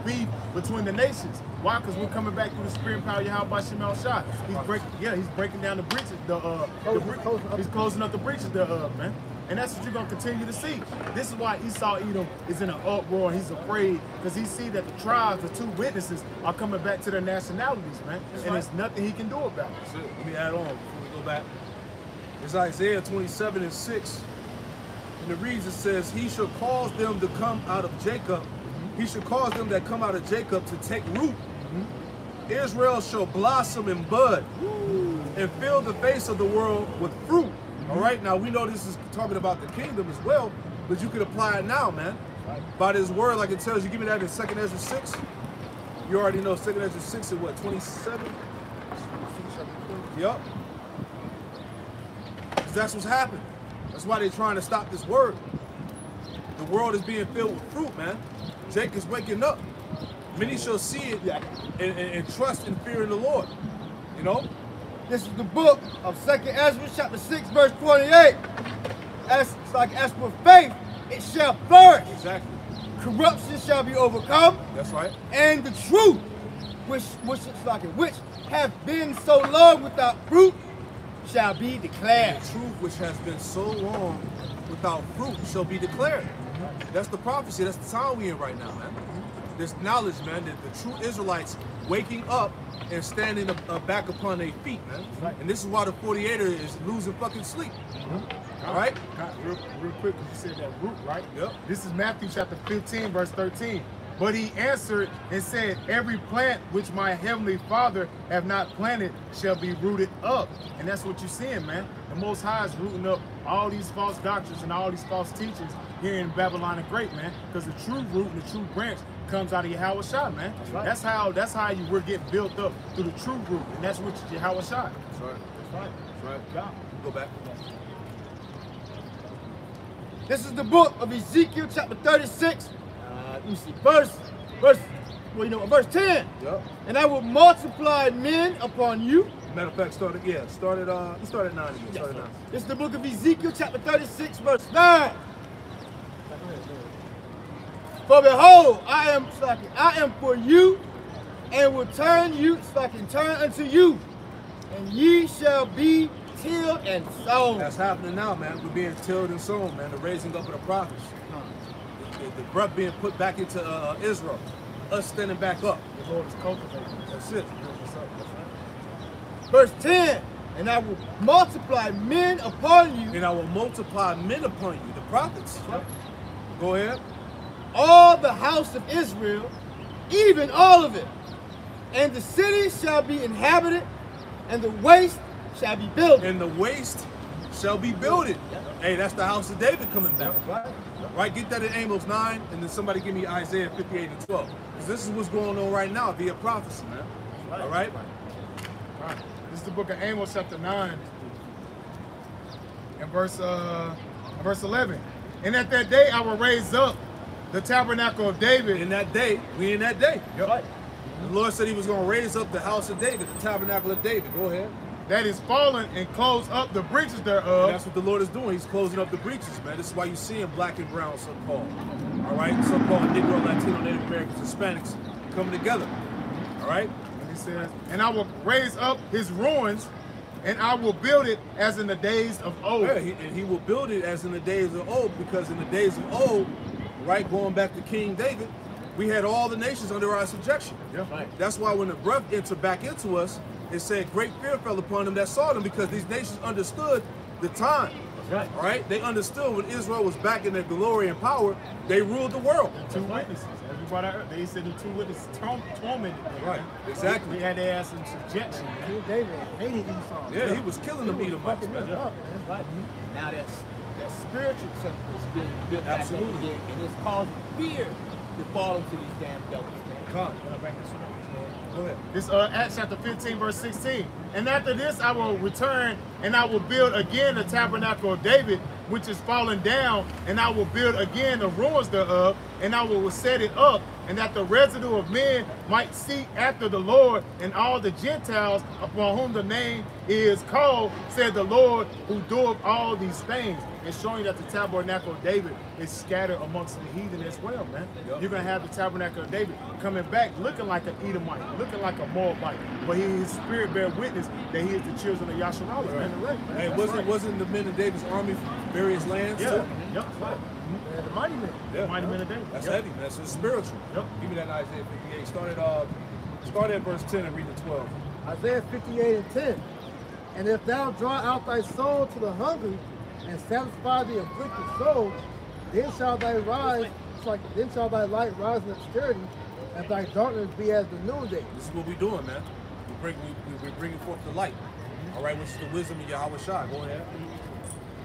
beef between the nations. Why? Because we're coming back through the spirit and power of Yahweh Shemal Shah. He's breaking down the breaches, he's closing up the breaches thereof, man. And that's what you're going to continue to see. This is why Esau Edom is in an uproar and he's afraid, because he sees that the tribes, the two witnesses, are coming back to their nationalities, man. And there's nothing he can do about it. So let me add on before we go back. It's Isaiah 27 and 6. And it reads, it says, he shall cause them to come out of Jacob. He shall cause them that come out of Jacob to take root. Israel shall blossom and bud and fill the face of the world with fruit. All right, now we know this is talking about the kingdom as well, but you can apply it now, man. By this word, like it tells you, give me that in 2nd Ezra 6. You already know 2nd Ezra 6 is what, 27? Yep. That's what's happening. That's why they're trying to stop this word. The world is being filled with fruit, man. Jake is waking up. Many shall see it and trust and fear in the Lord. You know? This is the book of 2nd Ezra, chapter 6, verse 28. As for faith, it shall flourish. Exactly. Corruption shall be overcome. That's right. And the truth, which have been so long without fruit, shall be declared. The truth which has been so long without fruit shall be declared. That's the prophecy. That's the time we in right now, man. This knowledge, man, that the true Israelites waking up and standing back upon their feet, man. Right. And this is why the 48er is losing fucking sleep. All right? Real quick, because you said that root, right? Yep. This is Matthew chapter 15, verse 13. But he answered and said, every plant which my heavenly Father have not planted shall be rooted up. And that's what you're seeing, man. The Most High is rooting up all these false doctrines and all these false teachings here in Babylon the Great, man. Because the true root and the true branch comes out of Yahweh Shai, man. That's right. That's how we're getting built up through the true root, and that's which is Yahweh Shai. That's right. That's right. That's right. Yeah. Go back. This is the book of Ezekiel chapter 36. Let me see, verse 10. Yep. And I will multiply men upon you. Matter of fact, started 9 again. Started 9 again. This is the book of Ezekiel chapter 36, verse 9. For behold, I am for you, and will turn unto you, and ye shall be tilled and sown. That's happening now, man. We're being tilled and sown, man. The raising up of the prophets. The breath being put back into Israel. Us standing back up. The Lord is cultivating. That's it. Verse 10. And I will multiply men upon you. And I will multiply men upon you, the prophets. Right. Go ahead. All the house of Israel, even all of it. And the city shall be inhabited, and the waste shall be built. And the waste shall be builded. Hey, that's the house of David coming back. Right? Get that in Amos 9, and then somebody give me Isaiah 58 and 12. Because this is what's going on right now via prophecy, man. All right? This is the book of Amos chapter 9 and verse 11. And at that day I will raise up the tabernacle of David. In that day, we in that day. Yep. Right. The Lord said he was going to raise up the house of David, the tabernacle of David. Go ahead. That is fallen and close up the breaches thereof. And that's what the Lord is doing. He's closing up the breaches, man. This is why you see him black and brown, so-called. All right? So-called Negro, Latino, Native Americans, Hispanics coming together. All right? And he says, and I will raise up his ruins, and I will build it as in the days of old. Yeah, and he will build it as in the days of old, because in the days of old, right, going back to King David, we had all the nations under our subjection. Yeah. Right. That's why when the breath entered back into us, it said great fear fell upon them that saw them, because these nations understood the time. Right. All right? They understood when Israel was back in their glory and power, they ruled the world. Two witnesses. Everybody, they said the two witnesses tormented them. Right, exactly. They had their ass in subjection. King David hated Esau. Yeah, he was killing them Edomites, man. Right. Now that spiritual temple is being built back up Absolutely. again, and it's causing fear to fall into these damn devils, man. Come. Go ahead. This Acts chapter 15, verse 16. And after this I will return, and I will build again the tabernacle of David, which is fallen down, and I will build again the ruins thereof, and I will set it up, and that the residue of men might seek after the Lord, and all the Gentiles upon whom the name is called, said the Lord, who doeth all these things. And showing that the tabernacle of David is scattered amongst the heathen as well, man. Yep. You're going to have the tabernacle of David coming back looking like an Edomite, looking like a Moabite, but his spirit bear witness that he is the children of Yasharallah, man. Hey, wasn't the men of David's army from various lands? Yeah. too? Yep. And the mighty men. Yeah. Mighty men of David. That's Yep. heavy, man. So it's spiritual. Yep. Give me that Isaiah 58. Start at verse 10 and read the 12. Isaiah 58 and 10. And if thou draw out thy soul to the hungry, and satisfy the afflicted soul, then shall thy light rise in obscurity, and thy darkness be as the noonday. This is what we're doing, man. We're bringing forth the light. All right, which is the wisdom of Yahweh Shai. Go ahead.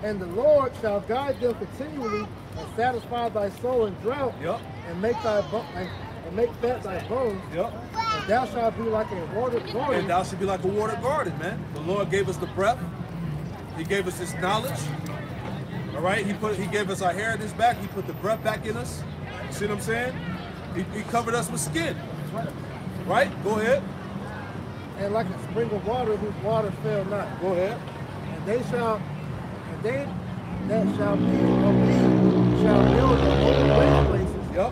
And the Lord shall guide them continually, and satisfy thy soul in drought, Yep. and make fat thy bones. Yep. And thou shalt be like a watered garden. And thou should be like a water garden, man. The Lord gave us the breath. He gave us this knowledge. All right, he gave us our heritage back. He put the breath back in us. You see what I'm saying? He covered us with skin. Right? Go ahead. And like a spring of water whose water fail not. Go ahead. And they that shall be of thee shall build the open waste places. Yep.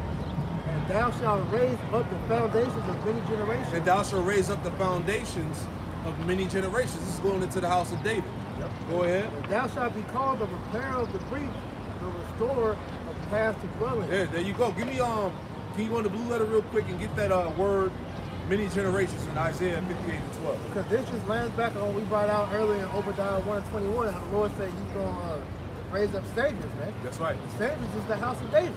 And thou shalt raise up the foundations of many generations. And thou shalt raise up the foundations of many generations. This is going into the house of David. Yep. Go ahead. And thou shalt be called the repairer of the breach, the restorer of past dwelling. Yeah, there you go. Give me can you go in the blue letter real quick and get that word many generations in Isaiah 58 and 12. Because this just lands back on what we brought out earlier in Obadiah 1:21. How the Lord said he's gonna raise up saviors, man. That's right. The saviors is the house of David.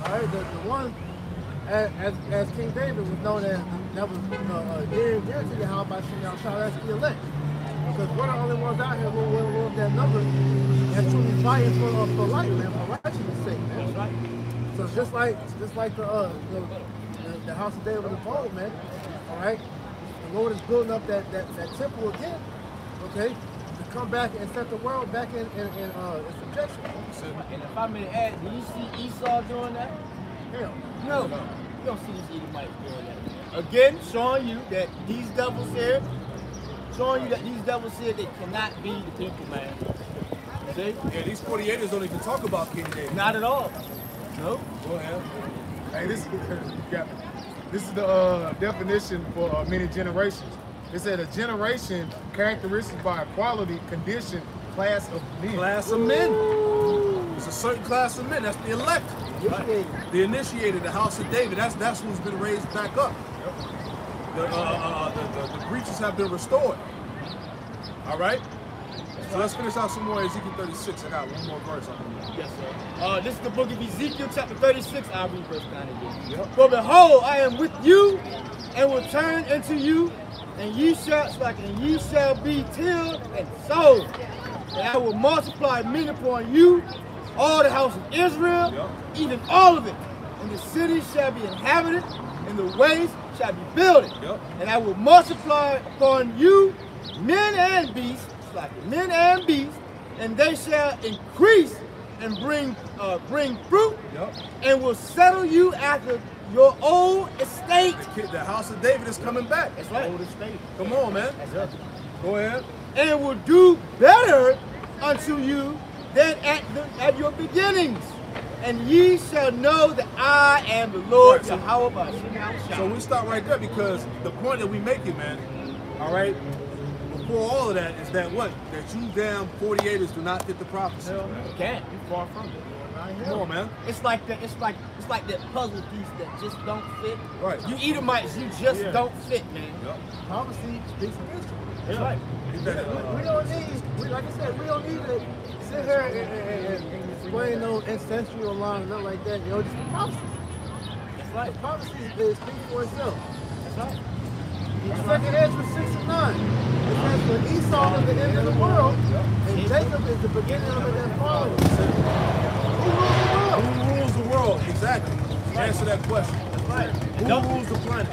All right, the one as King David was known as, that was near and dear to Yahweh by Shem Shah, that's the elect. Because we're the only ones out here who will that number and truly fighting for life, man, for righteousness' sake, man. That's right. So just like the house of David of old, man. All right, the Lord is building up that temple again, okay, to come back and set the world back in subjection. And if I may add, do you see Esau doing that? Hell, No. You don't see these Edomites doing that. Again, showing you that these devils here, they cannot be the people, man. See? Yeah, these 48ers don't even talk about King David. Not at all. No. Go ahead. Hey, this is the definition for many generations. It said a generation characteristic by a quality, condition, class of men. Class of men. It's a certain class of men. That's the elect. initiated. The initiated, the house of David. That's who's been raised back up. The breaches have been restored. All right. So let's finish out some more Ezekiel 36. I got one more verse. Yes, sir. This is the book of Ezekiel, chapter 36. I'll read verse 9 again. Yep. For behold, I am with you, and will turn unto you, and ye shall be tilled and sown. And I will multiply many upon you, all the house of Israel, Yep. even all of it. And the cities shall be inhabited, and the ways shall be builded. Yep. And I will multiply upon you men and beasts, and they shall increase and bring fruit, Yep. and will settle you after your old estate. The house of David is coming back. That's right. Old estate. Come on, man. That's right. Go ahead. And will do better unto you than at your beginnings. And ye shall know that I am the Lord Right, so- Yahweh by Shem So we stop right there because the point that we making, man, all right, before all of that is that what? That you damn 48ers do not fit the prophecy. You can't. You far from it. Come on, man. It's like that. It's like that puzzle piece that just don't fit. Right. You Edomites, you just Yeah. don't fit, man. Yep. Prophecy speaks of history. That's right. You better, We don't need, like I said, we don't need to sit here and explain no ancestral line and nothing like that. You know, just prophecy. That's right. The prophecy speaks for itself. That's right. Second Ezra 6 and 9. It says, for Esau is the end of the world, and Jacob is the beginning of it and following. Who rules the world? Who rules the world? Exactly. Answer that question. Right. Who rules the planet?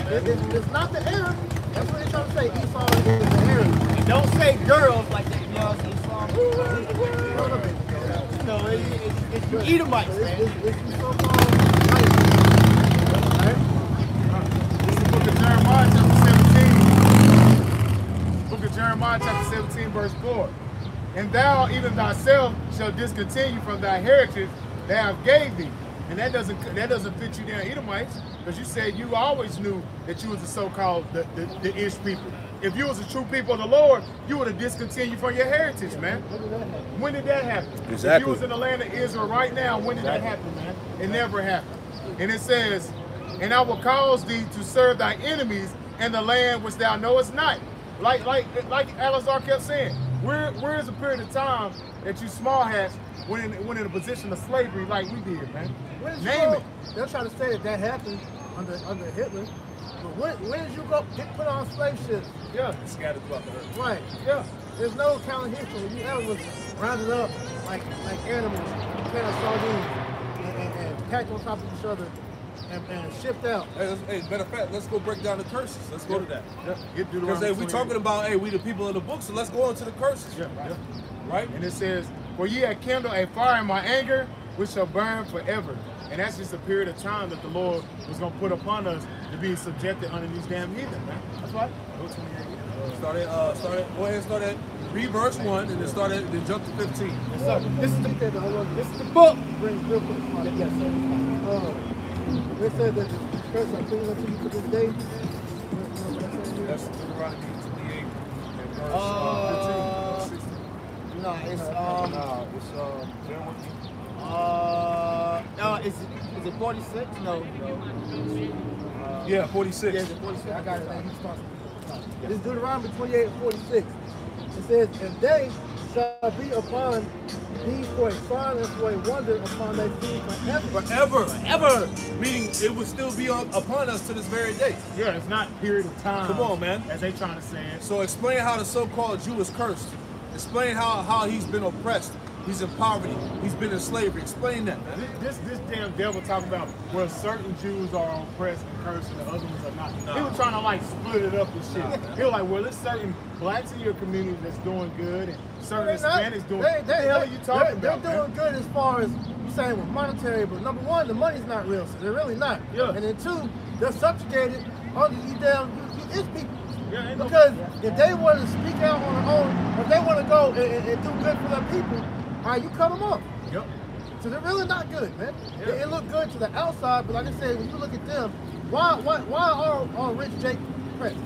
It's not the Arab. That's what they're trying to say. Esau is the Arab. And don't say girls like that. You know what I'm saying? Who rules the world? No, it's you Edomites, man. It's the so-called light. Right? This is the book of Jeremiah, chapter 17. Book of Jeremiah, chapter 17, verse 4. And thou, even thyself, shall discontinue from thy heritage that I have gave thee. And that doesn't fit you down, Edomites, because you said you always knew that you was the so-called the Ish people. If you was a true people of the Lord, you would have discontinued from your heritage, man. When did that happen? Exactly. If you was in the land of Israel right now, when did that happen, man? It never happened. And it says, and I will cause thee to serve thy enemies in the land which thou knowest not. Like Alazar kept saying, where is a period of time that you small hats went in a position of slavery like we did, man? Name it. They'll try to say that happened under Hitler. But when did you go get put on slave ships? Yeah, Scattered throughout the earth. Right. yeah. There's no account of history. You ever was rounded up like animals, can of sardines, and packed on top of each other and shipped out. Hey, matter of fact, let's go break down the curses. Let's go to that. Yeah. Get Because Deuteronomy we 28. talking about, hey, we the people of the book, so let's go on to the curses. Yeah, yeah. Right? And it says, for ye have kindled a fire in my anger, which shall burn forever. And that's just a period of time that the Lord was going to put upon us to be subjected under these damn heathen, man. That's right. Go 28. Go ahead and start at read verse 1 and then jump to 15. Yes, sir. This is He said the this is the book. brings real quick. Yes, sir. They said that the curse are clean unto you to this day. That's Deuteronomy 28. No, it's is it 46? No. Yeah, 46. Yeah, it's 46. I got it. This is Deuteronomy 28:46. It says, and they shall be upon thee for a sign and for a wonder upon thy feet forever. Forever. Meaning it would still be upon us to this very day. Yeah, it's not period of time. Come on, man. As they trying to say it. So explain how the so-called Jew is cursed. Explain how he's been oppressed. He's in poverty. He's been in slavery. Explain that, man. This damn devil talking about where certain Jews are oppressed and cursed and the other ones are not. He was trying to like split it up and shit. He was like, well, there's certain blacks in your community that's doing good and certain Hispanics doing good. What the hell are you talking about, They're doing good as far as you saying with monetary, but number one, the money's not real. So they're really not. Yeah. And then two, they're subjugated under you damn it's people. Yeah, because if they want to speak out on their own, if they want to go and do good for their people, all right, you cut them off. Yep. So they're really not good, man. Yeah. It look good to the outside, but like I said, when you look at them, why are Rich Jake pressed?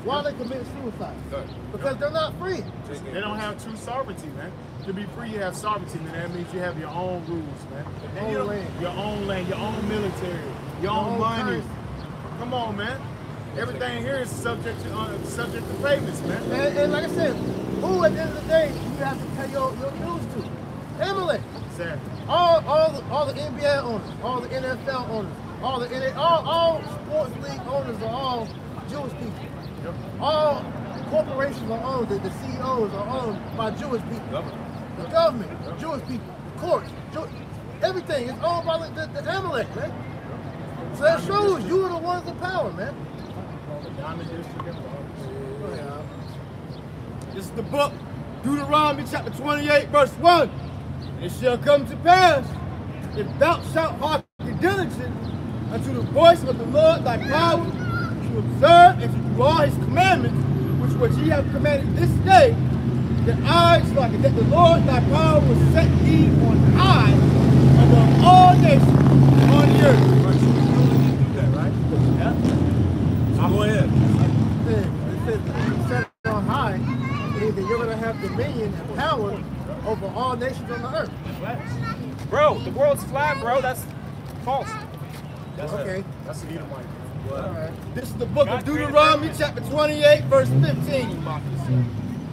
Why are they committing suicide? Because they're not free. They don't have true sovereignty, man. To be free, you have sovereignty, and that means you have your own rules, man. And your own land, your own military, your own money. Currency. Come on, man. Everything here is subject to payments, man. And like I said, who at the end of the day you have to pay your dues to? Emily. Exactly. All the NBA owners, all the NFL owners, all sports league owners are all Jewish people. Yep. All corporations are owned, the CEOs are owned by Jewish people. Yep. The government, Jewish people, the courts, everything is owned by the Amalek, man. So that shows you are the ones in power, man. This is the book, Deuteronomy chapter 28, verse 1. It shall come to pass, if thou shalt hearken diligently unto the voice of the Lord thy power, to observe and to do all his commandments, which ye have commanded this day, that the Lord thy power will set thee on high above all nations on the earth. Right, so we do that, right? Yeah. Go ahead. It says set it on high, means that you're going to have dominion and power over all nations on the earth. Bro, the world's flat, bro. That's false. Okay. That's the Edomite. All right. This is the book of Deuteronomy chapter 28, verse 15.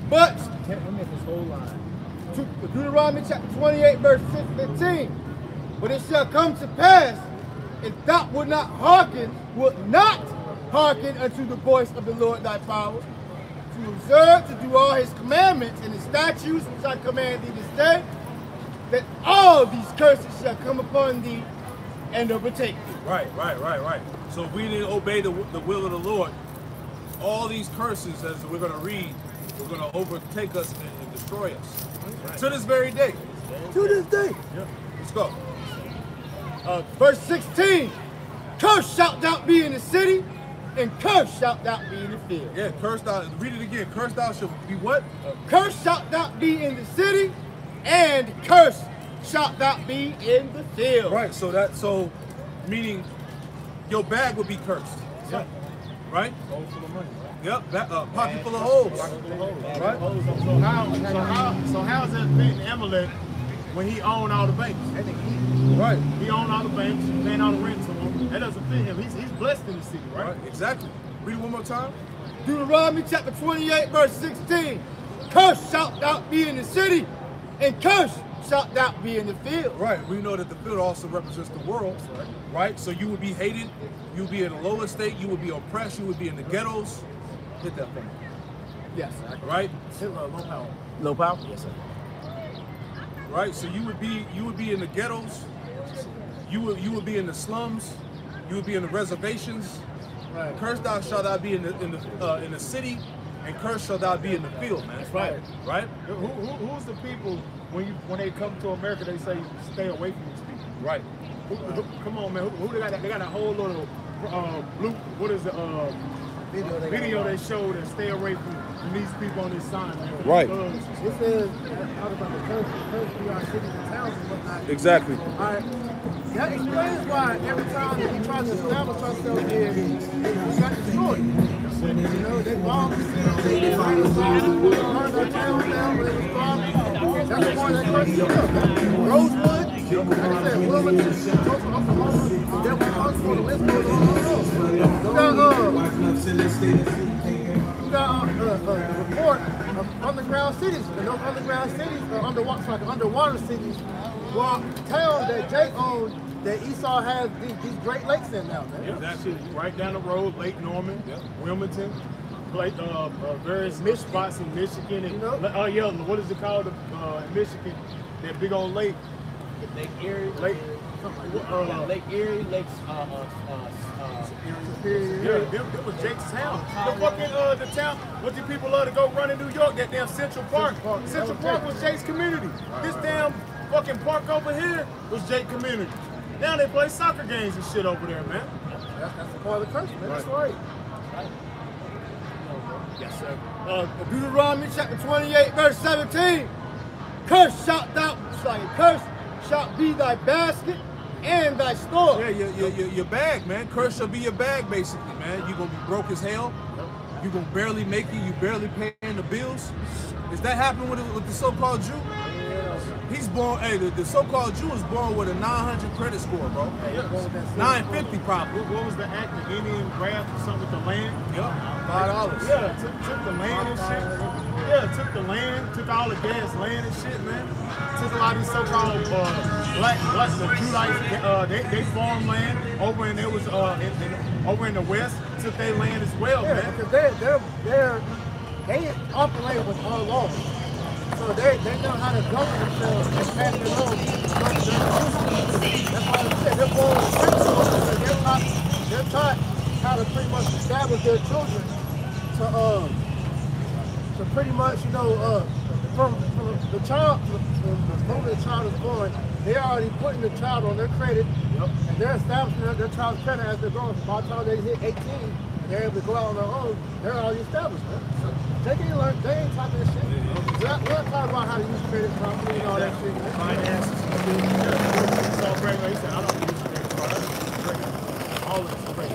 But Deuteronomy chapter 28, verse 15. But it shall come to pass, if thou would not hearken unto the voice of the Lord thy power, to observe to do all his commandments and his statutes which I command thee this day, that all these curses shall come upon thee and overtake thee. Right. So if we didn't obey the will of the Lord, all these curses, as we're going to read, we're going to overtake us and destroy us. Right. To this very day. To this day. Yeah. Let's go. Verse 16, cursed shalt thou be in the city, and cursed shalt thou be in the field. Yeah, cursed thou, read it again. Cursed thou shall be what? Cursed shalt thou be in the city, and cursed shalt thou be in the field. Right, so meaning your bag would be cursed. Yeah. Right? Hole full of money, right? Yep, pocket full of holes. Right? So how is that being Amalek when he owned all the banks? Right. He owned all the banks, paying all the rent to him. That doesn't fit him. He's blessed in the city, right? Exactly. Read it one more time. Deuteronomy chapter 28, verse 16. Cursed shalt thou be in the city, and cursed shalt thou be in the field. Right. We know that the field also represents the world. Right. So you would be hated. You would be in a low estate. You would be oppressed. You would be in the ghettos. Hit that for me. Yes. Right. Low power. Low power? Yes, sir. Right. So you would be in the ghettos. You would be in the slums. You would be in the reservations. Right. Cursed thou shalt thou be in the city, and cursed shall thou be in the field, man. That's right. Right. Who's the people when they come to America? They say stay away from these people. Right. Come on, man. Who they got? They got a whole lot of blue. What is it? Video they showed and stay away from these people on this sign, man. Right. It says out about the curse we are cities and towns and whatnot. Exactly. All right. That explains why every time that we try to establish ourselves here, we got destroyed. You know, they bombed the city, they burned our town down where it was bombed. That's the one that cursed you up. Rosewood, like I said, Wilmington, Tulsa, Oklahoma, Denver, Huntsville, the list goes on. You got a report of underground cities, and those underground cities are underwater cities. Well, town that Jake owned, that Esau has these Great Lakes in now, man. Yeah, that's it. Right down the road, Lake Norman, Wilmington, various spots in Michigan. And, you know? What is it called in Michigan? That big old lake. Lake Erie. Lake Erie, Lake Superior. Yeah, that was Jake's town. The fucking the town. What do people love to go run in New York? That damn Central Park. Central Park was Jake's community. This damn fucking park over here was Jake community. Now they play soccer games and shit over there, man. That's a part of the country, man. That's right. Yes, sir. Deuteronomy chapter 28, verse 17. Curse shalt shall be thy basket and thy store. Yeah, your bag, man. Curse shall be your bag, basically, man. You're gonna be broke as hell. You're gonna barely make it. You barely paying the bills. Is that happening with the so-called Jew? He's born. Hey, the so-called Jew is born with a 900 credit score, bro. 950 probably. What was the act? The Indian grabbed something with the land? Yep. $5. Yeah, took the land and shit. Yeah, took the land, took all the gas land and shit, man. Took a lot of these so-called black the Judites, they farmed land over and there was over in the west, took their land as well, man. Because they operate with all laws. So they know how to govern themselves and pass their laws. That's why I said they're born with principles, because they're taught how to pretty much establish their children to pretty much, you know, from the child, the moment the child is born, they're already putting the child on their credit, and they're establishing their child's credit as they're growing. By the time they hit 18, and they're able to go out on their own, they're already established, man. They ain't talking that shit. We're not talking about how to use credit properly and all that shit. Finances. It's all great. Like you said, I don't use credit cards. All of it's great.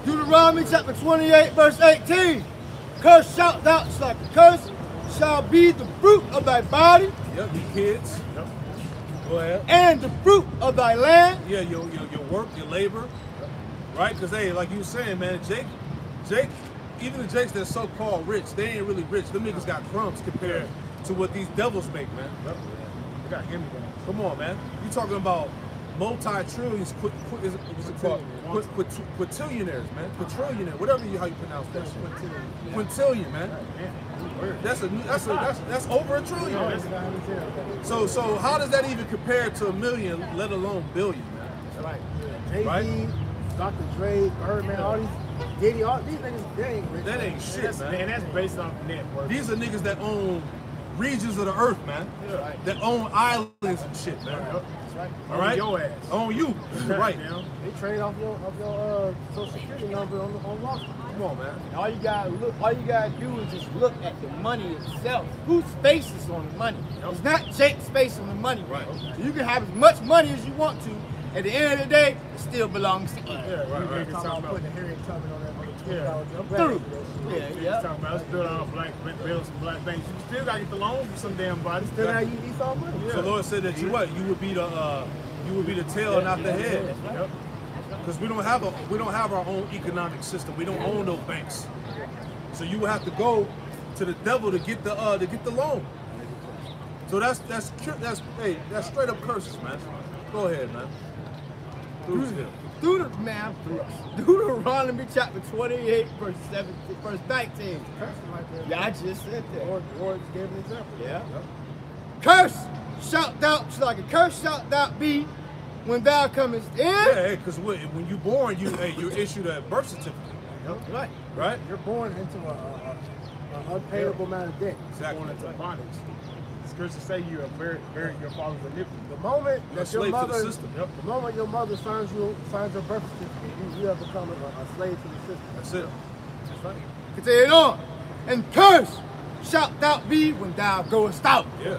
Deuteronomy chapter 28, verse 18. Curse shalt thou, it's like a curse, shall be the fruit of thy body. Yep, you kids. Yep. Go ahead. And the fruit of thy land. Yeah, your work, your labor. Right? Because, hey, like you were saying, man, Jake, even the Jakes that's so-called rich, they ain't really rich. Them niggas got crumbs compared to what these devils make, man. Yep. They got him down. Come on, man. You talking about multi-trillions, quintillionaires, man. Quadrillionaire, whatever how you pronounce that shit. Quintillion, man. That's over $1 trillion. So how does that even compare to $1 million, let alone billion, man? Right. Jay-Z, Dr. Dre, Birdman, all these Diddy, all these niggas, they ain't rich. That ain't shit, man. And that's based on net worth. These are niggas that own regions of the earth, man. Yeah. That own islands and shit, man. That's right. All right? Your ass. On you. Right. They trade off your social security number on Wall Street. Come on, man. All you gotta do is just look at the money itself. Whose face is on the money? It's not Jake's face on the money. Right. So you can have as much money as you want to. At the end of the day, it still belongs to us. Yeah, right. Talking about putting a Harriet Tubman on that $20. True. Yeah. Talking about it's built on black bills and black banks. You still gotta get the loans for some damn body. Still gotta use Esau money. So Lord said that you would be the tail and not the head. Yep. Because we don't have our own economic system. We don't own those banks. So you would have to go to the devil to get the loan. So that's straight up curses, man. Go ahead, man. Deuteronomy chapter 28, verse 19. Yeah, I just said that. Lord gave an example. Yeah. Curse shalt thou be when thou comest in. Yeah, because when you born, you're issued a birth certificate. Right. Right? You're born into an unpayable amount of debt. Exactly. Born into bondage. Scriptures say you are buried your father's iniquity. The moment that your mother, the moment your mother signs your birth certificate, you have become a slave to the system. That's it. That's right. Continue on. And curse shalt thou be when thou goest out. Yeah.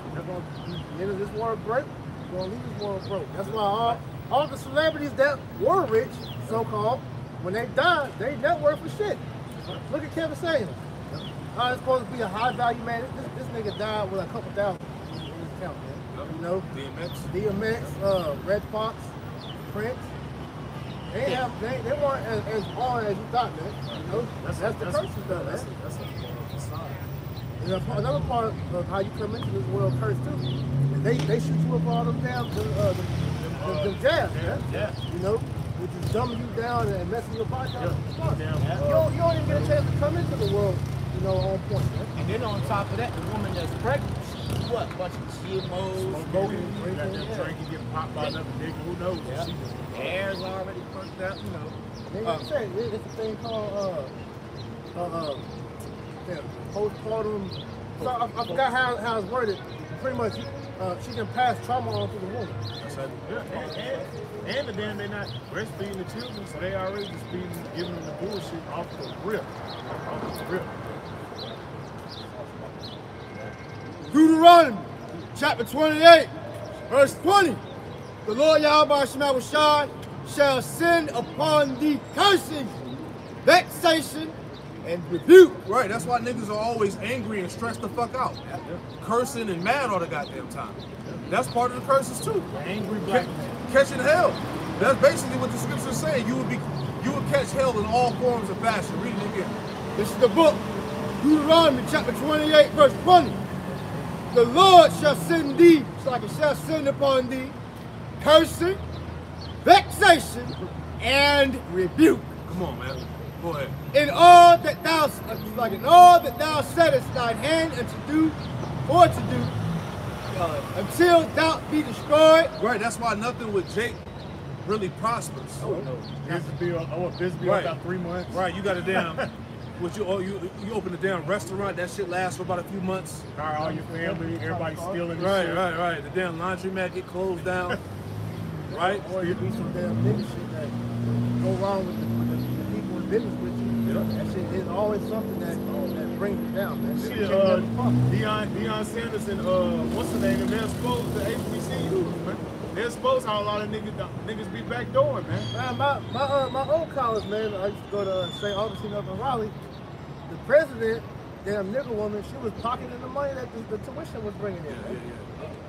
Niggas, this world broke. You're gonna leave this world broke. That's why all the celebrities that were rich, so-called, when they die, they net worth for shit. Look at Kevin Samuels. It's supposed to be a high value man. This nigga died with a couple thousand in his account, man. You know? DMX, Red Fox, Prince. They weren't as hard as you thought, man. You know? That's the curses though, man. That's a sign. And another part of how you come into this world curse too, is they shoot you up all them damn them jabs, man. Yeah. You know? Which is dumbing you down and messing your body down. Yeah. You don't even get a chance to come into the world, you know, on point, man. And then on top of that, the woman that's pregnant, she's what? Bunch of GMOs, Drinking, getting popped by another nigga, who knows? Yeah. Hair's already perked up, you know. They say it's a thing called postpartum. So I forgot how it's worded. Pretty much, she can pass trauma on to the woman. And then they're not breastfeeding the children, so they already just giving them the bullshit off the rip. Deuteronomy, chapter 28, verse 20. The Lord Yahweh Shemawashai shall send upon thee cursing, vexation, and rebuke. Right, that's why niggas are always angry and stressed the fuck out. Cursing and mad all the goddamn time. That's part of the curses too. Angry black man. Catching hell. That's basically what the scripture's saying. You would catch hell in all forms of fashion. Read it again. This is the book, Deuteronomy chapter 28, verse 20. The Lord shall send thee, it's like it shall send upon thee, cursing, vexation, and rebuke. Come on, man. Go ahead. In all that thou settest thine hand unto do or to do, until thou be destroyed. Right, that's why nothing with Jake really prospers. Oh no. This will be about 3 months. Right, you got a damn you open a damn restaurant, that shit lasts for about a few months. All your family, everybody stealing this shit. Right. The damn laundromat get closed down. Right? Or you do some damn nigga shit that go wrong with the people in business with you. That shit is always something that brings you down, man. See, Deion Sanders and what's the name? They're exposed to HBCUs, man. They're exposed how a lot of niggas be backdooring, man. My old college, man, I used to go to St. Augustine up in Raleigh. The president, damn nigga woman, she was pocketing the money that the tuition was bringing in, man.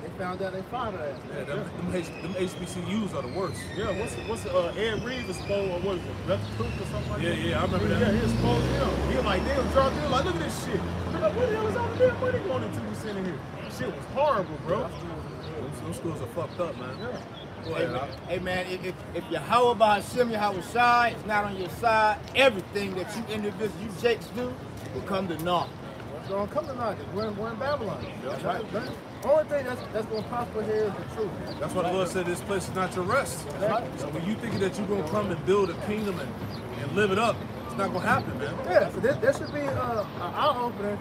They found out they fired her ass. Yeah, them HBCUs are the worst. Yeah, what's Ed Reeves exposed, or what is it, Left Cook or something like that? Yeah, I remember that. Yeah, he exposed him. He was like, damn, drop him. Like, look at this shit. Look at what the hell is all the damn money going into we sending here? Shit was horrible, bro. Those schools are fucked up, man. Yeah. Go ahead, Hey man, if Yahweh Hashem Yahushai is not on your side, everything that you individuals, you Jakes do, will come to naught. It's gonna come to naught. We're in Babylon. That's right. The only thing that's gonna prosper here is the truth. That's why the Lord said this place is not your rest. So when you thinking that you're gonna come and build a kingdom and live it up, it's not gonna happen, man. Yeah, so there should be an eye-opener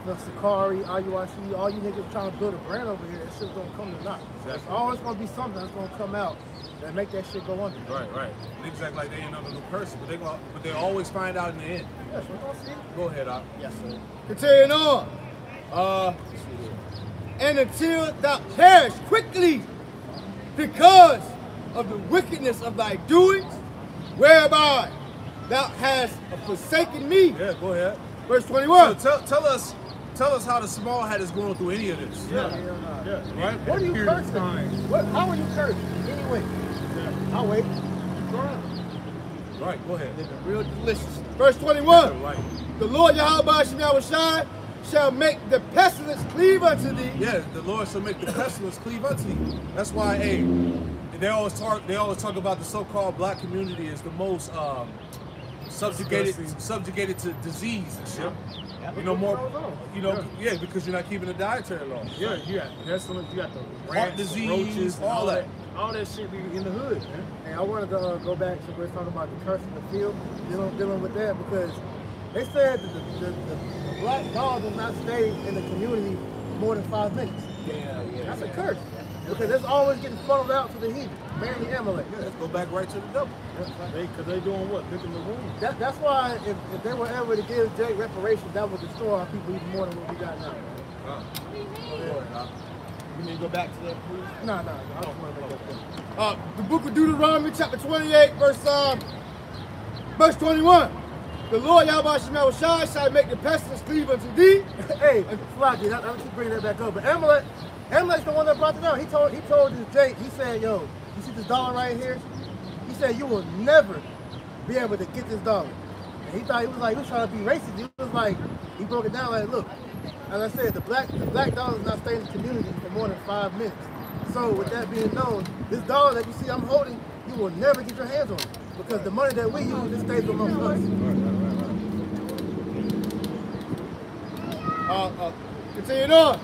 for Sakari, IUIC, all you niggas trying to build a brand over here. That shit's gonna come to naught. There's always gonna be something that's gonna come out that make that shit go under. Right. Niggas act like they ain't under no person, but they always find out in the end. Yes, we're gonna see. Go ahead, Op. Yes, sir. Continuing on. And until thou perish quickly because of the wickedness of thy doings, whereby thou hast forsaken me. Yeah, go ahead. Verse 21. So tell us how the small hat is going through any of this. Yeah. Right? What are you cursing? How are you cursing? Anyway, I'll wait. Right, go ahead. Living real delicious. Verse 21. Right. The Lord Yahweh Shemawashai shall make the pestilence cleave unto thee. Yeah, the Lord shall make the pestilence cleave unto thee. That's why, they always talk about the so-called black community as the most subjugated to disease and shit. You know, because you're not keeping the dietary laws. Yeah, you got the Heart rats, disease, roaches, all that. All that shit be in the hood, man. And I wanted to go back to we're talking about the curse in the field, dealing with that, because they said that the black dog does not stay in the community more than 5 minutes. Yeah. That's a curse. Because it's always getting funneled out to the heat, mainly Amalek. Yeah, let's go back right to the devil. Because they doing what? Picking the wound. That's why if they were ever to give Jake reparations, that would destroy our people even more than what we got now. You need to go back to that, please? No, I don't want to make that point. The book of Deuteronomy, chapter 28, verse Verse 21. The Lord Yahweh Shemel Shai shall make the pestilence cleave unto thee. Hey, Flocky, I keep bringing that back up. But Amalek's the one that brought it up. He told this Jake, he said, yo, you see this dollar right here? He said, you will never be able to get this dollar. And he thought he was trying to be racist. He was like, he broke it down like, look, as I said, the black dollar is not staying in the community for more than 5 minutes. So with that being known, this dollar that you see I'm holding, you will never get your hands on it. Because the money that we use, it stays amongst us. Continuing on.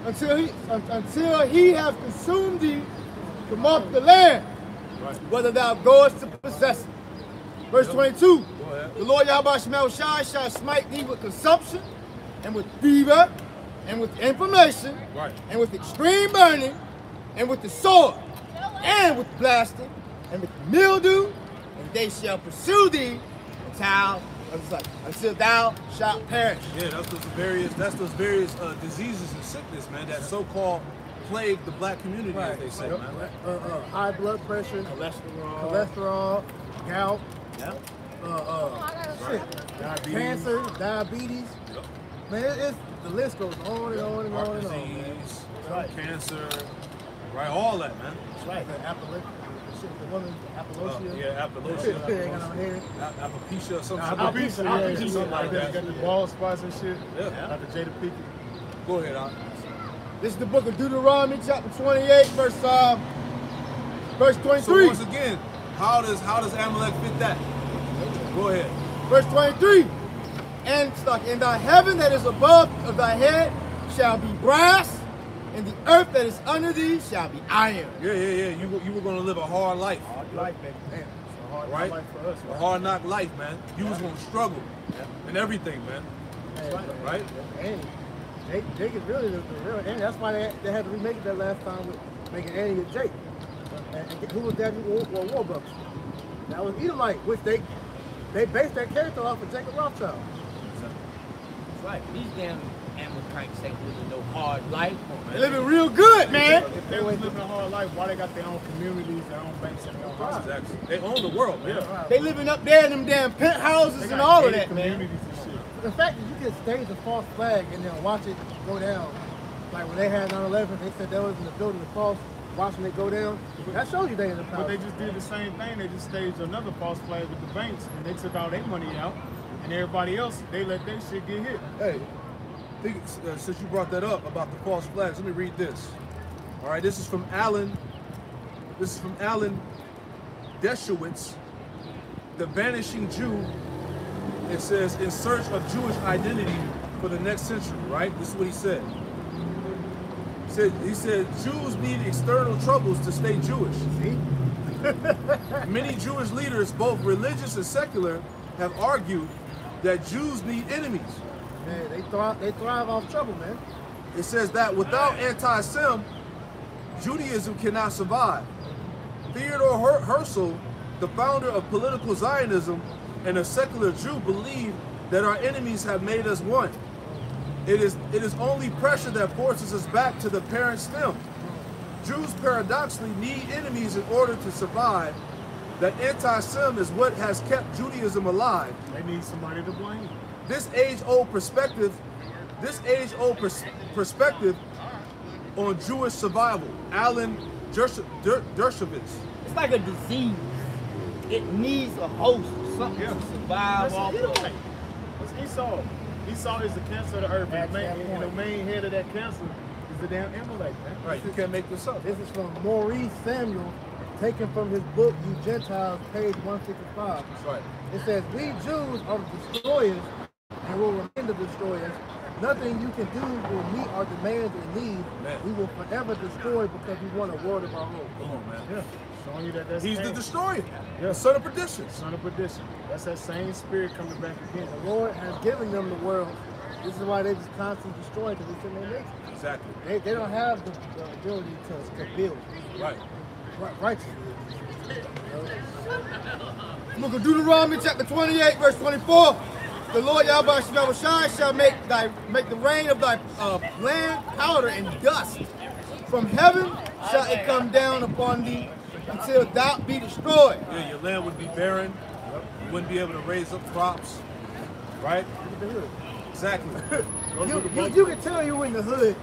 Until he have consumed thee from off the land, whether thou goest to possess it. Verse 22. The Lord Yahweh Shemel Shai shall smite thee with consumption, and with fever, and with inflammation, and with extreme burning, and with the sword, and with blasting, and with mildew, and they shall pursue thee until thou shalt perish. Yeah, that's those various diseases and sickness, man, that so-called plague the black community, as they say, man. High blood pressure, cholesterol, gout, cancer, diabetes. Yep. Man, the list goes on and on and on and on. Disease, cancer, right? All that, man. That's right. The woman, Appalachia. Yeah, Appalachia. Alopecia or something. Alopecia, something like that. Got the bald spots and shit. Yeah. Like the Jada Pinkett. Go ahead, Al. This is the book of Deuteronomy, chapter 28, verse 23. So once again, how does Amalek fit that? Go ahead. Verse 23. And in thy heaven that is above of thy head shall be brass, and the earth that is under thee shall be iron. Yeah. You were gonna live a hard life. Hard life, baby. Man, it's a hard Right? life for us. A hard knock life, man. You was gonna struggle and everything, man. Right? Annie. Jake is really the real Annie. That's why they had to remake it that last time with making Annie and Jake. And who was that? War brothers. That was Edomite, which they based that character off of Jacob Rothschild. That's right. These damn Amalekites ain't living no hard life. They're living real good, man. If they was living a hard life, why they got their own communities, their own banks, and their own houses? Exactly. They own the world, man. They living up there in them damn penthouses They and got all of 80 that, man. communities and shit. The fact that you can stage a false flag and then watch it go down, like when they had 9/11, they said that was in the building, the false, watching it go down. That shows you they in the power. But they just did the same thing. They just staged another false flag with the banks, and they took all their money out, and everybody else, they let their shit get hit. Hey, since you brought that up about the false flags, let me read this. All right, this is from Alan. This is from Alan Dershowitz, The Vanishing Jew. It says, in search of Jewish identity for the next century, right? This is what he said. He said, Jews need external troubles to stay Jewish. See? Many Jewish leaders, both religious and secular, have argued that Jews need enemies. Man, they thrive off trouble, man. It says that without anti-Sem, Judaism cannot survive. Theodor Herzl, the founder of political Zionism and a secular Jew, believe that our enemies have made us one. It is only pressure that forces us back to the parent stem. Jews paradoxically need enemies in order to survive. That anti-Sem is what has kept Judaism alive. They need somebody to blame. This age-old perspective on Jewish survival. Alan Dershowitz. It's like a disease. It needs a host, something to survive off of. What's Esau? Esau is the cancer of the earth. And the main head of that cancer is the damn Amalek, man. Right, you can't make this up. This is from Maurice Samuel, taken from his book, You Gentiles, page 165. That's right. It says, we Jews are the destroyers and will remain the destroyers. Nothing you can do will meet our demands and needs. Man. We will forever destroy because we want a world of our own. Come on, man. Yeah. Showing you that that's He's the pain. destroyer. Yeah. The son of perdition. Son of perdition. That's that same spirit coming back again. The Lord has given them the world. This is why they just constantly destroy because it's in their nature. Exactly. They don't have the ability to build Right. righteously. Book of Deuteronomy, chapter 28, verse 24. The Lord Yahweh shall make the rain of thy land powder and dust. From heaven shall it come down upon thee until thou be destroyed. Yeah, your land would be barren. You wouldn't be able to raise up crops, right? Exactly. You can tell you were in the hood.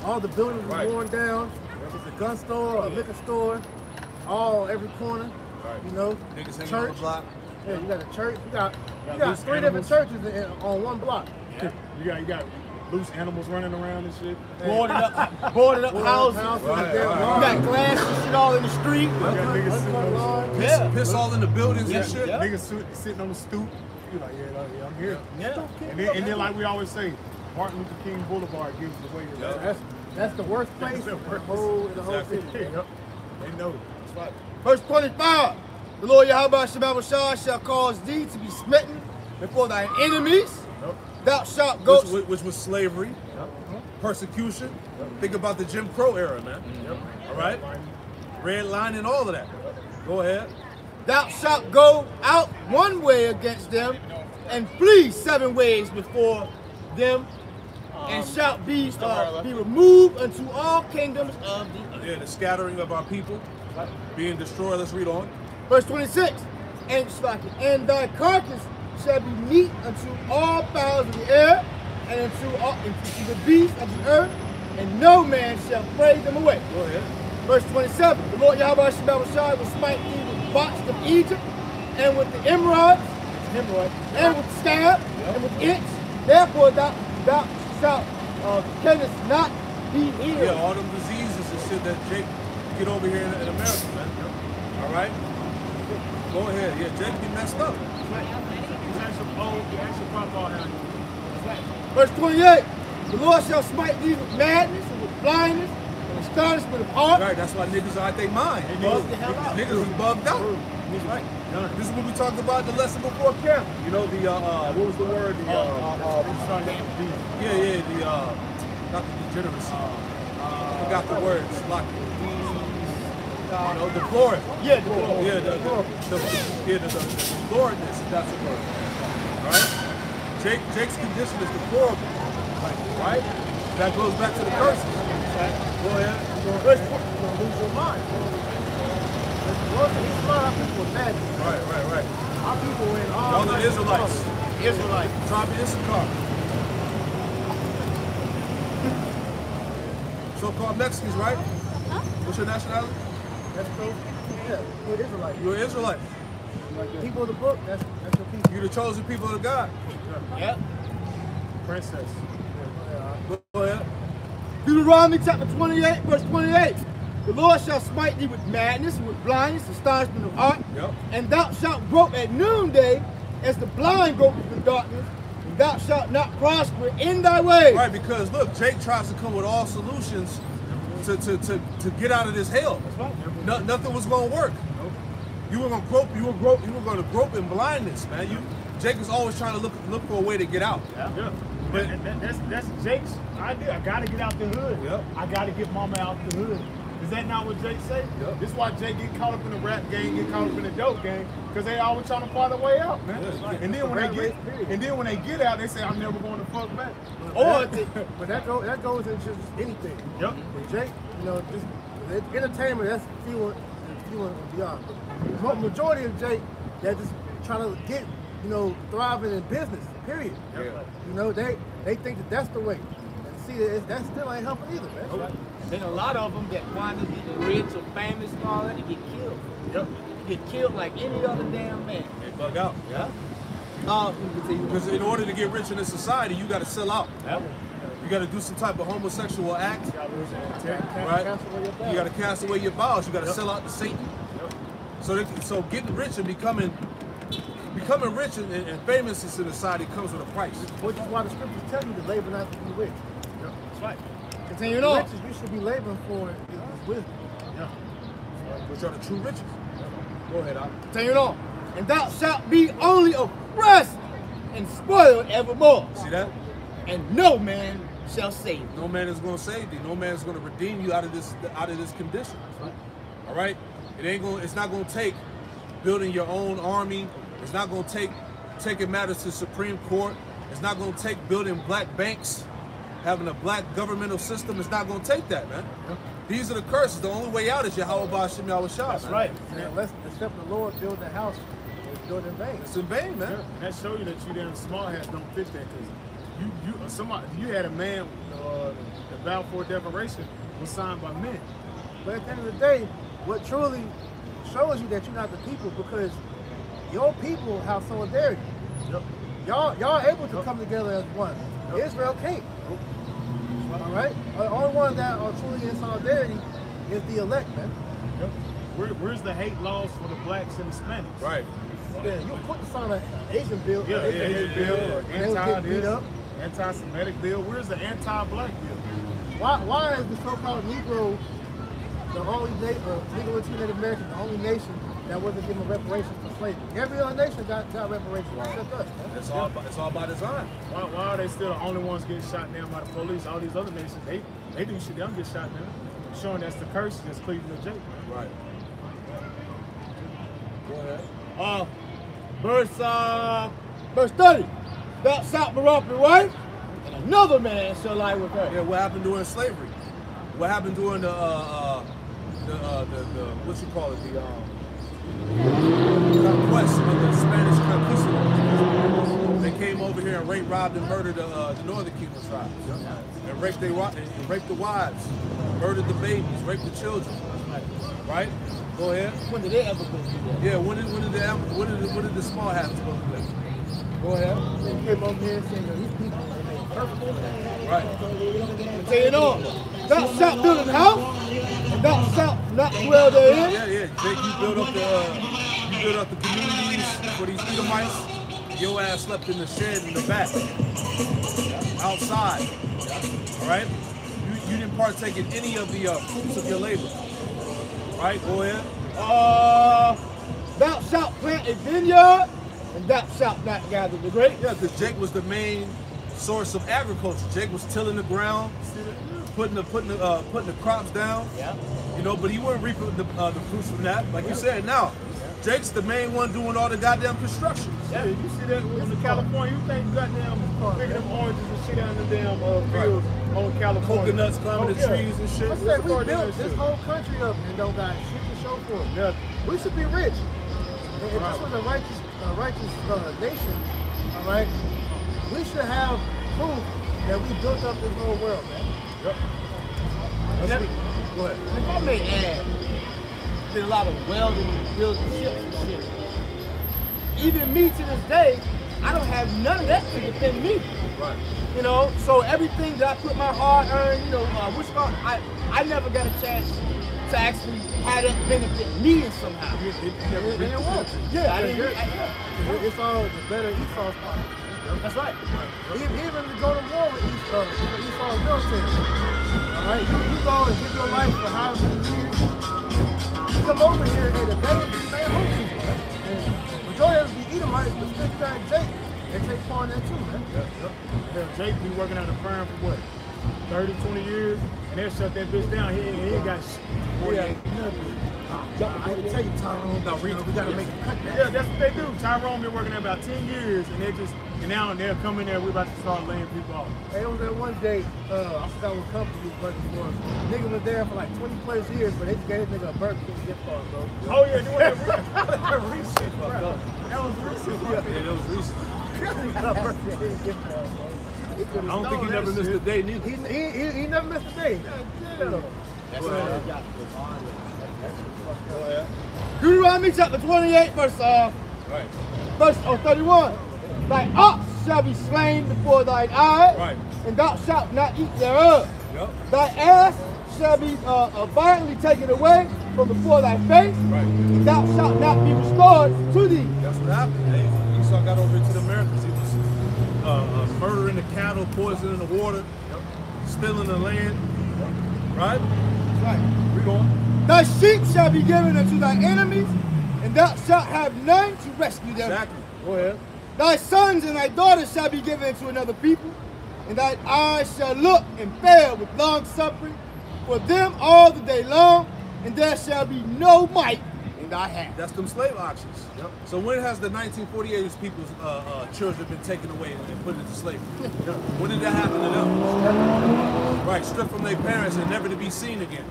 All the buildings were Right. worn down. It's a gun store, a liquor store, all every corner. Right. You know, Niggas hanging on church. the block. Yeah, you got a church. You got loose 3 different churches on one block. You got loose animals running around and shit. Boarded up houses. Right, You right. got glass and shit all in the street. You got niggas sitting on the Yeah. Piss all in the buildings and shit. Yeah. niggas sitting on the stoop. You like, yeah, I'm here. Yeah. And then like we always say, Martin Luther King Boulevard gives it away. That's the worst place in the whole Exactly. city. Yep. They know. Verse 25. The Lord Yahweh Shemashah shall cause thee to be smitten before thine enemies. Yep. Thou shalt go. Which was slavery, persecution. Think about the Jim Crow era, man. All right? Red line and all of that. Go ahead. Thou shalt go out one way against them, and flee 7 ways before them, and shalt be removed unto all kingdoms of the earth. Yeah, the scattering of our people being destroyed. Let's read on. Verse 26. And thy carcass shall be meat unto all fowls of the air, and unto the beasts of the earth, and no man shall fray them away. Go ahead. Verse 27, the Lord Yahweh Shemashah will smite thee with box of Egypt, and with the emerald, and with the scab, and with itch. Therefore thou shalt cannot not be healed. Yeah, all them diseases and shit that Jake get over here in America, man. All right? Go ahead. Yeah, Jake be messed up. Verse 28, the Lord shall smite thee with madness, and with blindness, and astonishment of heart. Right, that's why niggas are out their mind. Bugged the hell out. Niggas is bugged out. Right. This is what we talked about in the lesson before camp. You know, the, what was the word? Not the degeneracy. I forgot the words. Like, deplored. Yeah, the Yeah, the deploredness, that's the word. Alright? Jake's condition is deplorable. Right? That goes back to the curses. Go ahead. You're gonna lose your mind. He's smart, our people are mad. Right. Our people were in all Y'all the Israelites. Israelites. Tribe of Issachar. So-called Mexicans, right? What's your nationality? That's true. Yeah, you're Israelite. You're an Israelite. People of the book, that's your people. You're the chosen people of God. Yep. Princess. Go ahead. Deuteronomy chapter 28, verse 28. The Lord shall smite thee with madness, and with blindness, astonishment of heart, Yep. and thou shalt grope at noonday as the blind grope in darkness, and thou shalt not prosper in thy way. Right, because look, Jake tries to come with all solutions to get out of this hell. Nothing was gonna work. You were gonna grope. You were gonna grope in blindness, man. Jake was always trying to look for a way to get out. Yeah. But that's Jake's idea. I gotta get out the hood. Yep. I gotta get mama out the hood. Is that not what Jake say? Yep. This is why Jake get caught up in the rap game, get caught up in the dope game, because they always trying to find a way out, man. Yeah. And then when they get out, they say, I'm never going to fuck back. But that goes into just anything. Yep. With Jake, just entertainment, that's few and beyond. But the majority of Jake, they're just trying to get, thriving in business, period. Yeah. They think that's the way. And see, that still ain't helping either, man. Then a lot of them that wind up getting rich or famous and all that, they get killed. Yep. Get killed like any other damn man. They bug out. Yeah. Because in order to get rich in this society, you got to sell out. Yep. You got to do some type of homosexual act, right? Cast away your vows. You got to cast away your vows. You got to sell out to Satan. So getting rich and becoming rich and famous in society comes with a price. Which is why the scriptures tell you to labor not to be rich. That's right. Continuing The on. riches you should be laboring for is wisdom. Which are the true riches. Go ahead, Al. Continuing on. And thou shalt be only oppressed and spoiled evermore. See that? And no man shall save thee. No man is going to save thee. No man is going to redeem you out of this condition. All right? It's not going to take building your own army. It's not going to take taking matters to Supreme Court. It's not going to take building black banks, having a black governmental system. It's not going to take that, man. These are the curses. The only way out is Yahweh Ba'Shem Yahweh Shah. That's right. And except the Lord build the house, do it in vain. It's in vain, man. Yeah, that show you that you damn small hats don't fit that because you had a man, the Balfour Declaration was signed by men. But at the end of the day, what truly shows you that you're not the people, because your people have solidarity. Yep. Y'all able to come together as one. Israel can't. All right? The only ones that are truly in solidarity is the elect, man. Yep. Where's the hate laws for the blacks and Hispanics? Right. Yeah, you put the sign of Asian bill. Yeah, Asian bill, or and they would get beat up. anti-Semitic bill. Where's the anti-black bill? Why is the so-called Negro the only Negro Native American, the only nation that wasn't given reparations for slavery? Every other nation got reparations except us. Man. It's all by design. Why are they still the only ones getting shot down by the police? All these other nations, they do shit, they don't get shot down. Showing that's the curse that's Cleveland and Jake. Right. Go ahead. Verse 30. Thou shalt berupt your wife, and another man shall lie with her. Yeah, what happened during slavery? What happened during the what you call it, the conquest of the Spanish conquistadors? They came over here and raped, robbed, and murdered the Northern Kingdom tribes, and raped the wives, murdered the babies, raped the children. Right? Go ahead. When did they ever go through that? Yeah. When did the small hats go through that? Go ahead. They came over here saying that these people are made perfect. Right. Saying on. Thou shalt build an house, and thou shalt not dwell therein. Yeah. Jake, you built up the communities for these Edomites. Your ass slept in the shed in the back, outside. All right. You didn't partake in any of the fruits of your labor. Right. Go ahead. Thou shalt plant a vineyard, and thou shalt not gather the grapes. Yeah, because Jake was the main source of agriculture. Jake was tilling the ground, putting the crops down. Yeah. You know, but he wasn't reaping the fruits from that. Like you said, now Jake's the main one doing all the goddamn construction. Yeah, you see that in California, you think goddamn picking them oranges and shit out in the damn fields on California. Coconuts climbing the trees and shit. I said, we built this whole country up and don't got shit to show for it. Yeah. We should be rich. If this was a righteous nation, all right, we should have proof that we built up this whole world, man. Yep. Go ahead. If I may add, did a lot of welding and building ships and shit. Even me to this day, I don't have none of that to defend me. Right. You know, so everything that I put my hard-earned, you know, I never got a chance to actually have that benefit me in somehow. And it won't. Yeah, I didn't. It's all the better Esau's part. That's right. Even to go to war with Esau's military. All right, you go and give your life for however many years. You come over here and they host you. And majority of the Edomites will stick back Jake and take part in that too, man. Yeah, Jake be working on the farm for what, 30, 20 years, and they'll shut that bitch down. He ain't got shit. I can tell you, Tyrone, we gotta make a cut. Yeah, that's what they do. Tyrone been working there about 10 years, and now they'll come in there. We're about to start laying people off. Hey, it was that one day, I forgot what company he was working for. Nigga was there for like 20 plus years, but they just gave this nigga a Burger King gift card, bro. Oh yeah, doing that recent. That was recent. Yeah, that was recent. He got a Burger King gift card, bro. I don't think he never missed a day neither. He never missed a day. Yeah. That's all I got. Deuteronomy chapter 28, verse 31. Thy ox shall be slain before thine eyes, and thou shalt not eat thereof. Yep. Thy ass shall be violently taken away from before thy face, and thou shalt not be restored to thee. That's what happened. Hey, Esau got over into the Americas. He was murdering the cattle, poisoning the water, stealing the land. Right? Right. We going. Thy sheep shall be given unto thy enemies, and thou shalt have none to rescue them. Exactly. Go ahead. Thy sons and thy daughters shall be given to another people, and thine eyes shall look and fail with long suffering for them all the day long, and there shall be no might in thy hand. That's them slave auctions. Yep. So when has the 1948 people's children been taken away and put into slavery? When did that happen to them? Right, stripped from their parents and never to be seen again.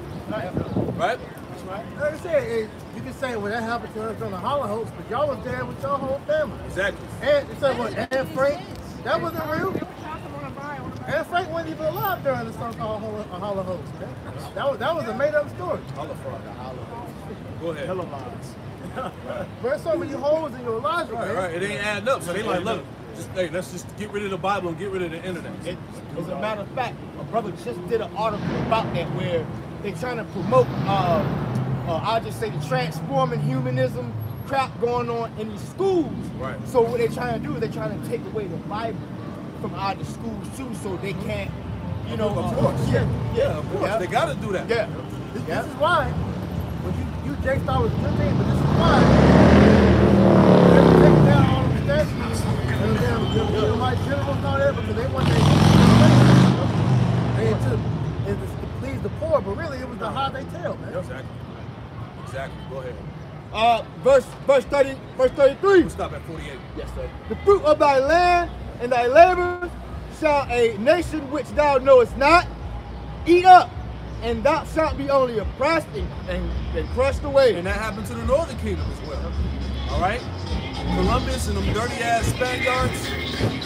Right? Like I said, you can say, well, that happened to us on the Holocaust, but y'all was there with your whole family. Exactly. And so what? Anne Frank, that wasn't real. Anne Frank wasn't even alive during the so-called Holocaust, man. That was a made-up story. Go ahead. Hella lies. There's so many holes in your logic, man. Right. It ain't adding up. So they like, look, hey, let's just get rid of the Bible and get rid of the internet. As a matter of fact, my brother just did an article about that where they're trying to promote, I'll just say the transforming humanism crap going on in these schools. Right. So what they're trying to do is they're trying to take away the Bible from out of the schools too, so they can't, you know. Of course. Yeah, Of course. They got to do that. Yeah. This is why, when you Jake thought was a good thing, but this is why they're taking down all the statues and them like generals and all that because they want to please the poor, but really it was the high they tell, man. Exactly. Go ahead. Verse 33. We'll stop at 48. Yes, sir. The fruit of thy land and thy labor shall a nation which thou knowest not eat up, and thou shalt be only oppressed and crushed away. And that happened to the Northern Kingdom as well. All right? Columbus and them dirty ass Spaniards,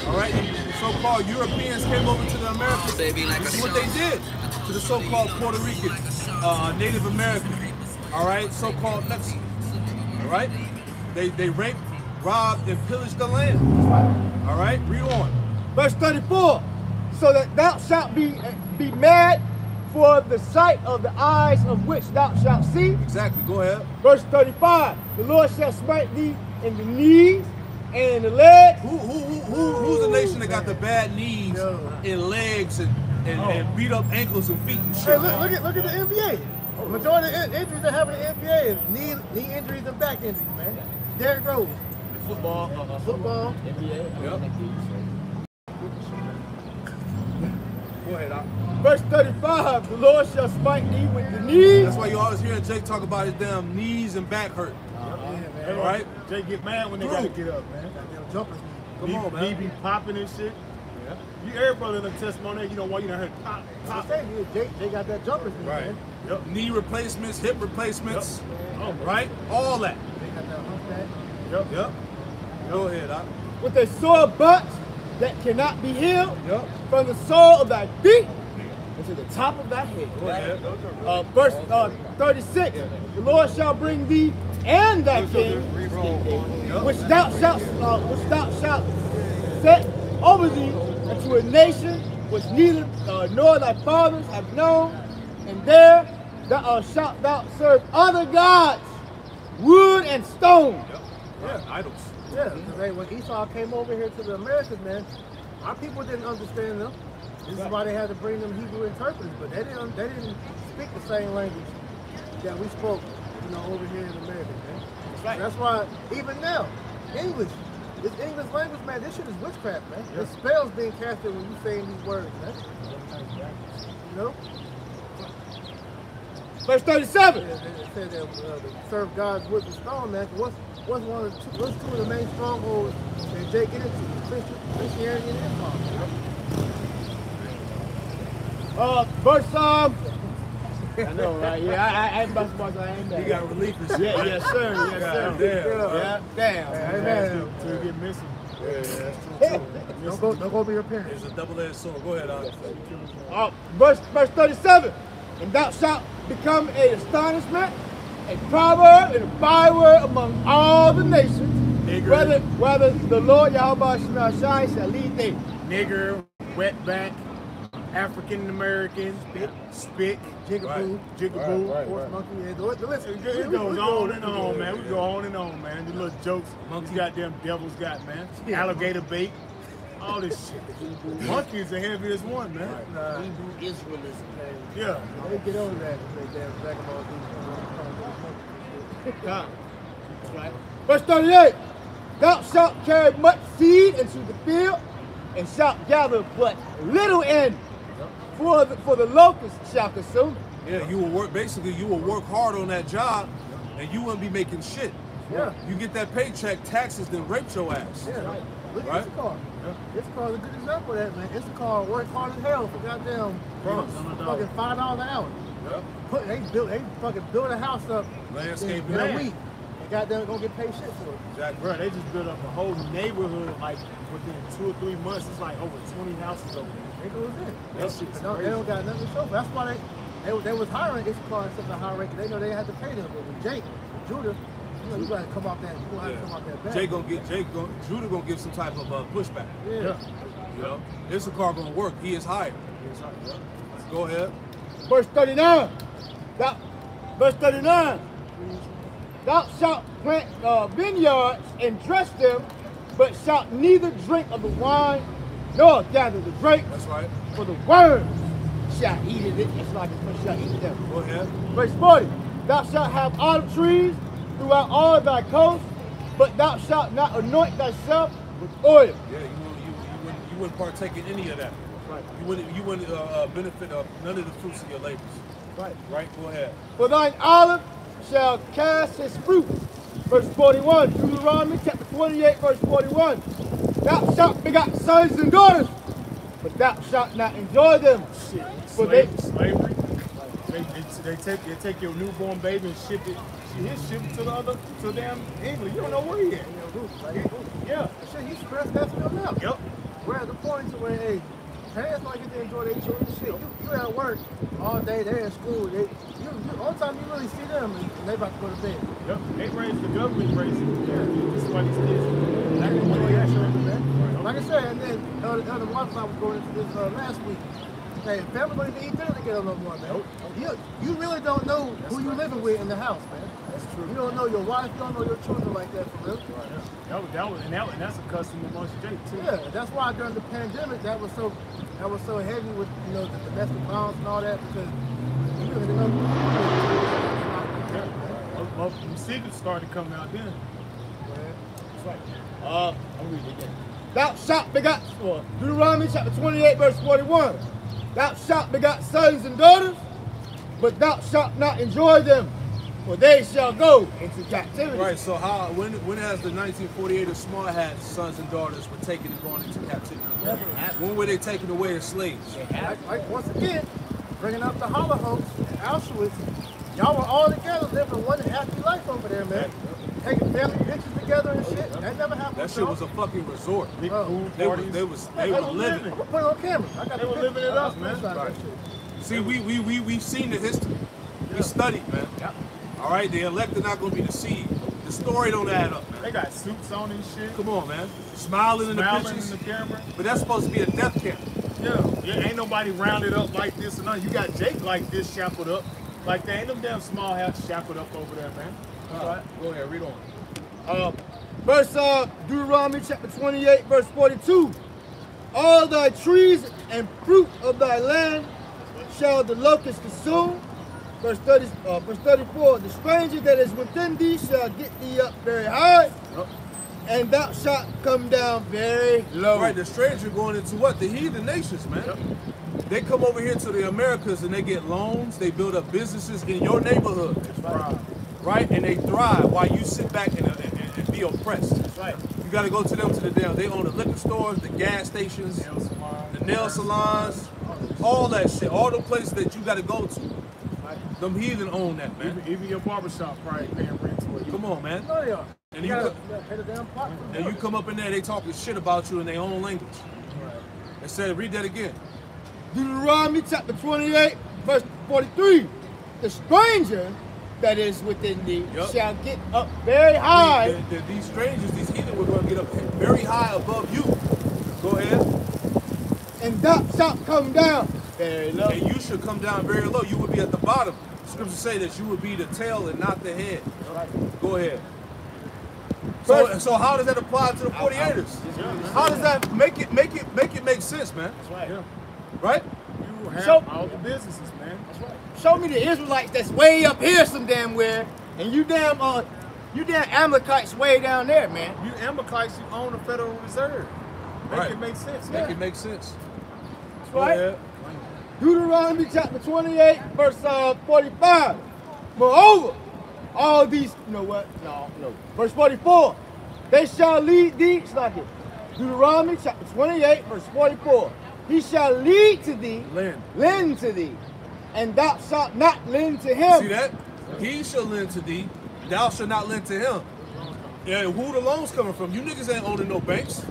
all right? The so-called Europeans came over to the Americas. This is what they did to the so-called Puerto Rican, Native American, all right? So-called Mexicans, all right? They raped, robbed, and pillaged the land. All right? Read on. Verse 34. So that thou shalt be mad for the sight of the eyes of which thou shalt see. Exactly. Go ahead. Verse 35. The Lord shall smite thee in the knees and in the legs. Who's the nation that got the bad knees and legs and beat up ankles and feet and shit? Hey, look at the NBA. Majority of injuries that happen in the NBA is knee injuries and back injuries, man. Derrick Rose. Football. NBA. Yep. Go ahead, Doc. Verse 35, the Lord shall smite thee with the knees. That's why you always hear Jake talk about his damn knees and back hurt. All right? Jake get mad when they gotta get up, man. Goddamn jumpers. Come on, man. He be popping and shit. Yeah. You every brother in the testimony, you know why you done heard pop, I pop. say, they got that jumpers, man. Yep. Knee replacements, hip replacements, Oh, right? All that. They got that humpback. Yep. Go ahead, Doc. With a sore butt that cannot be healed Yep. from the sole of thy feet to the top of thy head. Go ahead. Verse 36, the Lord shall bring thee and thy king, which thou shalt set over thee into a nation which neither nor thy fathers have known, and there shalt thou serve other gods, wood and stone. Yeah, idols. Yeah, because when Esau came over here to the Americas, man, our people didn't understand them. This is why they had to bring them Hebrew interpreters, but they didn't speak the same language that we spoke, over here in America, man. Right. That's why even now, English, this English language, man, this shit is witchcraft, man. The spells being casted when you saying these words, man. You know? Verse 37. They said that to serve God's wood and stone, man. What's two of the main strongholds that Jake get into? Christianity and Islam. Verse I know, right? Yeah, I ain't basketball, so I ain't He got relief and shit. Yeah, yes, sir. Yes, sir. Damn. Yeah, damn. Amen. Till you get missing. Yeah, that's true. Don't go be your parents. It's a double-edged sword. Go ahead, Doc. Verse 37. And thou shalt become an astonishment, a proverb, and a byword among all the nations. Nigger. Whether the Lord Yahweh Shai shall lead thee. Nigger, wetback, African American, spit, Jigaboo, jigaboo. horse monkey. Yeah, listen, It goes on and on, man. We go on and on, man. The little jokes these goddamn devils got, man. Alligator bait, all this shit. Monkey is the heaviest one, man. Hebrew Israelism. Yeah. They get over that. They damn vagabond dudes. Right. Verse 38. Thou shalt carry much seed into the field, and shalt gather but little in, for the locusts shall consume. Yeah, you will work. Basically, you will work hard on that job, and you wouldn't be making shit. Yeah. You get that paycheck, taxes, then rape your ass. Yeah, right. Look Right? at Issachar. Issachar is a good example of that, man. Issachar worked hard as hell for goddamn fucking $5 an hour. Yep. They fucking build a house up Landscape in a land. week. And goddamn gonna get paid shit for it. Exactly. Bro, they just built up a whole neighborhood like within 2 or 3 months. It's like over 20 houses over there. They goes in. That shit's They crazy. don't got nothing to show for. That's why they was hiring Issachar and stuff at high rate. They know they had to pay them. But with Jake, Judah, you know, you gotta come off that. You gonna have to come off that back. Judah gonna give some type of pushback. Yeah. You know, Issachar gonna work. He is hired. Go ahead. Verse 39. Verse 39. Thou shalt plant vineyards and dress them, but shalt neither drink of the wine nor gather the grapes, That's right. for the worms shall eat it. It's like it shall eat them. Go ahead. Verse 40. Thou shalt have olive trees throughout all thy coasts, but thou shalt not anoint thyself with oil. Yeah, you wouldn't partake in any of that. Right. You wouldn't benefit of none of the fruits of your labors. Right. Right. Go ahead. For thine olive shall cast his fruit. Verse 41, Deuteronomy chapter 28, verse 41. Thou shalt begot sons and daughters, but thou shalt not enjoy them. Shit. For Slavery. They take your newborn baby and ship it to damn England. You don't know where he at. Yeah. Shit, you stressed that still now. Yep. We're at the point to where, hey, parents might get to enjoy their children. Shit, you at work all day, they're in school. All the time you really see them, and they about to go to bed. Yep. They raised the government raised it. Yeah. This is why these kids. I can enjoy that children, man. Like I said, and then Elder Watson, I was going into this last week. Hey, family don't even eat dinner together no more, man. You really don't know who you living with in the house, man. That's true. You don't know your wife, you don't know your children like that for real. That's a custom amongst Jake too. Yeah, that's why during the pandemic that was so heavy with the domestic violence and all that because you really didn't know. Well, the secrets started coming out then. That's right. I'll read it again. Thou shalt begot, Deuteronomy chapter 28, verse 41. Thou shalt begot sons and daughters, but thou shalt not enjoy them, for they shall go into captivity. Right. So when has the 1948 Smart Hat sons and daughters were taken and gone into captivity? When were they taken away as slaves? Like once again, bringing up the Holocaust and Auschwitz, y'all were all together living one happy life over there, man. Taking family pictures together and shit. That never happened. That shit was a fucking resort. Big food They parties. were living. I'm gonna put it on camera. I got They were living it up, man. Right. See, we've seen the history. We studied, man. Yep. All right, the elect are not going to be deceived. The story don't add up, man. They got suits on and shit. Come on, man. Smiling in the Smiling pictures. in the camera. But that's supposed to be a death camp. Yeah, ain't nobody rounded up like this or nothing. You got Jake like this shackled up. Like they ain't them damn small hats shackled up over there, man. All right, go ahead, read on. Verse Deuteronomy chapter 28, verse 42. All thy trees and fruit of thy land shall the locust consume. Verse 34. The stranger that is within thee shall get thee up very high, and thou shalt come down very low. Right, the stranger going into what? The heathen nations, man. Yep. They come over here to the Americas and they get loans. They build up businesses in your neighborhood. Right? And they thrive while you sit back and be oppressed. That's right. You got to go to them to the damn. They own the liquor stores, the gas stations, the nail salons, all that shit. All the places that you got to go to. Them heathen own that, man. Even your barbershop probably paying rent to it. Come on, man. No, they are. And You you gotta pay the damn pot. And you come up in there, they talking shit about you in their own language. They said, read that again. Deuteronomy chapter 28, verse 43. The stranger that is within thee shall get up very high. These strangers, these heathen, were going to get up very high above you. Go ahead. And thou shalt come down very low. And you should come down very low. You would be at the bottom. Scriptures say that you would be the tail and not the head. Go ahead. So how does that apply to the 48ers? How does that make it make sense, man? That's right. Yeah. Right? You have So- all the businesses, man. That's right. Show me the Israelites that's way up here some damn where, and you damn Amalekites way down there, man. You Amalekites, you own the Federal Reserve. Make it make sense, man. Make it make sense. That's Go right. ahead. Deuteronomy chapter 28, verse 45. Moreover, all these, you know what? No. Verse 44. They shall lead thee, it's like it. Deuteronomy chapter 28, verse 44. He shall lead to thee, Lend. lend to thee, and thou shalt not lend to him. See that? He shall lend to thee, thou shalt not lend to him. Yeah, who the loans coming from? You niggas ain't owning no banks.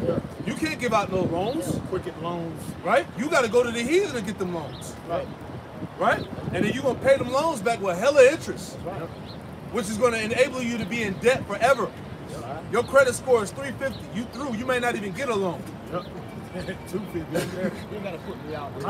You can't give out no loans. Quicket loans. Right? You got to go to the heathen to get them loans. Right. Right? And then you're going to pay them loans back with hella interest. Right. Which is going to enable you to be in debt forever. Your credit score is 350. You through. You may not even get a loan. Yep. 250. You gotta put me out there.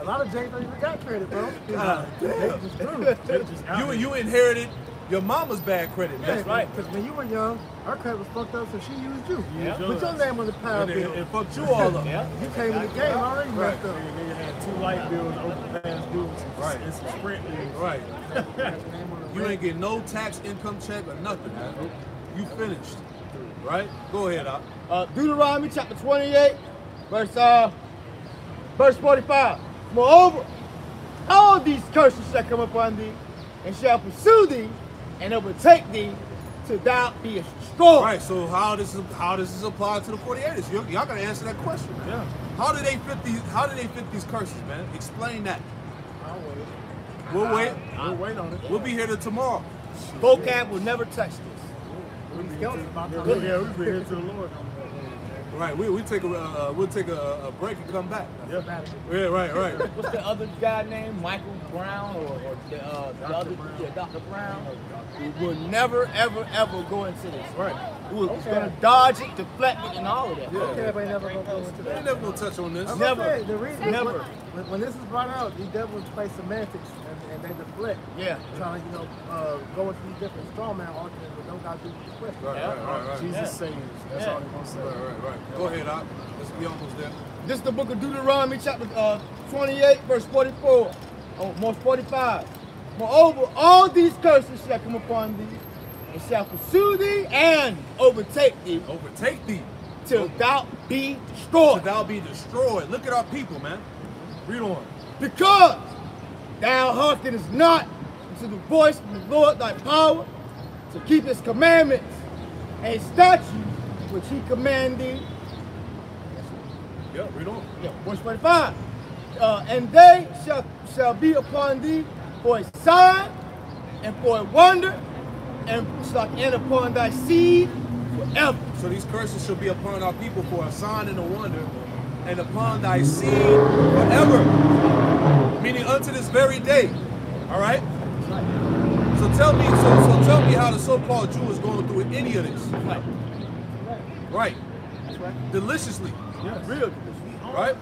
A lot of Jays don't even got credit, bro. God damn. You inherited your mama's bad credit, man. That's right. Because when you were young, her credit was fucked up, so she used you. Yeah. Put your name on the power bill. And fucked you all up. Yeah. You came in the game already messed up. Nigga had 2 light bills, overpass dues, Right. and some Sprint bills. Right. You ain't getting no tax income check or nothing, man. You finished. Right? Go ahead, Op. Deuteronomy chapter 28, verse 45. Moreover, all these curses shall come upon thee, and shall pursue thee, and overtake thee, till thou be destroyed. Right, so how does this apply to the 48ers? Y'all gotta answer that question, man. Yeah. How do they fit these curses, man? Explain that. We'll wait. We'll wait on it. We'll be here till tomorrow. Vocab will never touch this. Yeah, we've been here to the Lord. Right, we'll take a break and come back. Yeah. Yeah, right. What's the other guy named? Michael Brown or the other Dr. Brown? We will never, ever, ever go into this. Right. We're gonna dodge it, deflect it, and all of that. Okay, ain't never gonna go into They that. ain't never gonna touch on this. I'm Never. gonna say, the reason Never. When this is brought out, these devils play semantics and they deflect. Yeah. Trying to, go into these different strongman arguments, but don't got to do with the question. Right. Jesus saying, that's all they're going to say. Right. Go ahead, Op. Let's be almost there. This is the book of Deuteronomy, chapter 28, verse 44, or 45. Moreover, all these curses shall come upon thee, and shall pursue thee, and overtake thee, Overtake thee. till thou be So destroyed. thou be destroyed. Look at our people, man. Read on. Because thou hearkenest not to the voice of the Lord thy power, to keep his commandments and statutes which he command thee. Yeah, read on. Yeah, verse 45. And they shall be upon thee for a sign and for a wonder, and shall end upon thy seed forever. So these curses shall be upon our people for a sign and a wonder, and upon thy seed forever. Meaning unto this very day. All right? So tell me how the so-called Jew is going through any of this. Right. Deliciously. Yeah. Real. Right?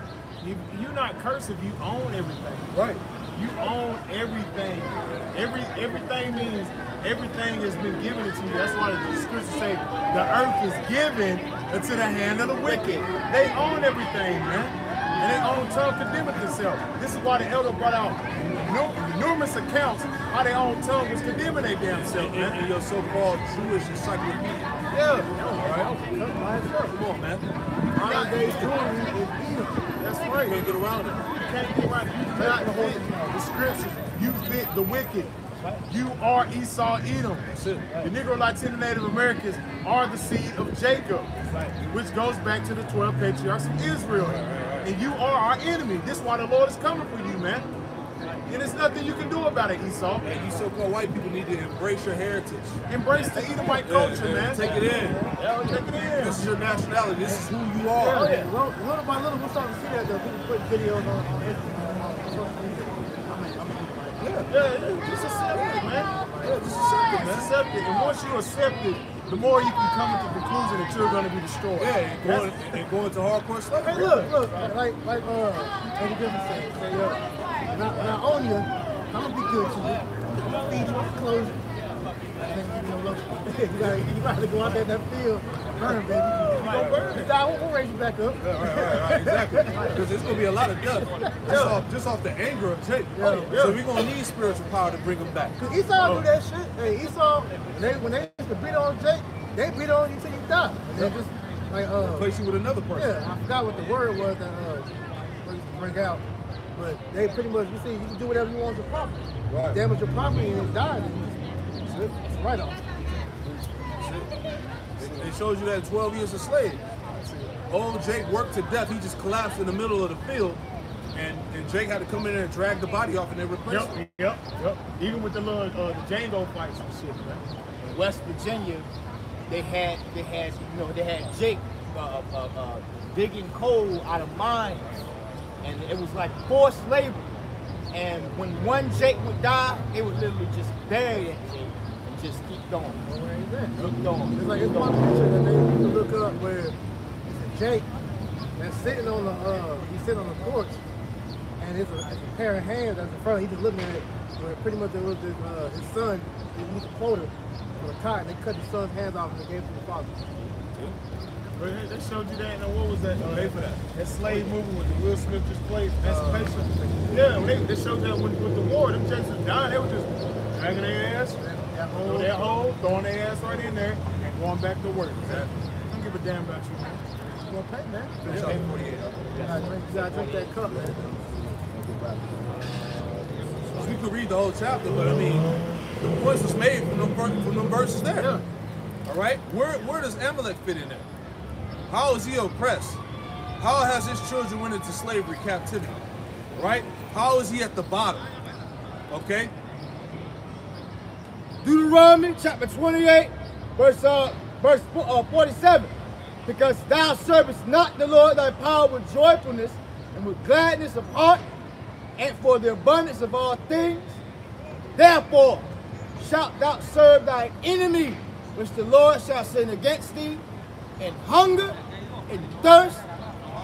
You're not cursed if you own everything. Right. You own everything. Everything means everything has been given to you. That's why the scriptures say the earth is given into the hand of the wicked. They own everything, man. And they own tongue condemneth themselves. This is why the elder brought out numerous accounts how their own tongue was condemning their damn self, man. And your so-called Jewish encyclopedia. Yeah. All right? Come on, man. Modern day Jewry is evil. That's right. You can't get around it. You can't get right. You do not fit the scriptures. You fit the wicked. You are Esau Edom. That's it. The Negro Latino Native Americans are the seed of Jacob, which goes back to the 12 patriarchs of Israel. And you are our enemy. This is why the Lord is coming for you, man. And there's nothing you can do about it, Esau. And you so-called white people need to embrace your heritage. Embrace the Edomite culture, man. Take it in. Take it in. This is your nationality. This is who you Oh, are. yeah. Little by little, we're starting to see that, though. People put videos on Instagram, on social media. Yeah, just accept it, man. Yeah, just accept it, man. Accept it. And once you accept it, the more you can come to the conclusion that you're going to be destroyed. Yeah, and going to hardcore slavery. Hey, look, like Eddie Griffin said, say, when I own you, I'm gonna be good to you. I'm gonna feed you, I'm gonna clothe you. And then, you gotta go out there in that field and burn, baby. You gonna burn. You die, we'll raise you back up. Right, exactly. Because there's going to be a lot of death just off the anger of Jake. Yeah. So we're going to need spiritual power to bring him back. Cause Esau do that shit. Hey, Esau, when they used to beat on Jake, they beat on you till you die. And they just, like, Place you with another person. yeah, I forgot what the word was that they used to bring out. But they pretty much, you see, you can do whatever you want with your property. Right. Damage your property and it dies. It's right off. It shows you that 12 years a slave. Old Jake worked to death. He just collapsed in the middle of the field. And Jake had to come in there and drag the body off and they replaced him. Yep. Even with the little the Django fights and shit, man. In West Virginia, they had Jake digging coal out of mines, and it was like forced labor. And when one Jake would die, they would literally just bury that Jake and just keep going. Keep going. It's like it's one picture that they need to look up where it's a Jake that's sitting on the he's sitting on the porch, and it's a pair of hands that's in front. He's just looking at it. Where pretty much there was his son. He used a quota for the cotton. They cut his son's hands off and they gave it to the father. But they showed you that. What was that? Pay for that. That slave movie with the Will Smith just played Emancipation. Yeah, when they showed that with the war, them Jakes was dying. They were just dragging their ass through that hole, throwing their ass right in there, and going back to work. I don't give a damn about you, man. You gonna pay, man? Finish off 48. You gotta drink that cup, man. We could read the whole chapter, but I mean, the points was made from them verses there. Yeah. All right, where does Amalek fit in there? How is he oppressed? How has his children went into slavery, captivity? Right? How is he at the bottom? Okay. Deuteronomy chapter 28, verse 47. Because thou servest not the Lord thy power with joyfulness and with gladness of heart, and for the abundance of all things, therefore shalt thou serve thy enemy, which the Lord shall send against thee, in hunger, in thirst,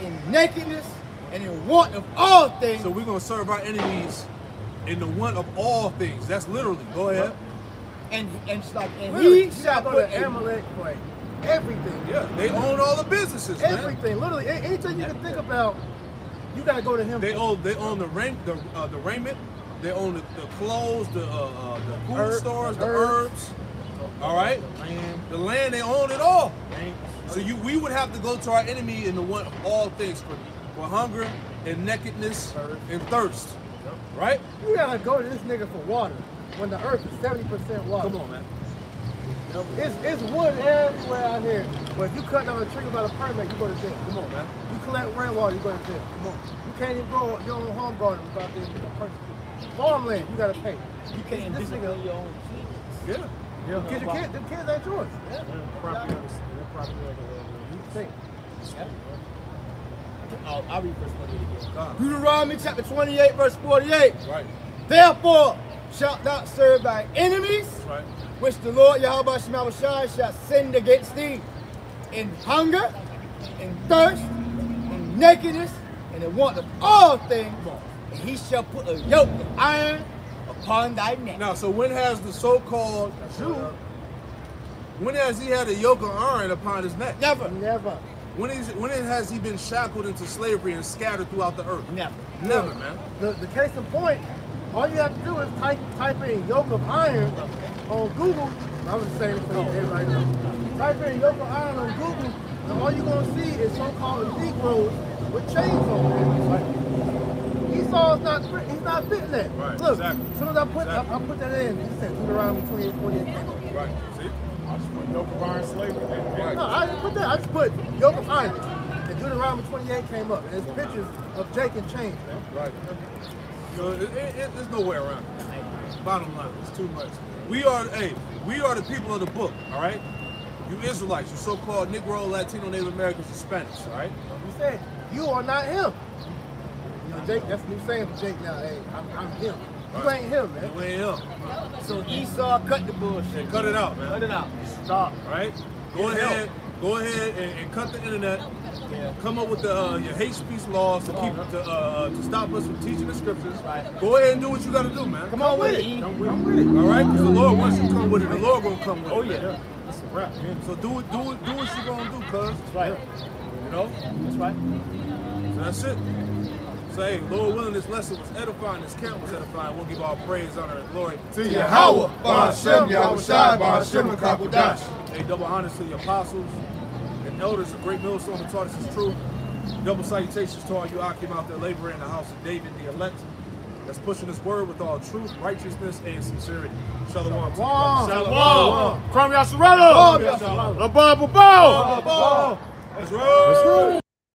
in nakedness, and in want of all things. So we're going to serve our enemies in the want of all things. That's literally. Go ahead. And it's like, and Really, he shall go put to Amalek for everything. Yeah, they own all the businesses, man. Everything. Literally, anything you can think about, you gotta go to him. They own the raiment. They own the clothes, the food stores, the herbs. All right, the land. They own it all. So we would have to go to our enemy in the want of all things for hunger and nakedness and thirst. Right? You gotta go to this nigga for water when the earth is 70% water. Come on, man. It's wood everywhere out here. But if you cut down a tree without a permit, you go to jail. Come on, man. You collect rainwater, you go to jail. Come on. You can't even grow your own home garden without this person. Farmland, you gotta pay. You can't This discipline nigga- your own kids. Yeah. Because you can't, them kids ain't yours. You think. I'll read verse 48 again. God. Deuteronomy chapter 28, verse 48. Right. Therefore shalt thou serve thy enemies, Right. which the Lord Yahweh Shemawashai shall send against thee, in hunger, in thirst, in nakedness, and in want of all things, and he shall put a yoke of iron upon thy neck. Now, so when has the so-called Jew, when has he had a yoke of iron upon his neck? Never. Never. When has he been shackled into slavery and scattered throughout the earth? Never. Never, man. The case in point, all you have to do is type in yoke of iron on Google. I was saying it for everybody knows. Type in yoke of iron on Google, and all you're going to see is so-called Negroes with chains on them. Esau's he's not fitting that. Right, Look, exactly. as soon as I put that in, it said Deuteronomy 28, 48. Right. See? I just put yoke of iron slavery. Right. No, I didn't put that. I just put yoke of iron. And Deuteronomy 28 came up. And there's pictures of Jake and chains, man. Right. So there's no way around it. Bottom line, it's too much. We are the people of the book, all right? You Israelites, you so-called Negro, Latino, Native Americans, Hispanics, all right? You said, you are not him. You know, Jake, that's a new saying for Jake now. Hey, I'm him. You Right. ain't him, man. You ain't him. So Esau cut the bullshit. Cut it out, man. Cut it out. Stop. All right? Go ahead and cut the internet. Yeah. Come up with your hate speech laws to stop us from teaching the scriptures. Right. Go ahead and do what you got to do, man. Come on with it. I'm with it. All right? Because the Lord wants you to come with it. The Lord gonna come with it. Oh, yeah. man. That's a wrap, man. So do what you gonna do, cuz. That's right. You know? That's right. So that's it. So hey, Lord willing, this lesson was edifying, this camp was edifying. We'll give all praise, honor, and glory To Yahweh, Ba'ashem, Yahushai, Ba'ashem, Kakodash. Hey, double honors to the apostles and elders of Great Millstone who taught us this truth. Double salutations to all you Akim out there laboring in the house of David, the elect, that's pushing this word with all truth, righteousness, and sincerity. Shalom. Shalom. From Yasharala. Yasharala. The Bible. Let's roll.